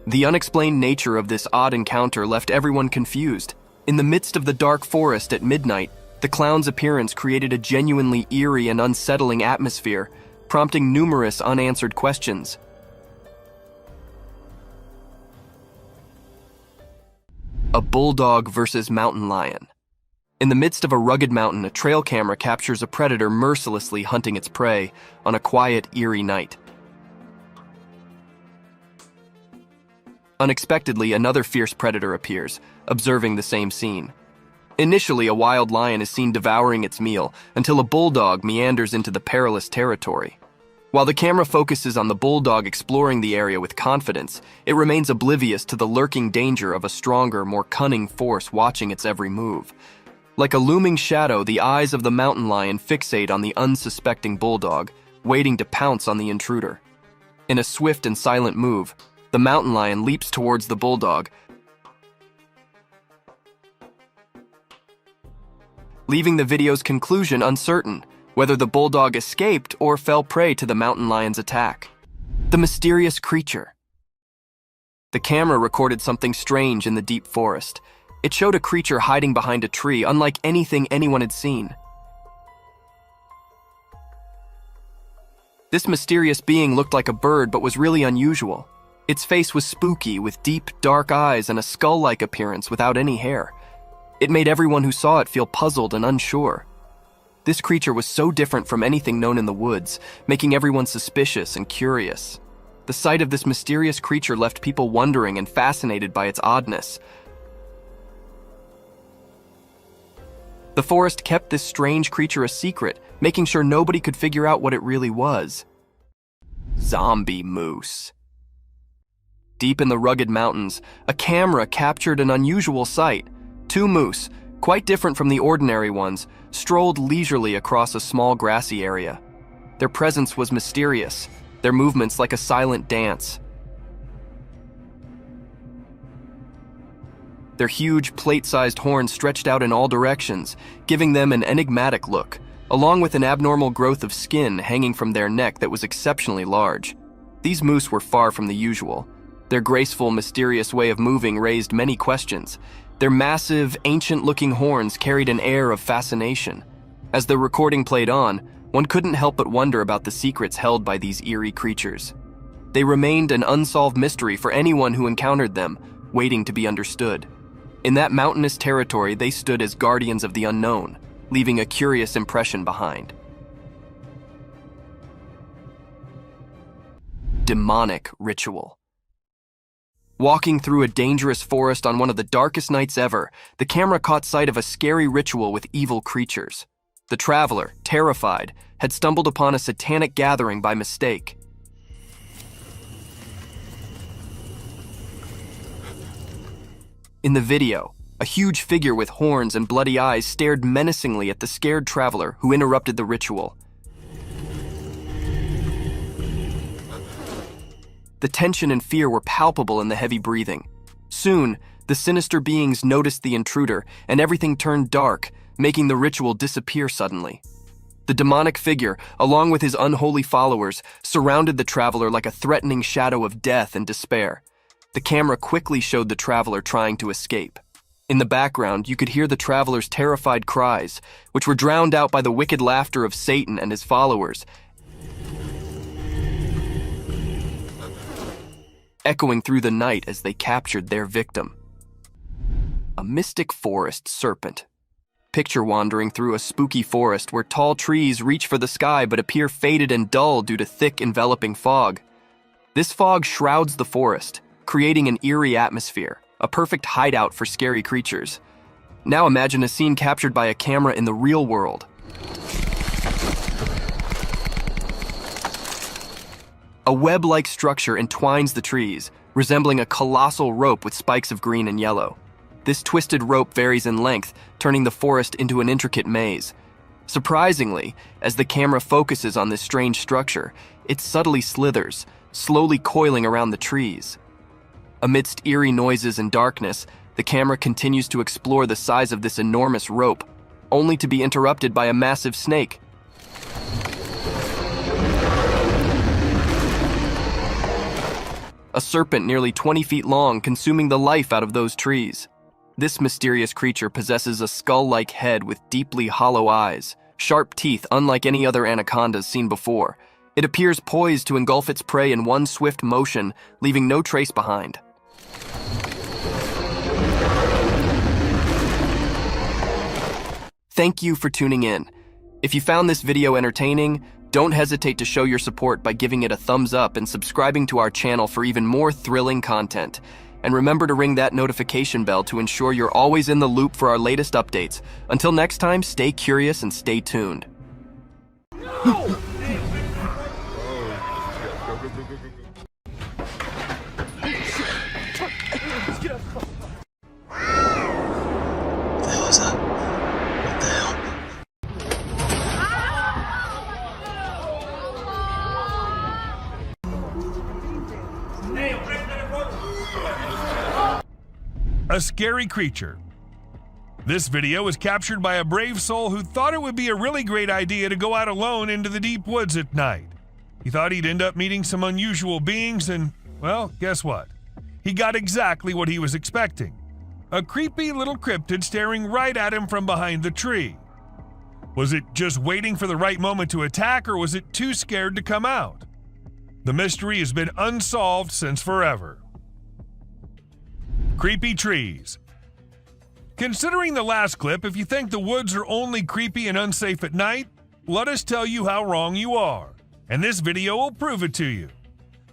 [SPEAKER 20] The unexplained nature of this odd encounter left everyone confused. In the midst of the dark forest at midnight, the clown's appearance created a genuinely eerie and unsettling atmosphere, prompting numerous unanswered questions. A bulldog versus mountain lion. In the midst of a rugged mountain, a trail camera captures a predator mercilessly hunting its prey on a quiet, eerie night. Unexpectedly, another fierce predator appears, observing the same scene. Initially, a wild lion is seen devouring its meal until a bulldog meanders into the perilous territory. While the camera focuses on the bulldog exploring the area with confidence, it remains oblivious to the lurking danger of a stronger, more cunning force watching its every move. Like a looming shadow, the eyes of the mountain lion fixate on the unsuspecting bulldog, waiting to pounce on the intruder. In a swift and silent move, the mountain lion leaps towards the bulldog, leaving the video's conclusion uncertain, whether the bulldog escaped or fell prey to the mountain lion's attack. The mysterious creature. The camera recorded something strange in the deep forest. It showed a creature hiding behind a tree, unlike anything anyone had seen. This mysterious being looked like a bird but was really unusual. Its face was spooky, with deep, dark eyes and a skull-like appearance without any hair. It made everyone who saw it feel puzzled and unsure. This creature was so different from anything known in the woods, making everyone suspicious and curious. The sight of this mysterious creature left people wondering and fascinated by its oddness. The forest kept this strange creature a secret, making sure nobody could figure out what it really was. Zombie moose. Deep in the rugged mountains, a camera captured an unusual sight. 2 moose, quite different from the ordinary ones, strolled leisurely across a small grassy area. Their presence was mysterious, their movements like a silent dance. Their huge, plate-sized horns stretched out in all directions, giving them an enigmatic look, along with an abnormal growth of skin hanging from their neck that was exceptionally large. These moose were far from the usual. Their graceful, mysterious way of moving raised many questions. Their massive, ancient-looking horns carried an air of fascination. As the recording played on, one couldn't help but wonder about the secrets held by these eerie creatures. They remained an unsolved mystery for anyone who encountered them, waiting to be understood. In that mountainous territory, they stood as guardians of the unknown, leaving a curious impression behind. Demonic ritual. Walking through a dangerous forest on one of the darkest nights ever, the camera caught sight of a scary ritual with evil creatures. The traveler, terrified, had stumbled upon a satanic gathering by mistake. In the video, a huge figure with horns and bloody eyes stared menacingly at the scared traveler who interrupted the ritual. The tension and fear were palpable in the heavy breathing. Soon, the sinister beings noticed the intruder, and everything turned dark, making the ritual disappear suddenly. The demonic figure, along with his unholy followers, surrounded the traveler like a threatening shadow of death and despair. The camera quickly showed the traveler trying to escape. In the background, you could hear the traveler's terrified cries, which were drowned out by the wicked laughter of Satan and his followers, echoing through the night as they captured their victim. A mystic forest serpent. Picture wandering through a spooky forest where tall trees reach for the sky but appear faded and dull due to thick, enveloping fog. This fog shrouds the forest, creating an eerie atmosphere, a perfect hideout for scary creatures. Now imagine a scene captured by a camera in the real world. A web-like structure entwines the trees, resembling a colossal rope with spikes of green and yellow. This twisted rope varies in length, turning the forest into an intricate maze. Surprisingly, as the camera focuses on this strange structure, it subtly slithers, slowly coiling around the trees. Amidst eerie noises and darkness, the camera continues to explore the size of this enormous rope, only to be interrupted by a massive snake. A serpent nearly 20 feet long, consuming the life out of those trees. This mysterious creature possesses a skull-like head with deeply hollow eyes, sharp teeth unlike any other anacondas seen before. It appears poised to engulf its prey in one swift motion, leaving no trace behind. Thank you for tuning in. If you found this video entertaining, don't hesitate to show your support by giving it a thumbs up and subscribing to our channel for even more thrilling content. And remember to ring that notification bell to ensure you're always in the loop for our latest updates. Until next time, stay curious and stay tuned.
[SPEAKER 21] A scary creature. This video was captured by a brave soul who thought it would be a really great idea to go out alone into the deep woods at night. He thought he'd end up meeting some unusual beings and, well, guess what? He got exactly what he was expecting. A creepy little cryptid staring right at him from behind the tree. Was it just waiting for the right moment to attack, or was it too scared to come out? The mystery has been unsolved since forever. Creepy trees. Considering the last clip, if you think the woods are only creepy and unsafe at night, let us tell you how wrong you are, and this video will prove it to you.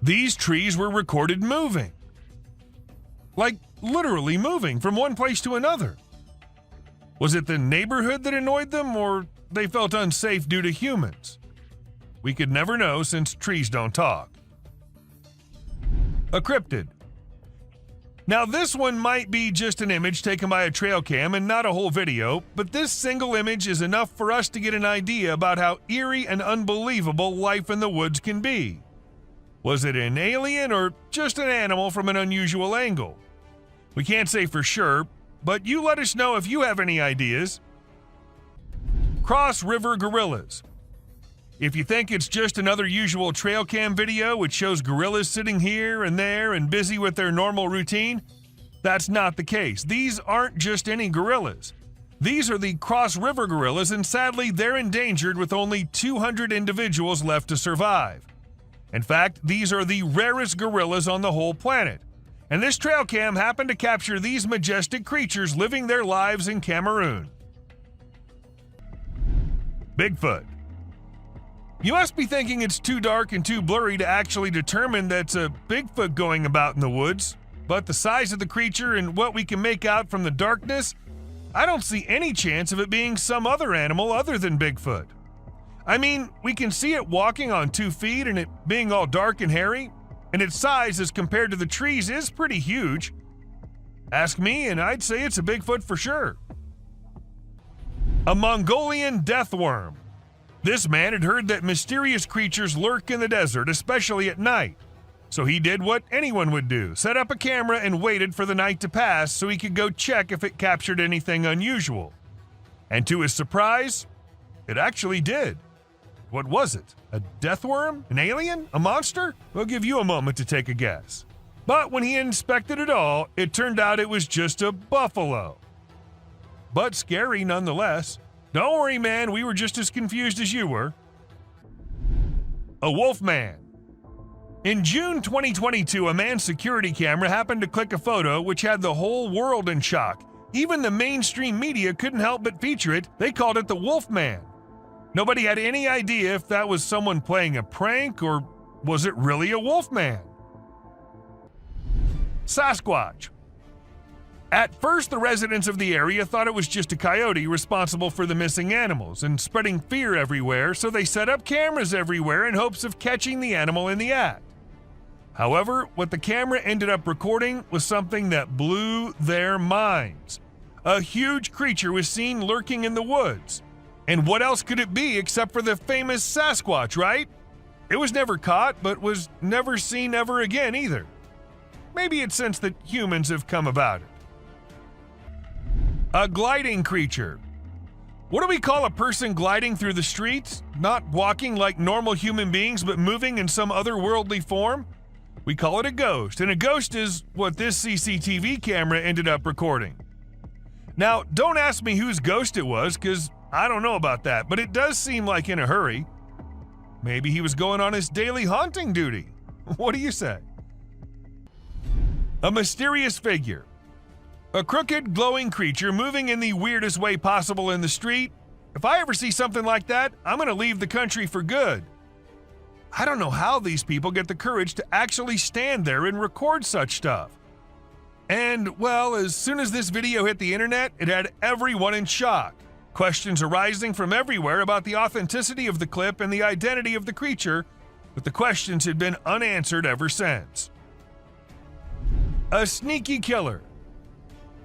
[SPEAKER 21] These trees were recorded moving. Like literally moving from one place to another. Was it the neighborhood that annoyed them, or they felt unsafe due to humans? We could never know since trees don't talk. A cryptid. Now this one might be just an image taken by a trail cam and not a whole video, but this single image is enough for us to get an idea about how eerie and unbelievable life in the woods can be. Was it an alien or just an animal from an unusual angle? We can't say for sure, but you let us know if you have any ideas. Cross River Gorillas. If you think it's just another usual trail cam video which shows gorillas sitting here and there and busy with their normal routine, that's not the case. These aren't just any gorillas. These are the Cross River gorillas, and sadly they're endangered with only 200 individuals left to survive. In fact, these are the rarest gorillas on the whole planet. And this trail cam happened to capture these majestic creatures living their lives in Cameroon. Bigfoot. You must be thinking it's too dark and too blurry to actually determine that's a Bigfoot going about in the woods, but the size of the creature and what we can make out from the darkness, I don't see any chance of it being some other animal other than Bigfoot. I mean, we can see it walking on 2 feet and it being all dark and hairy, and its size as compared to the trees is pretty huge. Ask me and I'd say it's a Bigfoot for sure. A Mongolian death worm. This man had heard that mysterious creatures lurk in the desert, especially at night. So he did what anyone would do, set up a camera and waited for the night to pass so he could go check if it captured anything unusual. And to his surprise, it actually did. What was it? A death worm? An alien? A monster? We'll give you a moment to take a guess. But when he inspected it all, it turned out it was just a buffalo. But scary nonetheless. Don't worry, man, we were just as confused as you were. A wolf man. In June 2022, a man's security camera happened to click a photo which had the whole world in shock. Even the mainstream media couldn't help but feature it. They called it the Wolf Man. Nobody had any idea if that was someone playing a prank or was it really a wolf man? Sasquatch. At first, the residents of the area thought it was just a coyote responsible for the missing animals and spreading fear everywhere, so they set up cameras everywhere in hopes of catching the animal in the act. However, what the camera ended up recording was something that blew their minds. A huge creature was seen lurking in the woods. And what else could it be except for the famous Sasquatch, right? It was never caught, but was never seen ever again either. Maybe it's since that humans have come about it. A gliding creature. What do we call a person gliding through the streets? Not walking like normal human beings, but moving in some otherworldly form? We call it a ghost, and a ghost is what this CCTV camera ended up recording. Now, don't ask me whose ghost it was, because I don't know about that, but it does seem like in a hurry. Maybe he was going on his daily haunting duty. What do you say? A mysterious figure. A crooked, glowing creature moving in the weirdest way possible in the street. If I ever see something like that, I'm going to leave the country for good. I don't know how these people get the courage to actually stand there and record such stuff. And, well, as soon as this video hit the internet, it had everyone in shock. Questions arising from everywhere about the authenticity of the clip and the identity of the creature, but the questions had been unanswered ever since. A sneaky killer.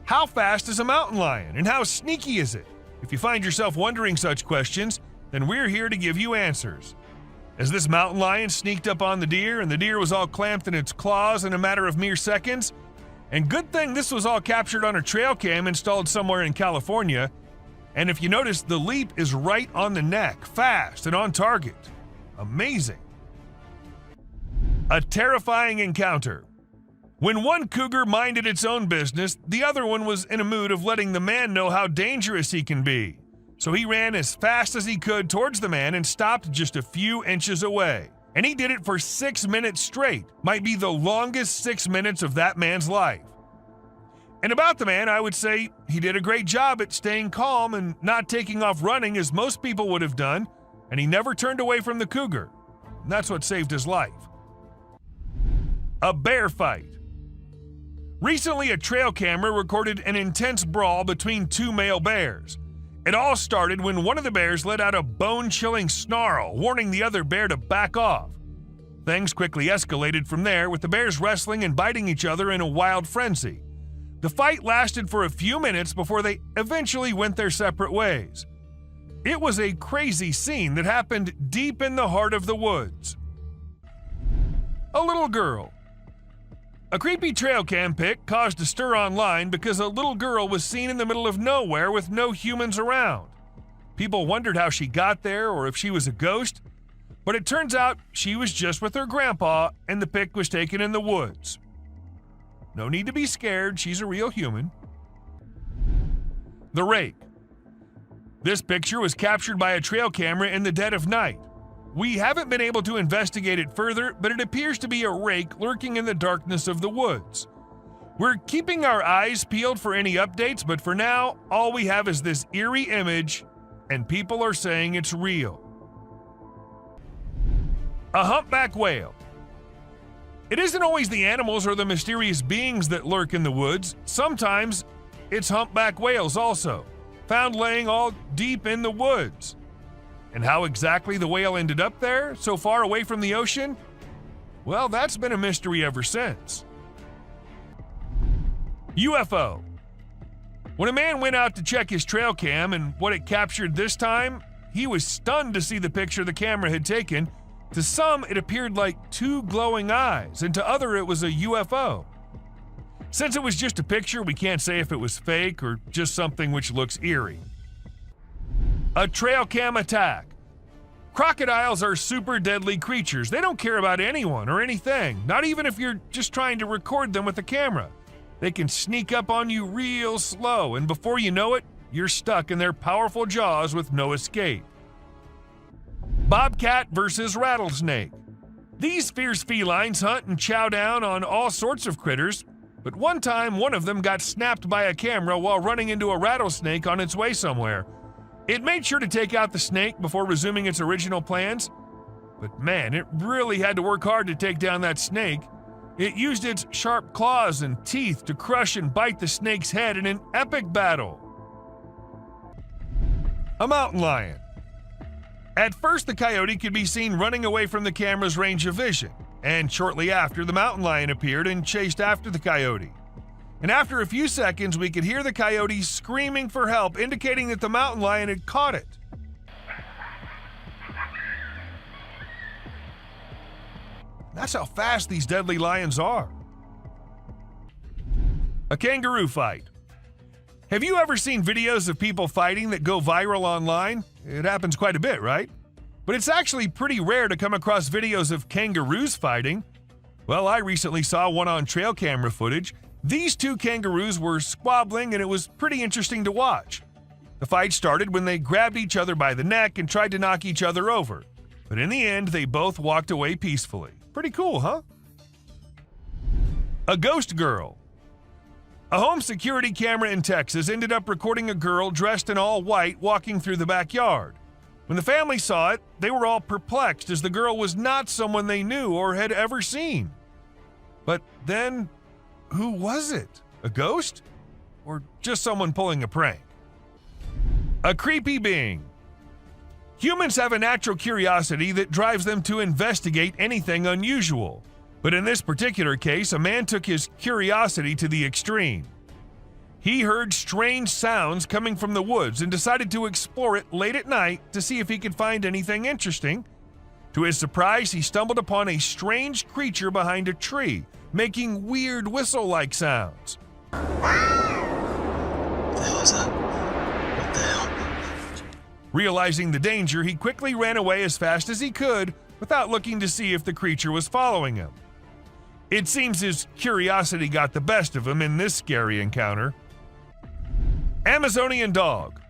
[SPEAKER 21] How fast is a mountain lion, and how sneaky is it? If you find yourself wondering such questions, then we're here to give you answers. As this mountain lion sneaked up on the deer, and the deer was all clamped in its claws in a matter of mere seconds, and good thing this was all captured on a trail cam installed somewhere in California. And if you notice, the leap is right on the neck, fast and on target. Amazing. A terrifying encounter. When one cougar minded its own business, the other one was in a mood of letting the man know how dangerous he can be. So he ran as fast as he could towards the man and stopped just a few inches away. And he did it for 6 minutes straight. Might be the longest 6 minutes of that man's life. And about the man, I would say he did a great job at staying calm and not taking off running as most people would have done, and he never turned away from the cougar. And that's what saved his life. A bear fight. Recently, a trail camera recorded an intense brawl between two male bears. It all started when one of the bears let out a bone-chilling snarl, warning the other bear to back off. Things quickly escalated from there, with the bears wrestling and biting each other in a wild frenzy. The fight lasted for a few minutes before they eventually went their separate ways. It was a crazy scene that happened deep in the heart of the woods. A little girl. A creepy trail cam pic caused a stir online because a little girl was seen in the middle of nowhere with no humans around. People wondered how she got there or if she was a ghost, but it turns out she was just with her grandpa and the pic was taken in the woods. No need to be scared, she's a real human. The rake. This picture was captured by a trail camera in the dead of night. We haven't been able to investigate it further, but it appears to be a rake lurking in the darkness of the woods. We're keeping our eyes peeled for any updates, but for now, all we have is this eerie image, and people are saying it's real. A humpback whale. It isn't always the animals or the mysterious beings that lurk in the woods. Sometimes it's humpback whales also, found laying all deep in the woods. And how exactly the whale ended up there, so far away from the ocean? Well, that's been a mystery ever since. UFO. When a man went out to check his trail cam and what it captured this time, he was stunned to see the picture the camera had taken. To some, it appeared like two glowing eyes, and to others, it was a UFO. Since it was just a picture, we can't say if it was fake or just something which looks eerie. A trail cam attack. Crocodiles are super deadly creatures. They don't care about anyone or anything, not even if you're just trying to record them with a camera. They can sneak up on you real slow, and before you know it, you're stuck in their powerful jaws with no escape. Bobcat versus rattlesnake. These fierce felines hunt and chow down on all sorts of critters, but one time one of them got snapped by a camera while running into a rattlesnake on its way somewhere. It made sure to take out the snake before resuming its original plans, but man, it really had to work hard to take down that snake. It used its sharp claws and teeth to crush and bite the snake's head in an epic battle. A mountain lion. At first, the coyote could be seen running away from the camera's range of vision, and shortly after, the mountain lion appeared and chased after the coyote. And after a few seconds, we could hear the coyote screaming for help, indicating that the mountain lion had caught it. That's how fast these deadly lions are. A kangaroo fight. Have you ever seen videos of people fighting that go viral online? It happens quite a bit, right? But it's actually pretty rare to come across videos of kangaroos fighting. Well, I recently saw one on trail camera footage. These two kangaroos were squabbling and it was pretty interesting to watch. The fight started when they grabbed each other by the neck and tried to knock each other over. But in the end, they both walked away peacefully. Pretty cool, huh? A ghost girl. A home security camera in Texas ended up recording a girl dressed in all white walking through the backyard. When the family saw it, they were all perplexed as the girl was not someone they knew or had ever seen. But then, who was it? A ghost? Or just someone pulling a prank? A creepy being. Humans have a natural curiosity that drives them to investigate anything unusual. But in this particular case, a man took his curiosity to the extreme. He heard strange sounds coming from the woods and decided to explore it late at night to see if he could find anything interesting. To his surprise, he stumbled upon a strange creature behind a tree, making weird whistle-like sounds.
[SPEAKER 1] What the hell is that? What the hell?
[SPEAKER 21] Realizing the danger, he quickly ran away as fast as he could without looking to see if the creature was following him. It seems his curiosity got the best of him in this scary encounter. Amazonian dog.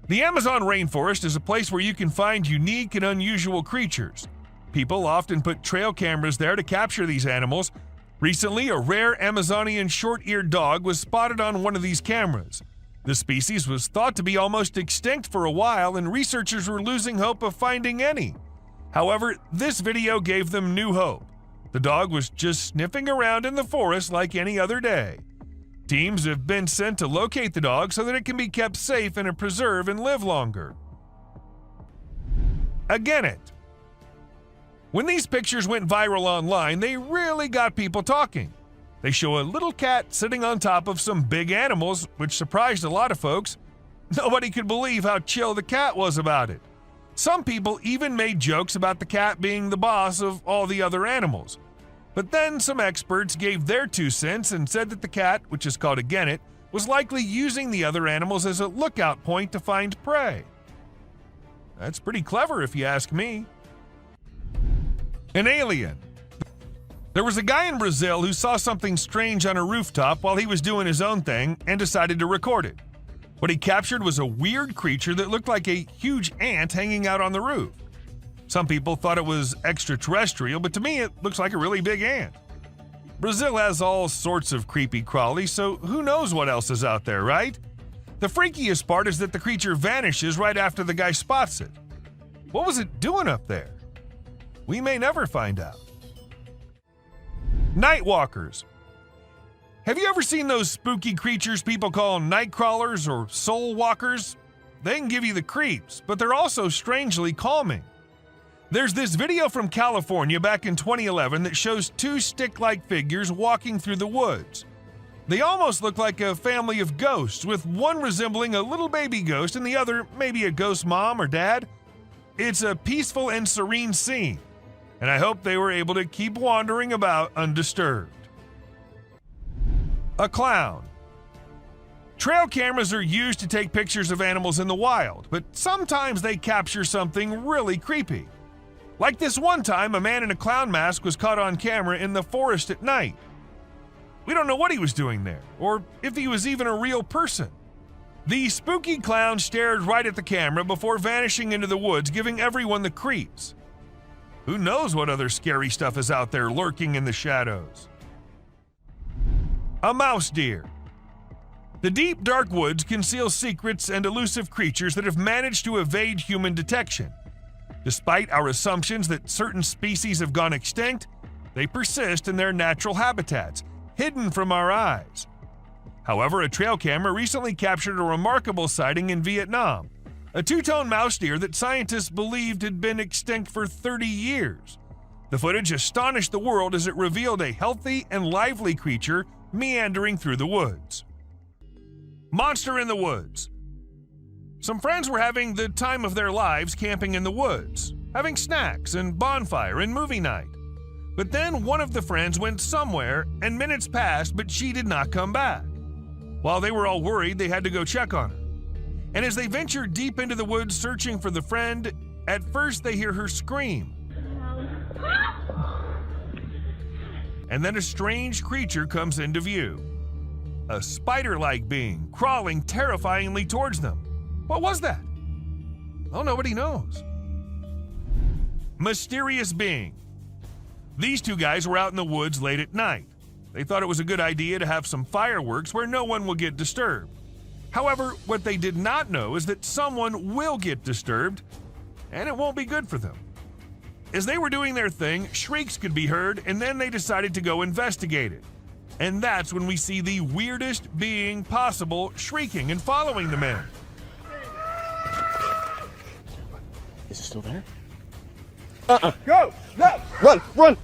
[SPEAKER 21] The Amazon rainforest is a place where you can find unique and unusual creatures. People often put trail cameras there to capture these animals. Recently, a rare Amazonian short-eared dog was spotted on one of these cameras. The species was thought to be almost extinct for a while, and researchers were losing hope of finding any. However, this video gave them new hope. The dog was just sniffing around in the forest like any other day. Teams have been sent to locate the dog so that it can be kept safe in a preserve and live longer. Again. When these pictures went viral online, they really got people talking. They show a little cat sitting on top of some big animals, which surprised a lot of folks. Nobody could believe how chill the cat was about it. Some people even made jokes about the cat being the boss of all the other animals. But then some experts gave their 2 cents and said that the cat, which is called a genet, was likely using the other animals as a lookout point to find prey. That's pretty clever if you ask me. An alien. There was a guy in Brazil who saw something strange on a rooftop while he was doing his own thing and decided to record it. What he captured was a weird creature that looked like a huge ant hanging out on the roof. Some people thought it was extraterrestrial, but to me it looks like a really big ant. Brazil has all sorts of creepy crawlies, so who knows what else is out there, right? The freakiest part is that the creature vanishes right after the guy spots it. What was it doing up there? We may never find out. Night walkers. Have you ever seen those spooky creatures people call night crawlers or soul walkers? They can give you the creeps, but they're also strangely calming. There's this video from California back in 2011 that shows 2 stick-like figures walking through the woods. They almost look like a family of ghosts, with one resembling a little baby ghost and the other maybe a ghost mom or dad. It's a peaceful and serene scene, and I hope they were able to keep wandering about undisturbed. A clown. Trail cameras are used to take pictures of animals in the wild, but sometimes they capture something really creepy. Like this one time, a man in a clown mask was caught on camera in the forest at night. We don't know what he was doing there, or if he was even a real person. The spooky clown stared right at the camera before vanishing into the woods, giving everyone the creeps. Who knows what other scary stuff is out there lurking in the shadows? A mouse deer. The deep, dark woods conceal secrets and elusive creatures that have managed to evade human detection. Despite our assumptions that certain species have gone extinct, they persist in their natural habitats, hidden from our eyes. However, a trail camera recently captured a remarkable sighting in Vietnam, a 2-tone mouse deer that scientists believed had been extinct for 30 years. The footage astonished the world as it revealed a healthy and lively creature meandering through the woods. Monster in the woods. Some friends were having the time of their lives camping in the woods, having snacks and bonfire and movie night. But then one of the friends went somewhere and minutes passed, but she did not come back. While they were all worried, they had to go check on her. And as they ventured deep into the woods searching for the friend, at first they hear her scream. And then a strange creature comes into view. A spider-like being crawling terrifyingly towards them. What was that? Well, nobody knows. Mysterious being. These 2 guys were out in the woods late at night. They thought it was a good idea to have some fireworks where no one will get disturbed. However, what they did not know is that someone will get disturbed, and it won't be good for them. As they were doing their thing, shrieks could be heard, and then they decided to go investigate it. And that's when we see the weirdest being possible shrieking and following the men.
[SPEAKER 1] Is it still there?
[SPEAKER 7] Go! No! Run! Run!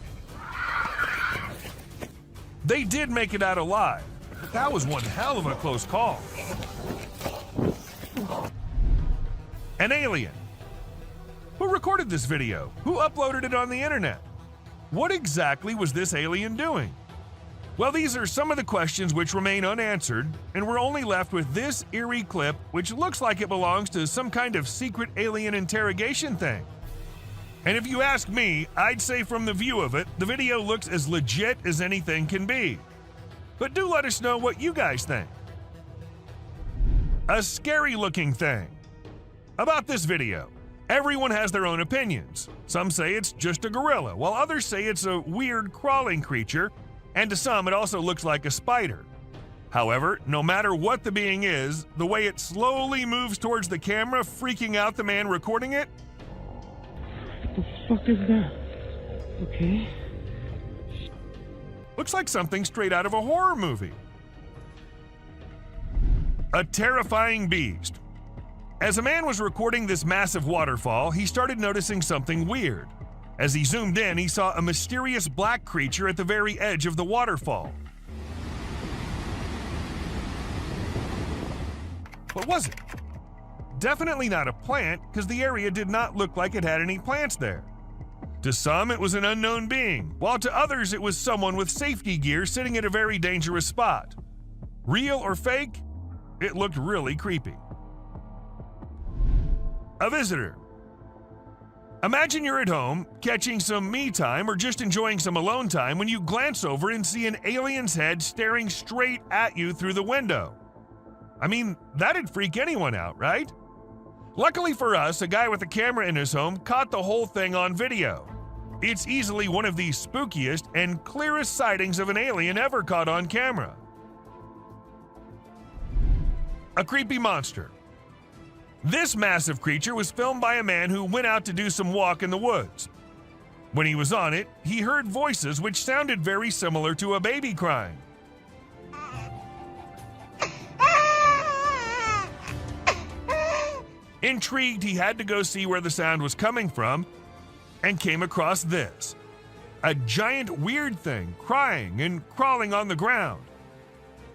[SPEAKER 21] They did make it out alive, but that was one hell of a close call. An alien. Who recorded this video? Who uploaded it on the internet? What exactly was this alien doing? Well, these are some of the questions which remain unanswered, and we're only left with this eerie clip, which looks like it belongs to some kind of secret alien interrogation thing. And if you ask me, I'd say from the view of it, the video looks as legit as anything can be. But do let us know what you guys think. A scary looking thing. About this video, everyone has their own opinions. Some say it's just a gorilla, while others say it's a weird crawling creature, and to some it also looks like a spider. However, no matter what the being is, the way it slowly moves towards the camera, freaking out the man recording it,
[SPEAKER 14] What the fuck is that? Okay.
[SPEAKER 21] looks like something straight out of a horror movie. A terrifying beast. As a man was recording this massive waterfall, he started noticing something weird. As he zoomed in, he saw a mysterious black creature at the very edge of the waterfall. What was it? Definitely not a plant, because the area did not look like it had any plants there. To some, it was an unknown being, while to others, it was someone with safety gear sitting at a very dangerous spot. Real or fake? It looked really creepy. A visitor. Imagine you're at home, catching some me time or just enjoying some alone time when you glance over and see an alien's head staring straight at you through the window. I mean, that'd freak anyone out, right? Luckily for us, a guy with a camera in his home caught the whole thing on video. It's easily one of the spookiest and clearest sightings of an alien ever caught on camera. A creepy monster. This massive creature was filmed by a man who went out to do some walk in the woods. When he was on it, he heard voices which sounded very similar to a baby crying. Intrigued, he had to go see where the sound was coming from and came across this. A giant weird thing crying and crawling on the ground.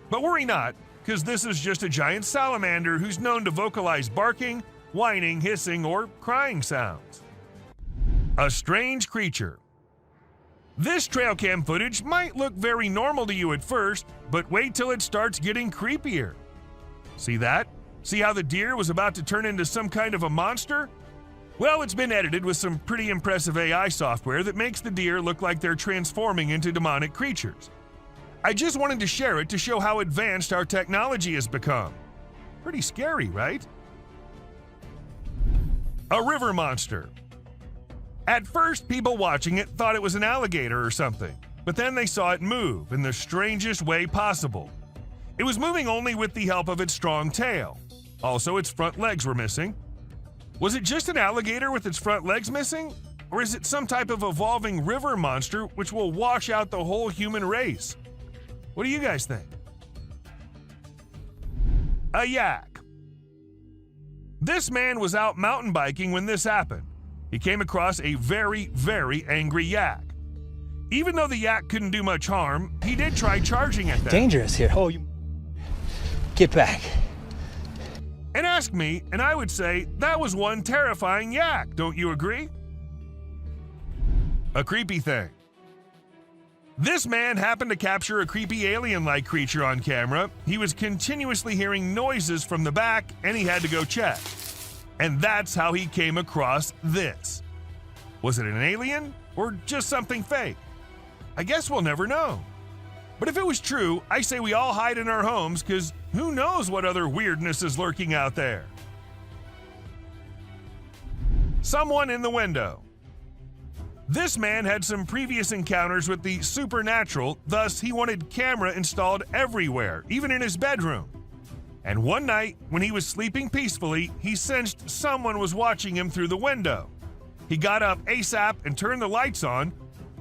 [SPEAKER 21] But worry not, because this is just a giant salamander who's known to vocalize barking, whining, hissing, or crying sounds. A strange creature. This trail cam footage might look very normal to you at first, but wait till it starts getting creepier. See that? See how the deer was about to turn into some kind of a monster? Well, it's been edited with some pretty impressive AI software that makes the deer look like they're transforming into demonic creatures. I just wanted to share it to show how advanced our technology has become. Pretty scary, right? A river monster. At first, people watching it thought it was an alligator or something, but then they saw it move in the strangest way possible. It was moving only with the help of its strong tail. Also, its front legs were missing. Was it just an alligator with its front legs missing? Or is it some type of evolving river monster which will wash out the whole human race? What do you guys think? A yak. This man was out mountain biking when this happened. He came across a very, very angry yak. Even though the yak couldn't do much harm, he did try charging at them.
[SPEAKER 5] Dangerous here. Oh, you... Get back.
[SPEAKER 21] And ask me, and I would say that was one terrifying yak, don't you agree? A creepy thing. This man happened to capture a creepy alien-like creature on camera. He was continuously hearing noises from the back, and he had to go check. And that's how he came across this. Was it an alien, or just something fake? I guess we'll never know. But if it was true, I say we all hide in our homes, because who knows what other weirdness is lurking out there. Someone in the window. This man had some previous encounters with the supernatural, thus he wanted camera installed everywhere, even in his bedroom. And one night, when he was sleeping peacefully, he sensed someone was watching him through the window. He got up ASAP and turned the lights on,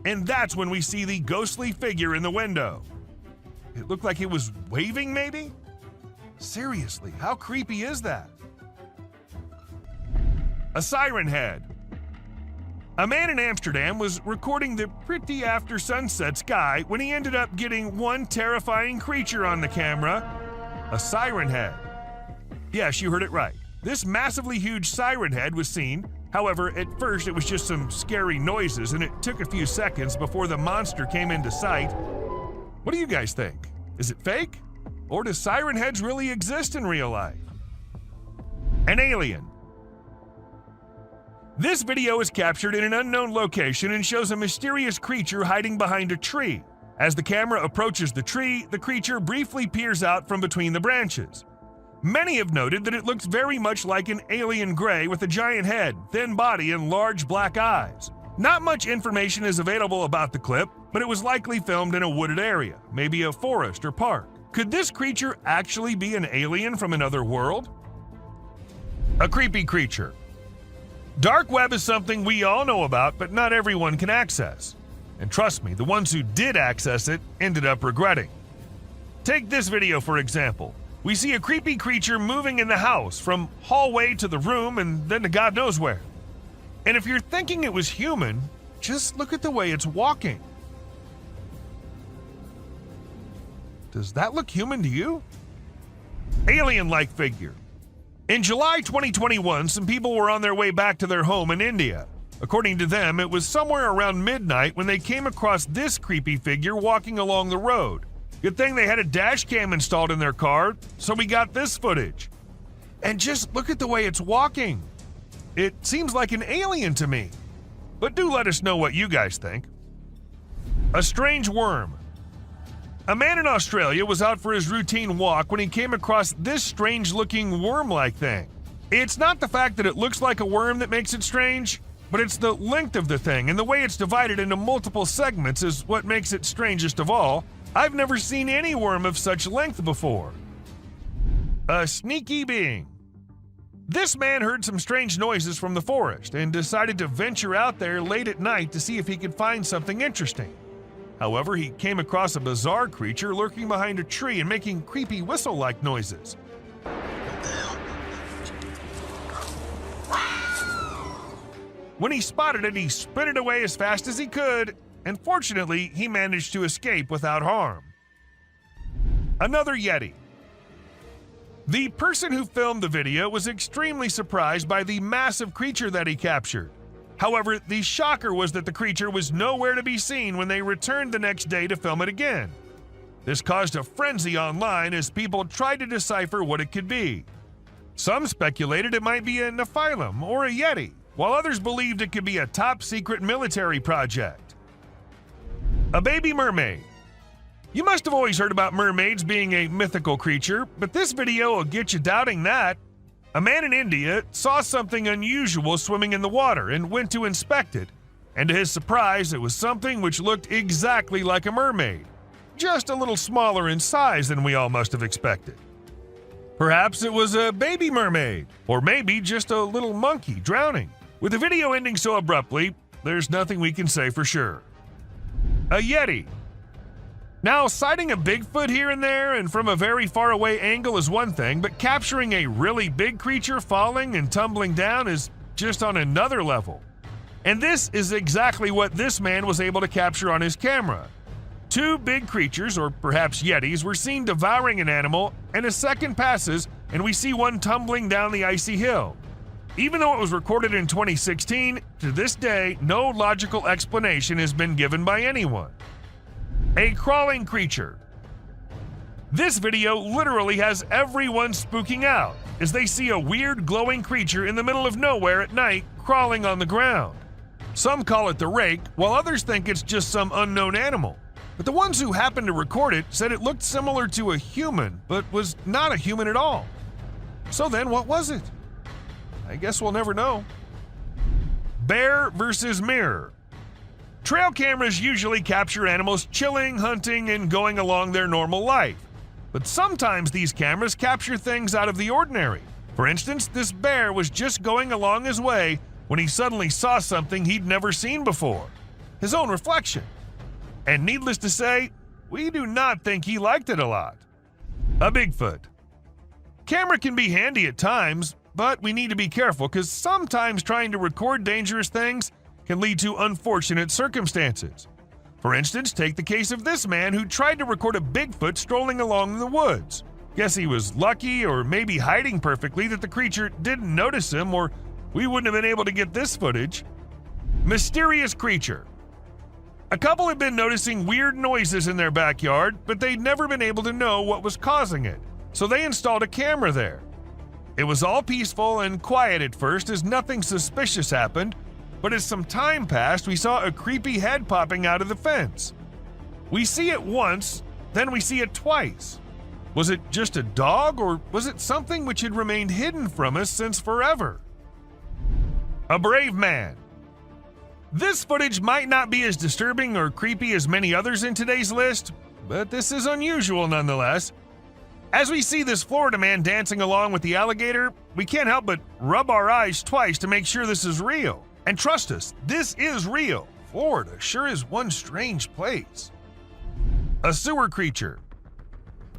[SPEAKER 21] and that's when we see the ghostly figure in the window. It looked like it was waving, maybe? Seriously, how creepy is that? A siren head. A man in Amsterdam was recording the pretty after sunset sky when he ended up getting one terrifying creature on the camera, a siren head. Yes, you heard it right. This massively huge siren head was seen. However, at first it was just some scary noises, and it took a few seconds before the monster came into sight. What do you guys think? Is it fake? Or do siren heads really exist in real life? An alien. This video is captured in an unknown location and shows a mysterious creature hiding behind a tree. As the camera approaches the tree, the creature briefly peers out from between the branches. Many have noted that it looks very much like an alien gray with a giant head, thin body, and large black eyes. Not much information is available about the clip, but it was likely filmed in a wooded area, maybe a forest or park. Could this creature actually be an alien from another world? A creepy creature. Dark web is something we all know about, but not everyone can access. And trust me, the ones who did access it ended up regretting. Take this video for example. We see a creepy creature moving in the house, from hallway to the room and then to God knows where. And if you're thinking it was human, just look at the way it's walking. Does that look human to you? Alien-like figure. In July 2021, some people were on their way back to their home in India. According to them, it was somewhere around midnight when they came across this creepy figure walking along the road. Good thing they had a dash cam installed in their car, so we got this footage. And just look at the way it's walking. It seems like an alien to me. But do let us know what you guys think. A strange worm. A man in Australia was out for his routine walk when he came across this strange-looking worm-like thing. It's not the fact that it looks like a worm that makes it strange, but it's the length of the thing and the way it's divided into multiple segments is what makes it strangest of all. I've never seen any worm of such length before. A sneaky being. This man heard some strange noises from the forest and decided to venture out there late at night to see if he could find something interesting. However, he came across a bizarre creature lurking behind a tree and making creepy whistle-like noises. When he spotted it, he sprinted away as fast as he could, and fortunately, he managed to escape without harm. Another Yeti. The person who filmed the video was extremely surprised by the massive creature that he captured. However, the shocker was that the creature was nowhere to be seen when they returned the next day to film it again. This caused a frenzy online as people tried to decipher what it could be. Some speculated it might be a Nephilim or a Yeti, while others believed it could be a top-secret military project. A baby mermaid. You must have always heard about mermaids being a mythical creature, but this video will get you doubting that. A man in India saw something unusual swimming in the water and went to inspect it, and to his surprise, it was something which looked exactly like a mermaid, just a little smaller in size than we all must have expected. Perhaps it was a baby mermaid, or maybe just a little monkey drowning. With the video ending so abruptly, there's nothing we can say for sure. A Yeti. Now, sighting a Bigfoot here and there and from a very far away angle is one thing, but capturing a really big creature falling and tumbling down is just on another level. And this is exactly what this man was able to capture on his camera. Two big creatures, or perhaps Yetis, were seen devouring an animal, and a second passes and we see one tumbling down the icy hill. Even though it was recorded in 2016, to this day, no logical explanation has been given by anyone. A crawling creature. This video literally has everyone spooking out as they see a weird glowing creature in the middle of nowhere at night crawling on the ground. Some call it the rake, while others think it's just some unknown animal. But the ones who happened to record it said it looked similar to a human, but was not a human at all. So then what was it? I guess we'll never know. Bear versus mirror. Trail cameras usually capture animals chilling, hunting, and going along their normal life. But sometimes these cameras capture things out of the ordinary. For instance, this bear was just going along his way when he suddenly saw something he'd never seen before. His own reflection. And needless to say, we do not think he liked it a lot. A Bigfoot. Camera can be handy at times, but we need to be careful because sometimes trying to record dangerous things can lead to unfortunate circumstances. For instance, take the case of this man who tried to record a Bigfoot strolling along in the woods. Guess he was lucky or maybe hiding perfectly that the creature didn't notice him, or we wouldn't have been able to get this footage. Mysterious creature. A couple had been noticing weird noises in their backyard, but they'd never been able to know what was causing it, so they installed a camera there. It was all peaceful and quiet at first as nothing suspicious happened, but as some time passed, we saw a creepy head popping out of the fence. We see it once, then we see it twice. Was it just a dog, or was it something which had remained hidden from us since forever? A brave man. This footage might not be as disturbing or creepy as many others in today's list, but this is unusual nonetheless. As we see this Florida man dancing along with the alligator, we can't help but rub our eyes twice to make sure this is real. And trust us, this is real. Florida sure is one strange place. A sewer creature.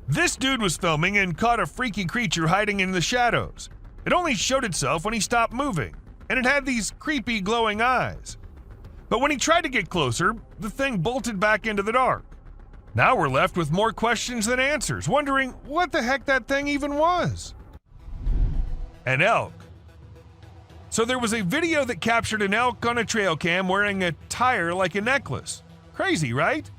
[SPEAKER 21] This dude was filming and caught a freaky creature hiding in the shadows. It only showed itself when he stopped moving, and it had these creepy glowing eyes. But when he tried to get closer, the thing bolted back into the dark. Now we're left with more questions than answers, wondering what the heck that thing even was. An elk. So there was a video that captured an elk on a trail cam wearing a tire like a necklace. Crazy, right?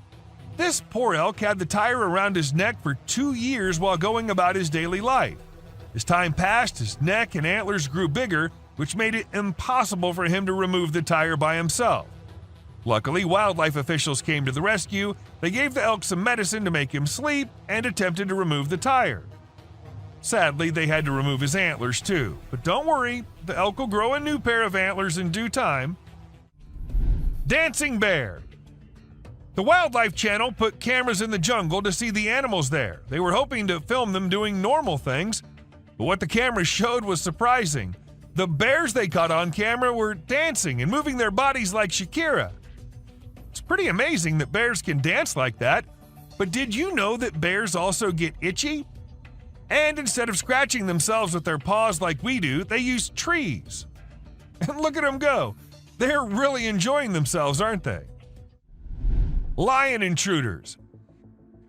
[SPEAKER 21] This poor elk had the tire around his neck for 2 years while going about his daily life. As time passed, his neck and antlers grew bigger, which made it impossible for him to remove the tire by himself. Luckily, wildlife officials came to the rescue. They gave the elk some medicine to make him sleep and attempted to remove the tire. Sadly, they had to remove his antlers too. But don't worry, the elk will grow a new pair of antlers in due time. Dancing bear. The Wildlife Channel put cameras in the jungle to see the animals there. They were hoping to film them doing normal things, but what the cameras showed was surprising. The bears they caught on camera were dancing and moving their bodies like Shakira. It's pretty amazing that bears can dance like that, but did you know that bears also get itchy? And instead of scratching themselves with their paws like we do, they use trees. And look at them go. They're really enjoying themselves, aren't they? Lion intruders.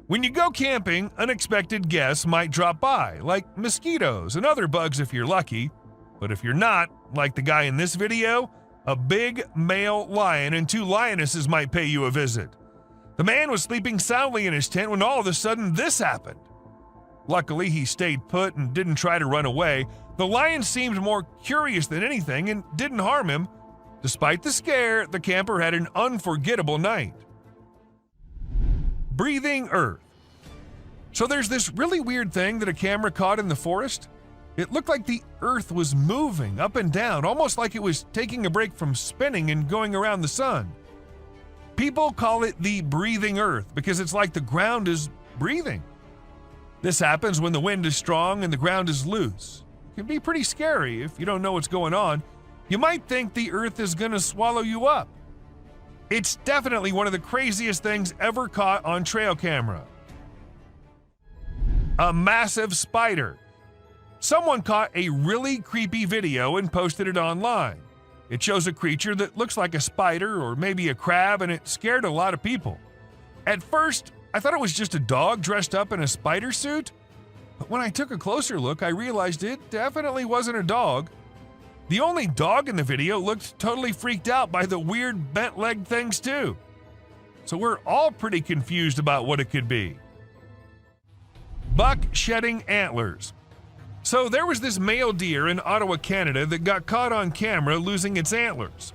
[SPEAKER 21] When you go camping, unexpected guests might drop by, like mosquitoes and other bugs if you're lucky. But if you're not, like the guy in this video, a big male lion and 2 lionesses might pay you a visit. The man was sleeping soundly in his tent when all of a sudden this happened. Luckily, he stayed put and didn't try to run away. The lion seemed more curious than anything and didn't harm him. Despite the scare, the camper had an unforgettable night. Breathing earth. So there's this really weird thing that a camera caught in the forest. It looked like the earth was moving up and down, almost like it was taking a break from spinning and going around the sun. People call it the breathing earth because it's like the ground is breathing. This happens when the wind is strong and the ground is loose. It can be pretty scary if you don't know what's going on. You might think the earth is going to swallow you up. It's definitely one of the craziest things ever caught on trail camera. A massive spider. Someone caught a really creepy video and posted it online. It shows a creature that looks like a spider or maybe a crab, and it scared a lot of people. At first, I thought it was just a dog dressed up in a spider suit, but when I took a closer look, I realized it definitely wasn't a dog. The only dog in the video looked totally freaked out by the weird bent-legged things too. So we're all pretty confused about what it could be. Buck shedding antlers. So there was this male deer in Ottawa, Canada that got caught on camera losing its antlers.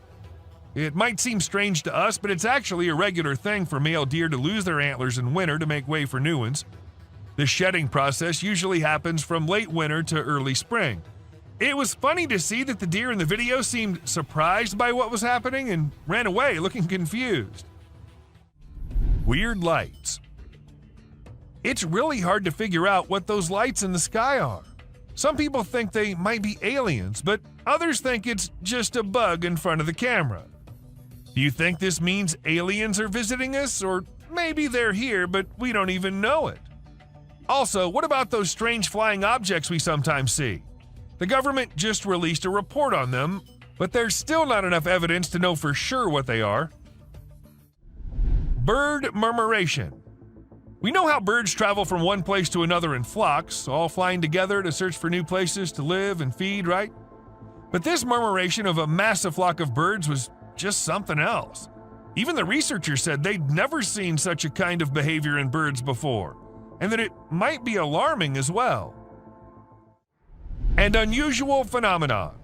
[SPEAKER 21] It might seem strange to us, but it's actually a regular thing for male deer to lose their antlers in winter to make way for new ones. The shedding process usually happens from late winter to early spring. It was funny to see that the deer in the video seemed surprised by what was happening and ran away looking confused. Weird lights. It's really hard to figure out what those lights in the sky are. Some people think they might be aliens, but others think it's just a bug in front of the camera. Do you think this means aliens are visiting us, or maybe they're here but we don't even know it? Also, what about those strange flying objects we sometimes see? The government just released a report on them, but there's still not enough evidence to know for sure what they are. Bird murmuration. We know how birds travel from one place to another in flocks, all flying together to search for new places to live and feed, right? But this murmuration of a massive flock of birds was just something else. Even the researchers said they'd never seen such a kind of behavior in birds before, and that it might be alarming as well. and unusual phenomenon.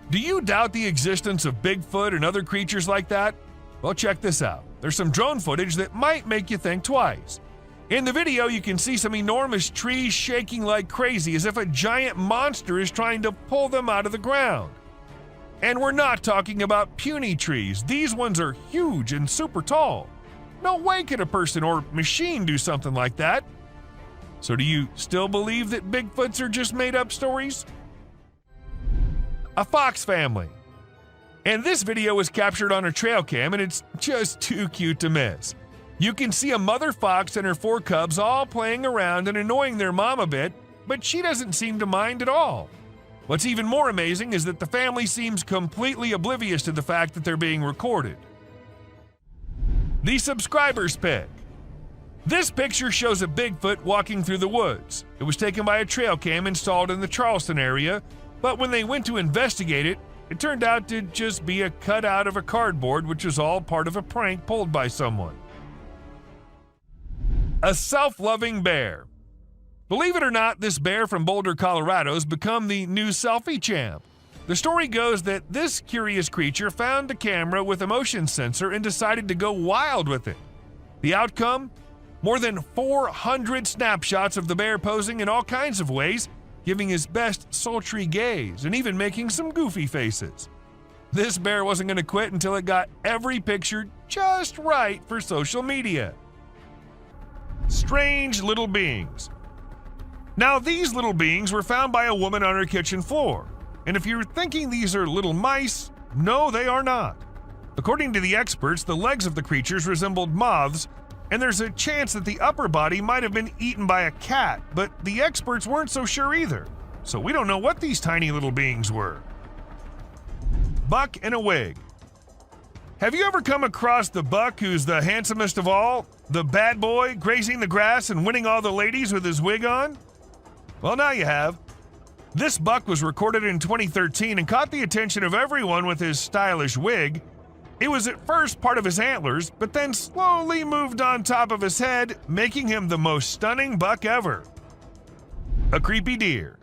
[SPEAKER 21] Do you doubt the existence of Bigfoot and other creatures like that? Well, check this out. There's some drone footage that might make you think twice. In the video, you can see some enormous trees shaking like crazy as if a giant monster is trying to pull them out of the ground. And we're not talking about puny trees. These ones are huge and super tall. No way could a person or machine do something like that. So do you still believe that Bigfoots are just made-up stories? A fox family. And this video was captured on a trail cam, and it's just too cute to miss. You can see a mother fox and her 4 cubs all playing around and annoying their mom a bit, but she doesn't seem to mind at all. What's even more amazing is that the family seems completely oblivious to the fact that they're being recorded. The subscribers pick. This picture shows a Bigfoot walking through the woods. It was taken by a trail cam installed in the Charleston area, but when they went to investigate it, it turned out to just be a cutout of a cardboard, which was all part of a prank pulled by someone. A self-loving bear. Believe it or not, this bear from Boulder, Colorado has become the new selfie champ. The story goes that this curious creature found a camera with a motion sensor and decided to go wild with it. The outcome? More than 400 snapshots of the bear posing in all kinds of ways, giving his best sultry gaze and even making some goofy faces. This bear wasn't going to quit until it got every picture just right for social media. Strange little beings. Now, these little beings were found by a woman on her kitchen floor. And if you're thinking these are little mice, no, they are not. According to the experts, the legs of the creatures resembled moths, and there's a chance that the upper body might have been eaten by a cat, but the experts weren't so sure either. So we don't know what these tiny little beings were. Buck in a wig. Have you ever come across the buck who's the handsomest of all? The bad boy grazing the grass and winning all the ladies with his wig on? Well, now you have. This buck was recorded in 2013 and caught the attention of everyone with his stylish wig. It was at first part of his antlers, but then slowly moved on top of his head, making him the most stunning buck ever. A creepy deer.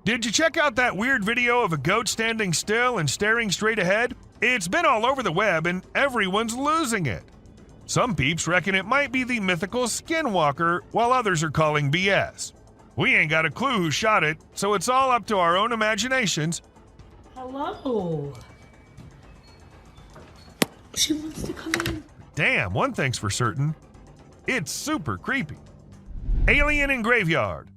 [SPEAKER 21] Did you check out that weird video of a goat standing still and staring straight ahead? It's been all over the web and everyone's losing it. Some peeps reckon it might be the mythical skinwalker, while others are calling BS. We ain't got a clue who shot it, so it's all up to our own imaginations.
[SPEAKER 2] Hello. She wants to come in.
[SPEAKER 21] Damn, one thing's for certain. It's super creepy. Alien in graveyard.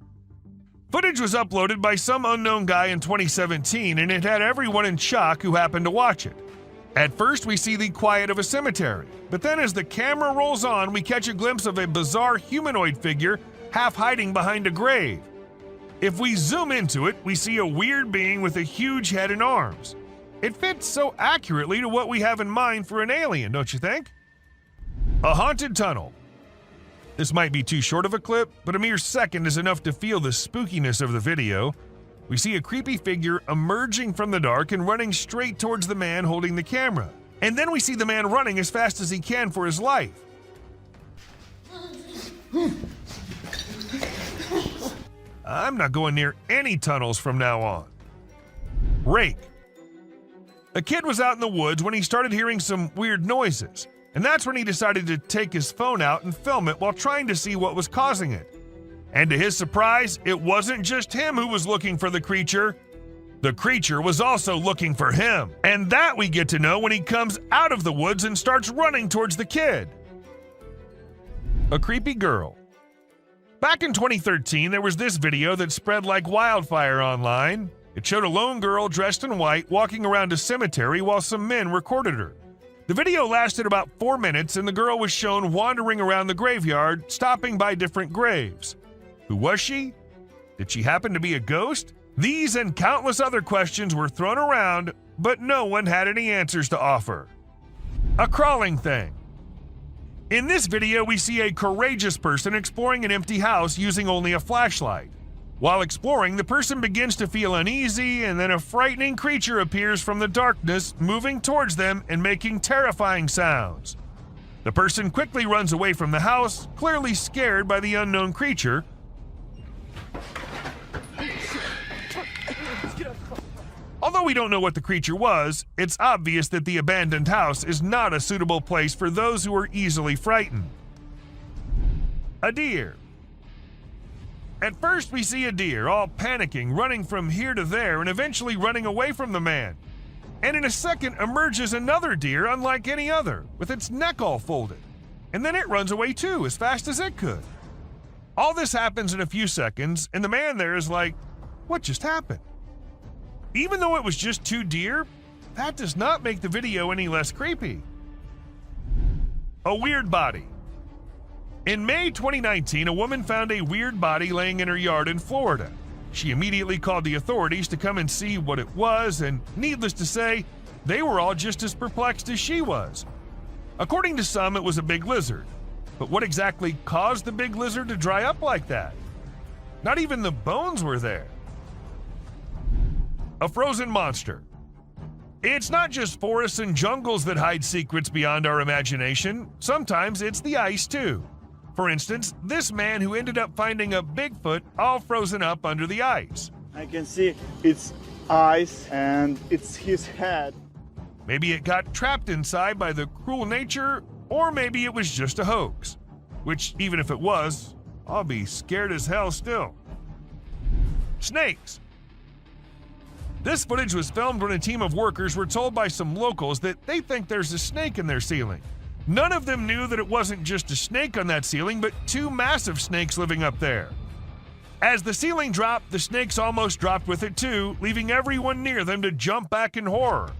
[SPEAKER 21] Footage was uploaded by some unknown guy in 2017, and it had everyone in shock who happened to watch it. At first, we see the quiet of a cemetery, but then as the camera rolls on, we catch a glimpse of a bizarre humanoid figure half hiding behind a grave. If we zoom into it, we see a weird being with a huge head and arms. It fits so accurately to what we have in mind for an alien, don't you think? A haunted tunnel. This might be too short of a clip, but a mere second is enough to feel the spookiness of the video. We see a creepy figure emerging from the dark and running straight towards the man holding the camera. And then we see the man running as fast as he can for his life. I'm not going near any tunnels from now on. Rake. A kid was out in the woods when he started hearing some weird noises, and that's when he decided to take his phone out and film it while trying to see what was causing it. And to his surprise, it wasn't just him who was looking for the creature. The creature was also looking for him, and that we get to know when he comes out of the woods and starts running towards the kid. A creepy girl. Back in 2013, there was this video that spread like wildfire online. It showed a lone girl dressed in white walking around a cemetery while some men recorded her. The video lasted about 4 minutes, and the girl was shown wandering around the graveyard, stopping by different graves. Who was she? Did she happen to be a ghost? These and countless other questions were thrown around, but no one had any answers to offer. A crawling thing. In this video, we see a courageous person exploring an empty house using only a flashlight. While exploring, the person begins to feel uneasy, and then a frightening creature appears from the darkness, moving towards them and making terrifying sounds. The person quickly runs away from the house, clearly scared by the unknown creature. Although we don't know what the creature was, it's obvious that the abandoned house is not a suitable place for those who are easily frightened. A deer. At first we see a deer all panicking, running from here to there and eventually running away from the man. And in a second emerges another deer unlike any other, with its neck all folded. And then it runs away too, as fast as it could. All this happens in a few seconds, and the man there is like, what just happened? Even though it was just 2 deer, that does not make the video any less creepy. A weird body. In May 2019, a woman found a weird body laying in her yard in Florida. She immediately called the authorities to come and see what it was, and needless to say, they were all just as perplexed as she was. According to some, it was a big lizard. But what exactly caused the big lizard to dry up like that? Not even the bones were there. A frozen monster. It's not just forests and jungles that hide secrets beyond our imagination. Sometimes it's the ice too. For instance, this man who ended up finding a Bigfoot all frozen up under the ice.
[SPEAKER 7] I can see its eyes and it's his head.
[SPEAKER 21] Maybe it got trapped inside by the cruel nature, or maybe it was just a hoax. Which, even if it was, I'll be scared as hell still. Snakes. This footage was filmed when a team of workers were told by some locals that they think there's a snake in their ceiling. None of them knew that it wasn't just a snake on that ceiling, but 2 massive snakes living up there. As the ceiling dropped, the snakes almost dropped with it too, leaving everyone near them to jump back in horror.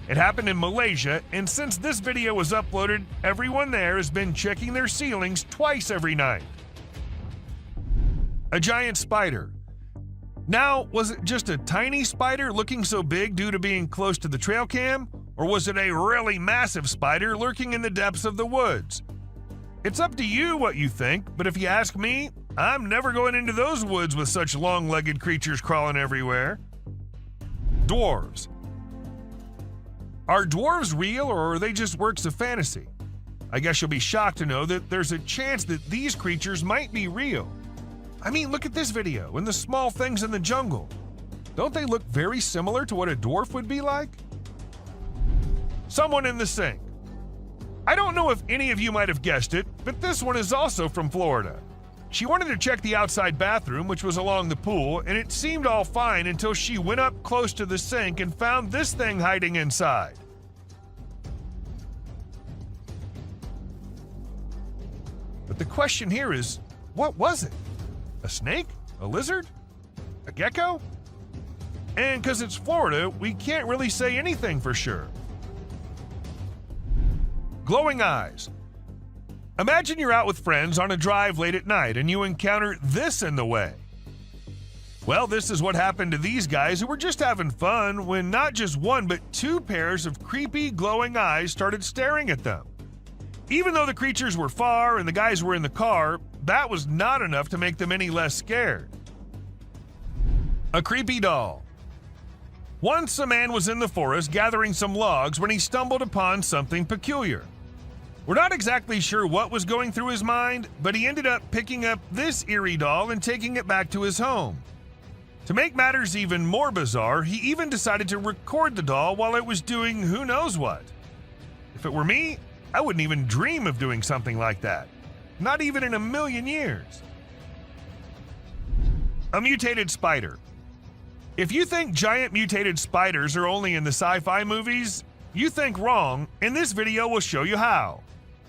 [SPEAKER 21] It happened in Malaysia, and since this video was uploaded, everyone there has been checking their ceilings twice every night. A giant spider. Now, was it just a tiny spider looking so big due to being close to the trail cam? Or was it a really massive spider lurking in the depths of the woods? It's up to you what you think, but if you ask me, I'm never going into those woods with such long-legged creatures crawling everywhere. Dwarves. Are dwarves real, or are they just works of fantasy? I guess you'll be shocked to know that there's a chance that these creatures might be real. I mean, look at this video and the small things in the jungle. Don't they look very similar to what a dwarf would be like? Someone in the sink. I don't know if any of you might have guessed it, but this one is also from Florida. She wanted to check the outside bathroom, which was along the pool, and it seemed all fine until she went up close to the sink and found this thing hiding inside. But the question here is, what was it? A snake? A lizard? A gecko? And because it's Florida, we can't really say anything for sure. Glowing eyes. Imagine you're out with friends on a drive late at night and you encounter this in the way. Well, this is what happened to these guys who were just having fun when not just 1 but 2 pairs of creepy glowing eyes started staring at them. Even though the creatures were far and the guys were in the car, that was not enough to make them any less scared. A creepy doll. Once a man was in the forest gathering some logs when he stumbled upon something peculiar. We're not exactly sure what was going through his mind, but he ended up picking up this eerie doll and taking it back to his home. To make matters even more bizarre, he even decided to record the doll while it was doing who knows what. If it were me, I wouldn't even dream of doing something like that. Not even in a million years. A mutated spider. If you think giant mutated spiders are only in the sci-fi movies, you think wrong, and this video will show you how.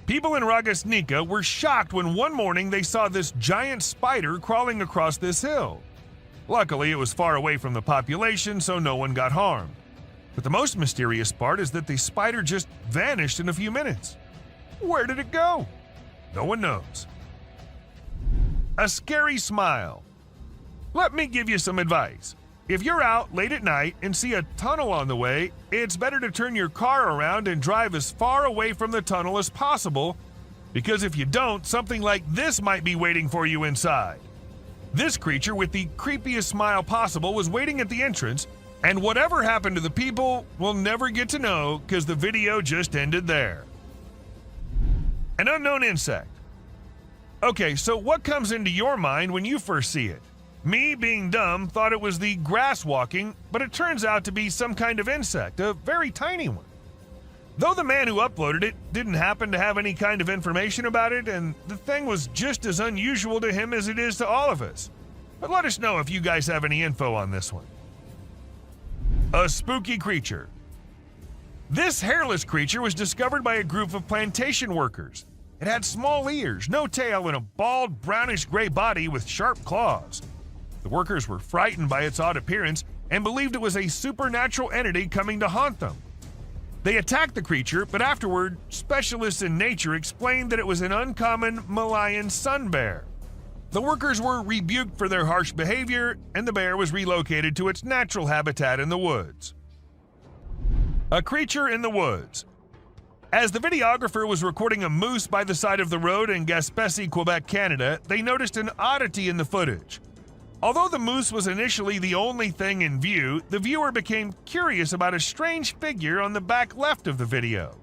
[SPEAKER 21] People in Ragasnika were shocked when one morning they saw this giant spider crawling across this hill. Luckily, it was far away from the population, so no one got harmed. But the most mysterious part is that the spider just vanished in a few minutes. Where did it go? No one knows. A scary smile. Let me give you some advice. If you're out late at night and see a tunnel on the way, it's better to turn your car around and drive as far away from the tunnel as possible, because if you don't, something like this might be waiting for you inside. This creature with the creepiest smile possible was waiting at the entrance, and whatever happened to the people, we'll never get to know because the video just ended there. An unknown insect. Okay, so what comes into your mind when you first see it? Me, being dumb, thought it was the grass walking, but it turns out to be some kind of insect, a very tiny one. Though the man who uploaded it didn't happen to have any kind of information about it, and the thing was just as unusual to him as it is to all of us. But let us know if you guys have any info on this one. A spooky creature. This hairless creature was discovered by a group of plantation workers. It had small ears, no tail, and a bald, brownish-gray body with sharp claws. The workers were frightened by its odd appearance and believed it was a supernatural entity coming to haunt them. They attacked the creature, but afterward, specialists in nature explained that it was an uncommon Malayan sun bear. The workers were rebuked for their harsh behavior, and the bear was relocated to its natural habitat in the woods. A creature in the woods. As the videographer was recording a moose by the side of the road in Gaspésie, Quebec, Canada, they noticed an oddity in the footage. Although the moose was initially the only thing in view, the viewer became curious about a strange figure on the back left of the video.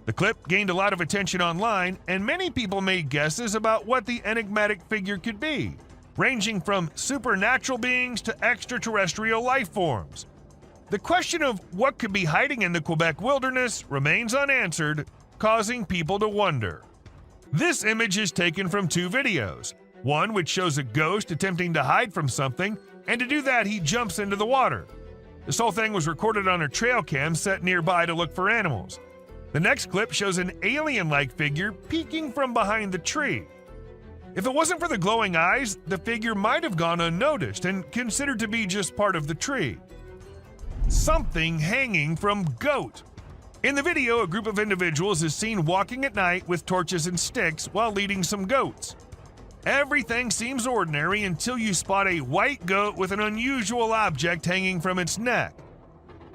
[SPEAKER 21] The clip gained a lot of attention online, and many people made guesses about what the enigmatic figure could be, ranging from supernatural beings to extraterrestrial life forms. The question of what could be hiding in the Quebec wilderness remains unanswered, causing people to wonder. This image is taken from two videos. One which shows a ghost attempting to hide from something, and to do that he jumps into the water. This whole thing was recorded on a trail cam set nearby to look for animals. The next clip shows an alien-like figure peeking from behind the tree. If it wasn't for the glowing eyes, the figure might have gone unnoticed and considered to be just part of the tree. Something hanging from goat. In the video, a group of individuals is seen walking at night with torches and sticks while leading some goats. Everything seems ordinary until you spot a white goat with an unusual object hanging from its neck.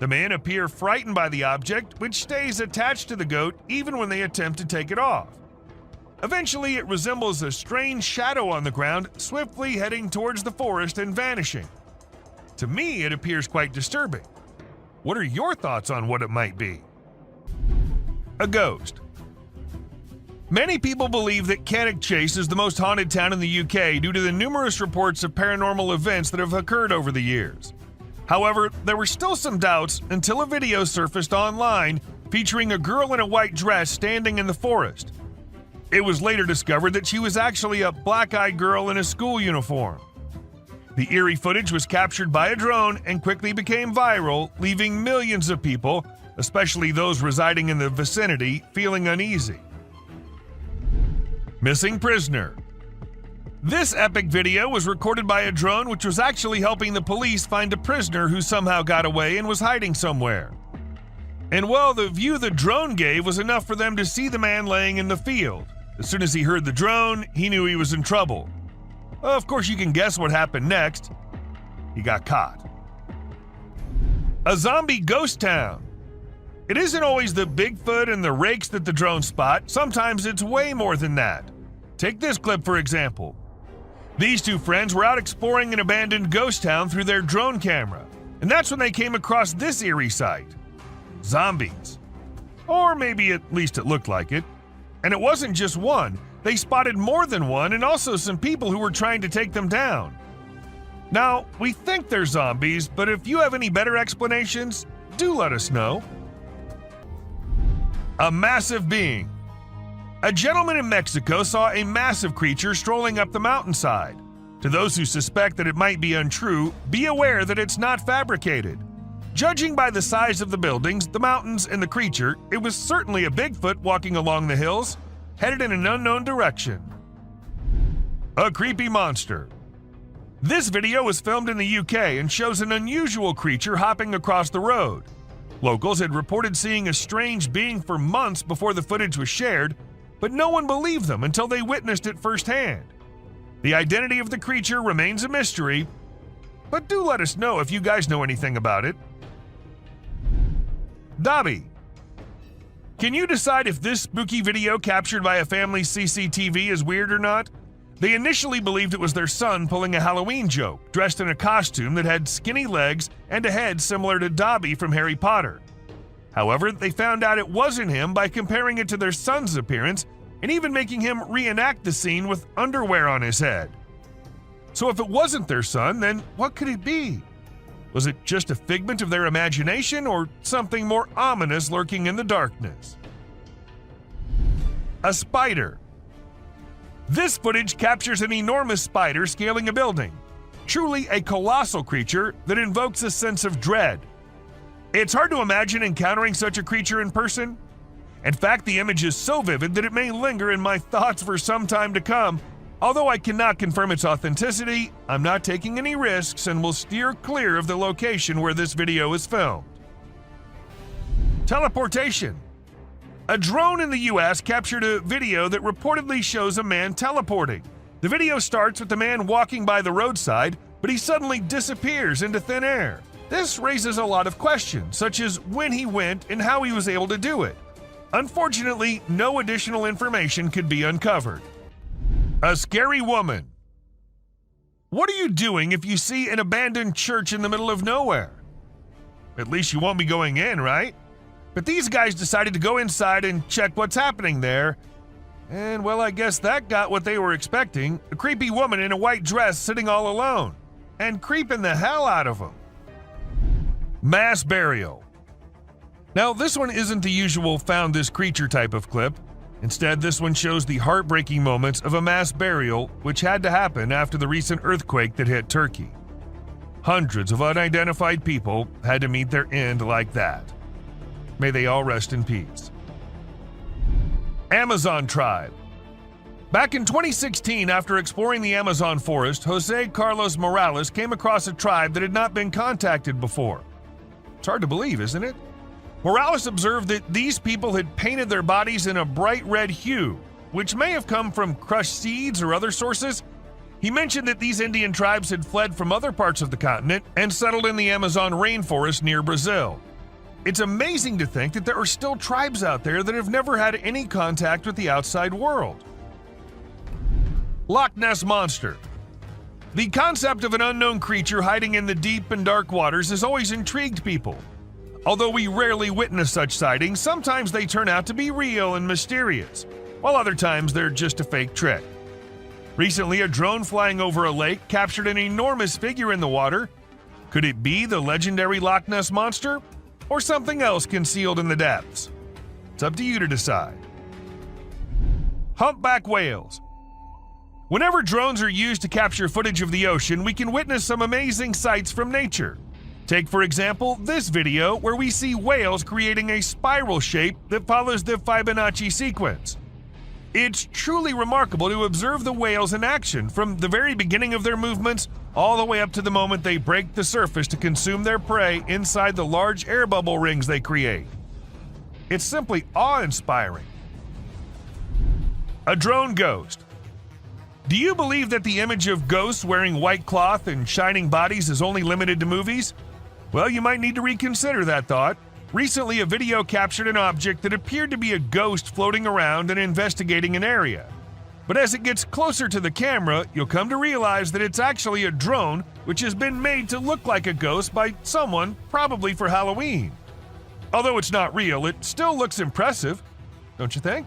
[SPEAKER 21] The men appear frightened by the object, which stays attached to the goat even when they attempt to take it off. Eventually, it resembles a strange shadow on the ground, swiftly heading towards the forest and vanishing. To me, it appears quite disturbing. What are your thoughts on what it might be? A ghost. Many people believe that Cannock Chase is the most haunted town in the UK due to the numerous reports of paranormal events that have occurred over the years. However, there were still some doubts until a video surfaced online featuring a girl in a white dress standing in the forest. It was later discovered that she was actually a black-eyed girl in a school uniform. The eerie footage was captured by a drone and quickly became viral, leaving millions of people, especially those residing in the vicinity, feeling uneasy. Missing prisoner. This epic video was recorded by a drone which was actually helping the police find a prisoner who somehow got away and was hiding somewhere. And well, the view the drone gave was enough for them to see the man laying in the field. As soon as he heard the drone, he knew he was in trouble. Of course, you can guess what happened next. He got caught. A zombie ghost town. It isn't always the Bigfoot and the rakes that the drones spot. Sometimes it's way more than that. Take this clip for example. These two friends were out exploring an abandoned ghost town through their drone camera, and that's when they came across this eerie sight. Zombies. Or maybe at least it looked like it. And it wasn't just one. They spotted more than one and also some people who were trying to take them down. Now, we think they're zombies, but if you have any better explanations, do let us know. A massive being. A gentleman in Mexico saw a massive creature strolling up the mountainside. To those who suspect that it might be untrue, be aware that it's not fabricated. Judging by the size of the buildings, the mountains, and the creature, it was certainly a Bigfoot walking along the hills, headed in an unknown direction. A creepy monster. This video was filmed in the UK and shows an unusual creature hopping across the road. Locals had reported seeing a strange being for months before the footage was shared, but no one believed them until they witnessed it firsthand. The identity of the creature remains a mystery, but do let us know if you guys know anything about it. Dobby. Can you decide if this spooky video captured by a family's CCTV is weird or not? They initially believed it was their son pulling a Halloween joke, dressed in a costume that had skinny legs and a head similar to Dobby from Harry Potter. However, they found out it wasn't him by comparing it to their son's appearance, and even making him reenact the scene with underwear on his head. So if it wasn't their son, then what could it be? Was it just a figment of their imagination or something more ominous lurking in the darkness? A spider. This footage captures an enormous spider scaling a building. Truly a colossal creature that invokes a sense of dread. It's hard to imagine encountering such a creature in person. In fact, the image is so vivid that it may linger in my thoughts for some time to come. Although I cannot confirm its authenticity, I'm not taking any risks and will steer clear of the location where this video is filmed. Teleportation. A drone in the US captured a video that reportedly shows a man teleporting. The video starts with the man walking by the roadside, but he suddenly disappears into thin air. This raises a lot of questions, such as when he went and how he was able to do it. Unfortunately, no additional information could be uncovered. A scary woman. What are you doing if you see an abandoned church in the middle of nowhere? At least you won't be going in, right? But these guys decided to go inside and check what's happening there. And well, I guess that got what they were expecting. A creepy woman in a white dress sitting all alone. And creeping the hell out of them. Mass burial. Now, this one isn't the usual found this creature type of clip. Instead, this one shows the heartbreaking moments of a mass burial which had to happen after the recent earthquake that hit Turkey. Hundreds of unidentified people had to meet their end like that. May they all rest in peace. Amazon tribe. Back in 2016, after exploring the Amazon forest, Jose Carlos Morales came across a tribe that had not been contacted before. It's hard to believe, isn't it? Morales observed that these people had painted their bodies in a bright red hue, which may have come from crushed seeds or other sources. He mentioned that these Indian tribes had fled from other parts of the continent and settled in the Amazon rainforest near Brazil. It's amazing to think that there are still tribes out there that have never had any contact with the outside world. Loch Ness Monster. The concept of an unknown creature hiding in the deep and dark waters has always intrigued people. Although we rarely witness such sightings, sometimes they turn out to be real and mysterious, while other times they're just a fake trick. Recently, a drone flying over a lake captured an enormous figure in the water. Could it be the legendary Loch Ness Monster? Or something else concealed in the depths? It's up to you to decide. Humpback whales. Whenever drones are used to capture footage of the ocean, we can witness some amazing sights from nature. Take, for example, this video where we see whales creating a spiral shape that follows the Fibonacci sequence. It's truly remarkable to observe the whales in action from the very beginning of their movements all the way up to the moment they break the surface to consume their prey inside the large air bubble rings they create. It's simply awe-inspiring. A drone ghost. Do you believe that the image of ghosts wearing white cloth and shining bodies is only limited to movies? Well, you might need to reconsider that thought. Recently, a video captured an object that appeared to be a ghost floating around and investigating an area. But as it gets closer to the camera, you'll come to realize that it's actually a drone which has been made to look like a ghost by someone, probably for Halloween. Although it's not real, it still looks impressive, don't you think?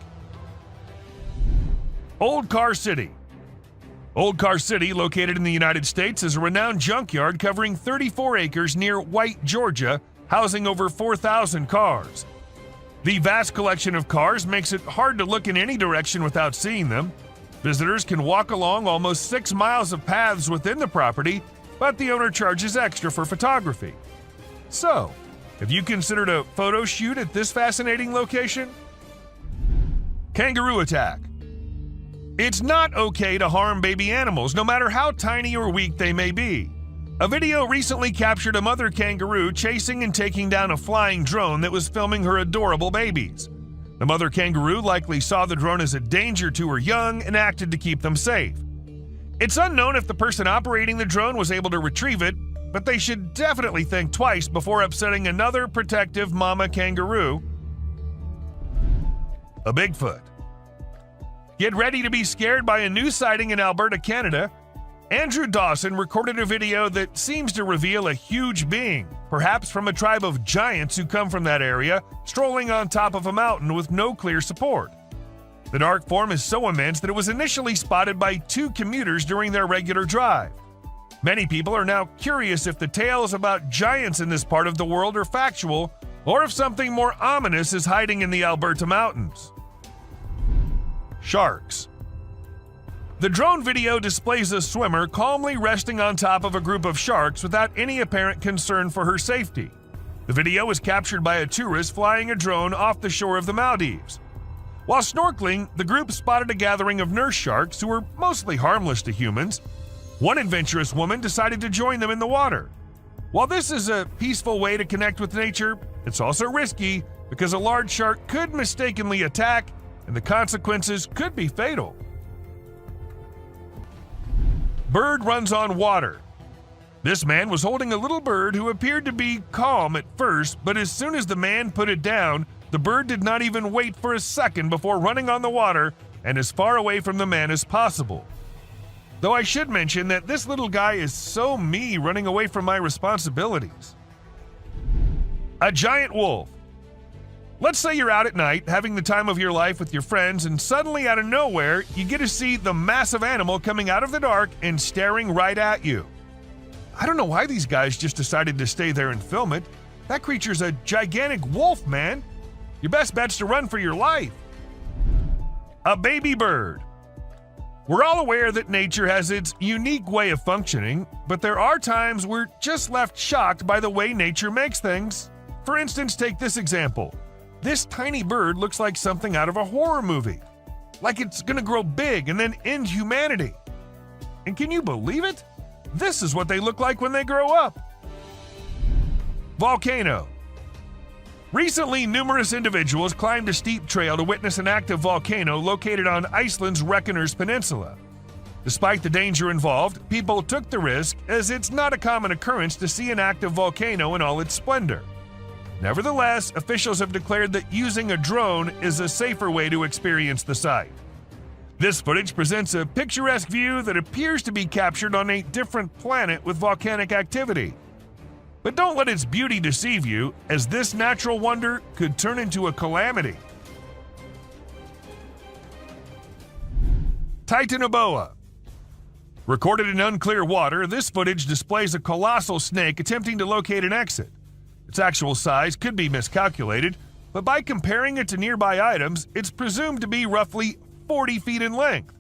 [SPEAKER 21] Old Car City. Old Car City, located in the United States, is a renowned junkyard covering 34 acres near White, Georgia, housing over 4,000 cars. The vast collection of cars makes it hard to look in any direction without seeing them. Visitors can walk along almost 6 miles of paths within the property, but the owner charges extra for photography. So, have you considered a photo shoot at this fascinating location? Kangaroo attack. It's not okay to harm baby animals, no matter how tiny or weak they may be. A video recently captured a mother kangaroo chasing and taking down a flying drone that was filming her adorable babies. The mother kangaroo likely saw the drone as a danger to her young and acted to keep them safe. It's unknown if the person operating the drone was able to retrieve it, but they should definitely think twice before upsetting another protective mama kangaroo. A Bigfoot. Get ready to be scared by a new sighting in Alberta, Canada. Andrew Dawson recorded a video that seems to reveal a huge being, perhaps from a tribe of giants who come from that area, strolling on top of a mountain with no clear support. The dark form is so immense that it was initially spotted by 2 commuters during their regular drive. Many people are now curious if the tales about giants in this part of the world are factual, or if something more ominous is hiding in the Alberta mountains. Sharks. The drone video displays a swimmer calmly resting on top of a group of sharks without any apparent concern for her safety. The video was captured by a tourist flying a drone off the shore of the Maldives. While snorkeling, the group spotted a gathering of nurse sharks who were mostly harmless to humans. One adventurous woman decided to join them in the water. While this is a peaceful way to connect with nature, it's also risky because a large shark could mistakenly attack and the consequences could be fatal. Bird runs on water. This man was holding a little bird who appeared to be calm at first, but as soon as the man put it down, the bird did not even wait for a second before running on the water and as far away from the man as possible. Though I should mention that this little guy is so me running away from my responsibilities. A giant wolf. Let's say you're out at night having the time of your life with your friends, and suddenly out of nowhere you get to see the massive animal coming out of the dark and staring right at you. I don't know why these guys just decided to stay there and film it. That creature's a gigantic wolf, man. Your best bet's to run for your life. A baby bird. We're all aware that nature has its unique way of functioning, but there are times we're just left shocked by the way nature makes things. For instance, take this example. This tiny bird looks like something out of a horror movie. Like it's gonna grow big and then end humanity. And can you believe it? This is what they look like when they grow up. Volcano. Recently, numerous individuals climbed a steep trail to witness an active volcano located on Iceland's Reykjanes Peninsula. Despite the danger involved, people took the risk as it's not a common occurrence to see an active volcano in all its splendor. Nevertheless, officials have declared that using a drone is a safer way to experience the site. This footage presents a picturesque view that appears to be captured on a different planet with volcanic activity. But don't let its beauty deceive you, as this natural wonder could turn into a calamity. Titanoboa. Recorded in unclear water, this footage displays a colossal snake attempting to locate an exit. Its actual size could be miscalculated, but by comparing it to nearby items, it's presumed to be roughly 40 feet in length.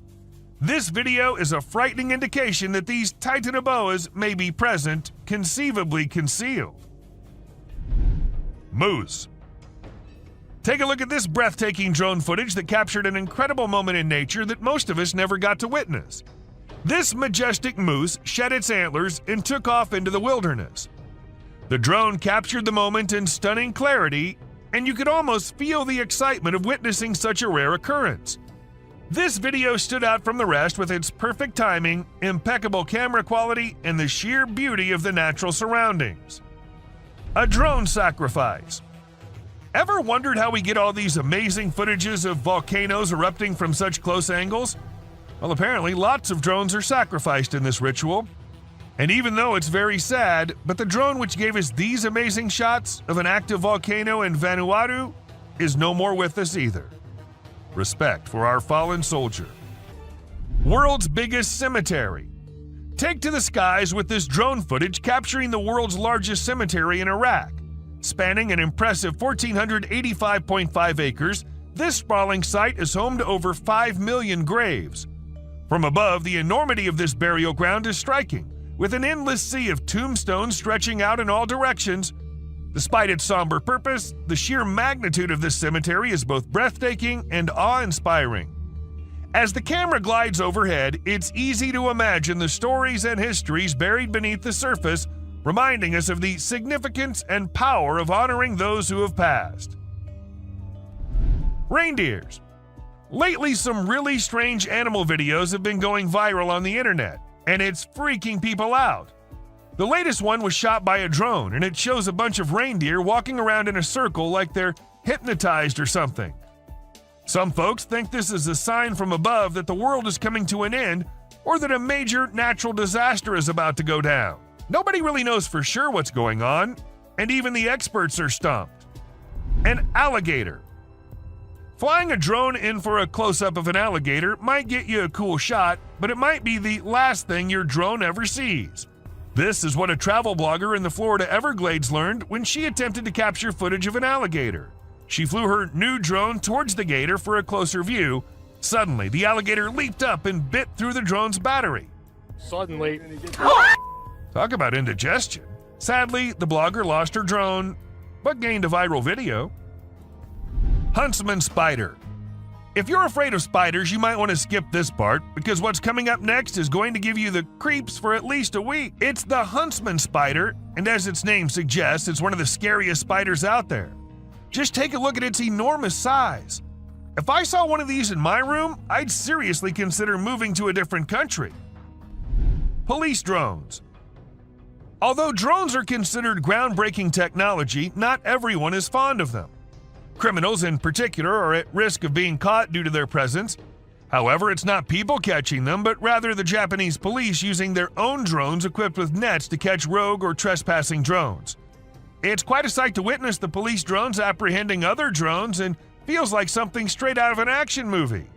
[SPEAKER 21] This video is a frightening indication that these Titanoboas may be present, conceivably concealed. Moose. Take a look at this breathtaking drone footage that captured an incredible moment in nature that most of us never got to witness. This majestic moose shed its antlers and took off into the wilderness. The drone captured the moment in stunning clarity, and you could almost feel the excitement of witnessing such a rare occurrence. This video stood out from the rest with its perfect timing, impeccable camera quality, and the sheer beauty of the natural surroundings. A drone sacrifice. Ever wondered how we get all these amazing footages of volcanoes erupting from such close angles? Well, apparently lots of drones are sacrificed in this ritual. And even though it's very sad, but the drone which gave us these amazing shots of an active volcano in Vanuatu is no more with us either. Respect for our fallen soldier. World's biggest cemetery. Take to the skies with this drone footage capturing the world's largest cemetery in Iraq. Spanning an impressive 1,485.5 acres, this sprawling site is home to over 5 million graves. From above, the enormity of this burial ground is striking, with an endless sea of tombstones stretching out in all directions. Despite its somber purpose, the sheer magnitude of this cemetery is both breathtaking and awe-inspiring. As the camera glides overhead, it's easy to imagine the stories and histories buried beneath the surface, reminding us of the significance and power of honoring those who have passed. Reindeers. Lately, some really strange animal videos have been going viral on the internet, and it's freaking people out. The latest one was shot by a drone, and it shows a bunch of reindeer walking around in a circle like they're hypnotized or something. Some folks think this is a sign from above that the world is coming to an end, or that a major natural disaster is about to go down. Nobody really knows for sure what's going on, and even the experts are stumped. An alligator. Flying a drone in for a close-up of an alligator might get you a cool shot, but it might be the last thing your drone ever sees. This is what a travel blogger in the Florida Everglades learned when she attempted to capture footage of an alligator. She flew her new drone towards the gator for a closer view. Suddenly, the alligator leaped up and bit through the drone's battery.
[SPEAKER 16] Suddenly.
[SPEAKER 21] Talk about indigestion. Sadly, the blogger lost her drone, but gained a viral video. Huntsman spider. If you're afraid of spiders, you might want to skip this part, because what's coming up next is going to give you the creeps for at least a week. It's the huntsman spider, and as its name suggests, it's one of the scariest spiders out there. Just take a look at its enormous size. If I saw one of these in my room, I'd seriously consider moving to a different country. Police drones. Although drones are considered groundbreaking technology, not everyone is fond of them. Criminals in particular are at risk of being caught due to their presence. However, it's not people catching them, but rather the Japanese police using their own drones equipped with nets to catch rogue or trespassing drones. It's quite a sight to witness the police drones apprehending other drones, and feels like something straight out of an action movie.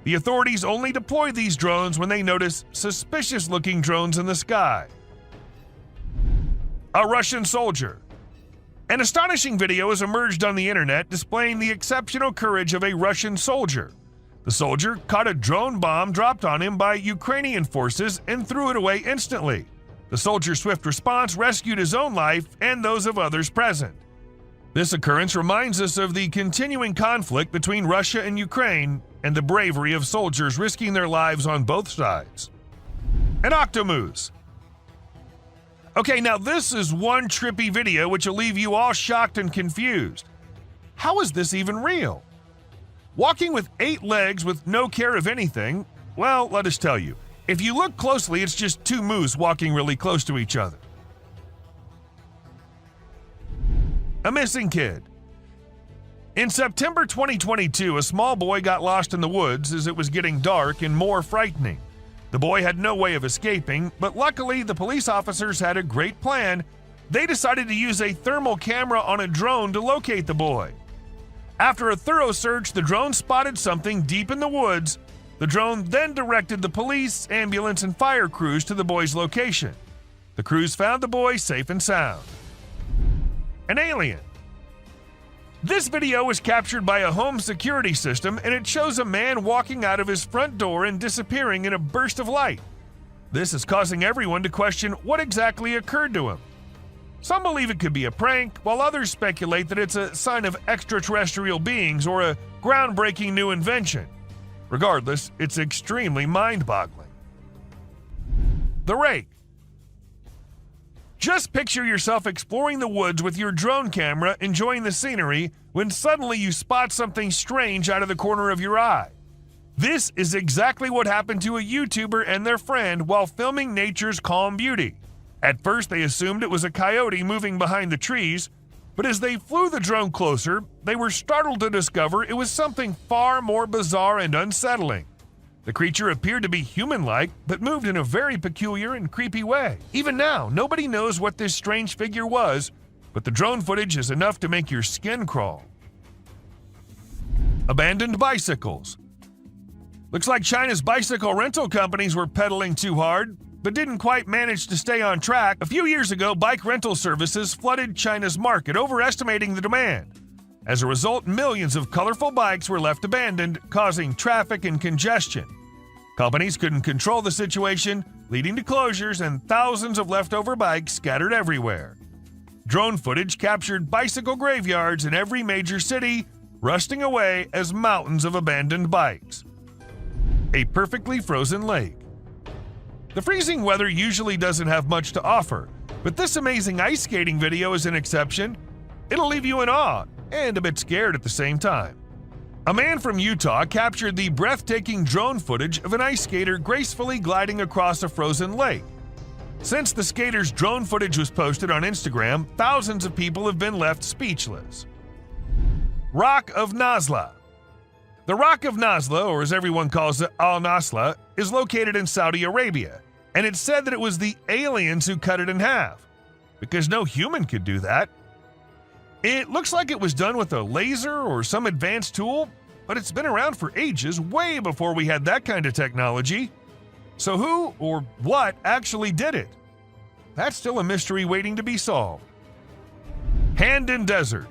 [SPEAKER 21] The authorities only deploy these drones when they notice suspicious-looking drones in the sky. A Russian soldier. An astonishing video has emerged on the internet displaying the exceptional courage of a Russian soldier. The soldier caught a drone bomb dropped on him by Ukrainian forces and threw it away instantly. The soldier's swift response rescued his own life and those of others present. This occurrence reminds us of the continuing conflict between Russia and Ukraine and the bravery of soldiers risking their lives on both sides. An octomoose. Okay, now this is one trippy video which will leave you all shocked and confused. How is this even real? Walking with 8 legs with no care of anything? Well, let us tell you. If you look closely, it's just 2 moose walking really close to each other. A missing kid. In September 2022, a small boy got lost in the woods as it was getting dark and more frightening. The boy had no way of escaping, but luckily the police officers had a great plan. They decided to use a thermal camera on a drone to locate the boy. After a thorough search, the drone spotted something deep in the woods. The drone then directed the police, ambulance, and fire crews to the boy's location. The crews found the boy safe and sound. An alien. This video was captured by a home security system, and it shows a man walking out of his front door and disappearing in a burst of light. This is causing everyone to question what exactly occurred to him. Some believe it could be a prank, while others speculate that it's a sign of extraterrestrial beings or a groundbreaking new invention. Regardless, it's extremely mind-boggling. The rake. Just picture yourself exploring the woods with your drone camera, enjoying the scenery, when suddenly you spot something strange out of the corner of your eye. This is exactly what happened to a YouTuber and their friend while filming nature's calm beauty. At first, they assumed it was a coyote moving behind the trees, but as they flew the drone closer, they were startled to discover it was something far more bizarre and unsettling. The creature appeared to be human-like, but moved in a very peculiar and creepy way. Even now, nobody knows what this strange figure was, but the drone footage is enough to make your skin crawl. Abandoned bicycles. Looks like China's bicycle rental companies were pedaling too hard, but didn't quite manage to stay on track. A few years ago, bike rental services flooded China's market, overestimating the demand. As a result, millions of colorful bikes were left abandoned, causing traffic and congestion. Companies couldn't control the situation, leading to closures and thousands of leftover bikes scattered everywhere. Drone footage captured bicycle graveyards in every major city, rusting away as mountains of abandoned bikes. A perfectly frozen lake. The freezing weather usually doesn't have much to offer, but this amazing ice skating video is an exception. It'll leave you in awe and a bit scared at the same time. A man from Utah captured the breathtaking drone footage of an ice skater gracefully gliding across a frozen lake. Since the skater's drone footage was posted on Instagram, thousands of people have been left speechless. Rock of Nazla. The Rock of Nazla, or as everyone calls it, Al-Nasla, is located in Saudi Arabia, and it's said that it was the aliens who cut it in half, because no human could do that. It looks like it was done with a laser or some advanced tool, but it's been around for ages, way before we had that kind of technology. So who or what actually did it? That's still a mystery waiting to be solved. Hand in Desert.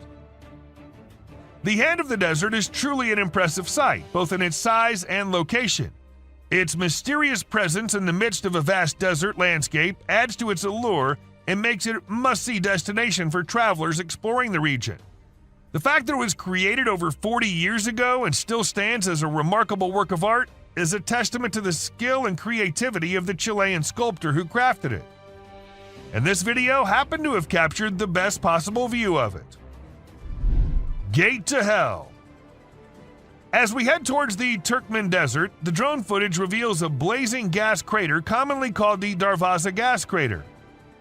[SPEAKER 21] The Hand of the Desert is truly an impressive sight, both in its size and location. Its mysterious presence in the midst of a vast desert landscape adds to its allure and makes it a must-see destination for travelers exploring the region. The fact that it was created over 40 years ago and still stands as a remarkable work of art is a testament to the skill and creativity of the Chilean sculptor who crafted it. And this video happened to have captured the best possible view of it. Gate to Hell. As we head towards the Turkmen Desert, the drone footage reveals a blazing gas crater commonly called the Darvaza gas crater.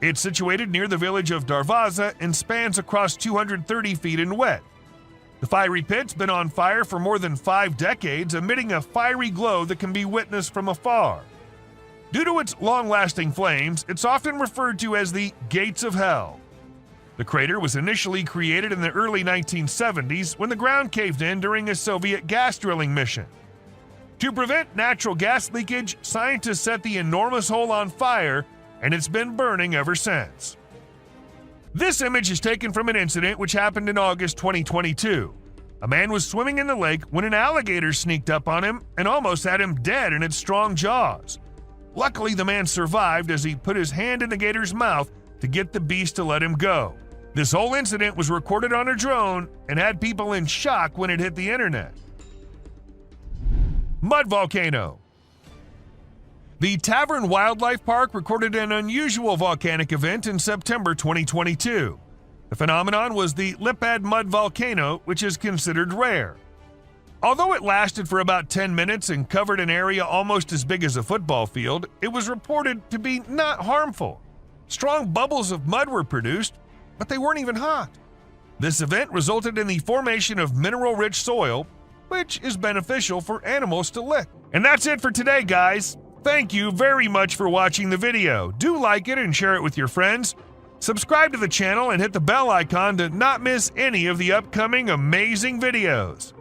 [SPEAKER 21] It's situated near the village of Darvaza and spans across 230 feet in width. The fiery pit's been on fire for more than 5 decades, emitting a fiery glow that can be witnessed from afar. Due to its long-lasting flames, it's often referred to as the Gates of Hell. The crater was initially created in the early 1970s when the ground caved in during a Soviet gas drilling mission. To prevent natural gas leakage, scientists set the enormous hole on fire, and it's been burning ever since. This image is taken from an incident which happened in August 2022. A man was swimming in the lake when an alligator sneaked up on him and almost had him dead in its strong jaws. Luckily, the man survived as he put his hand in the gator's mouth to get the beast to let him go. This whole incident was recorded on a drone and had people in shock when it hit the internet. Mud volcano. The Tavern Wildlife Park recorded an unusual volcanic event in September 2022. The phenomenon was the Lipad mud volcano, which is considered rare. Although it lasted for about 10 minutes and covered an area almost as big as a football field, it was reported to be not harmful. Strong bubbles of mud were produced, but they weren't even hot. This event resulted in the formation of mineral-rich soil, which is beneficial for animals to lick. And that's it for today, guys. Thank you very much for watching the video. Do like it and share it with your friends. Subscribe to the channel and hit the bell icon to not miss any of the upcoming amazing videos.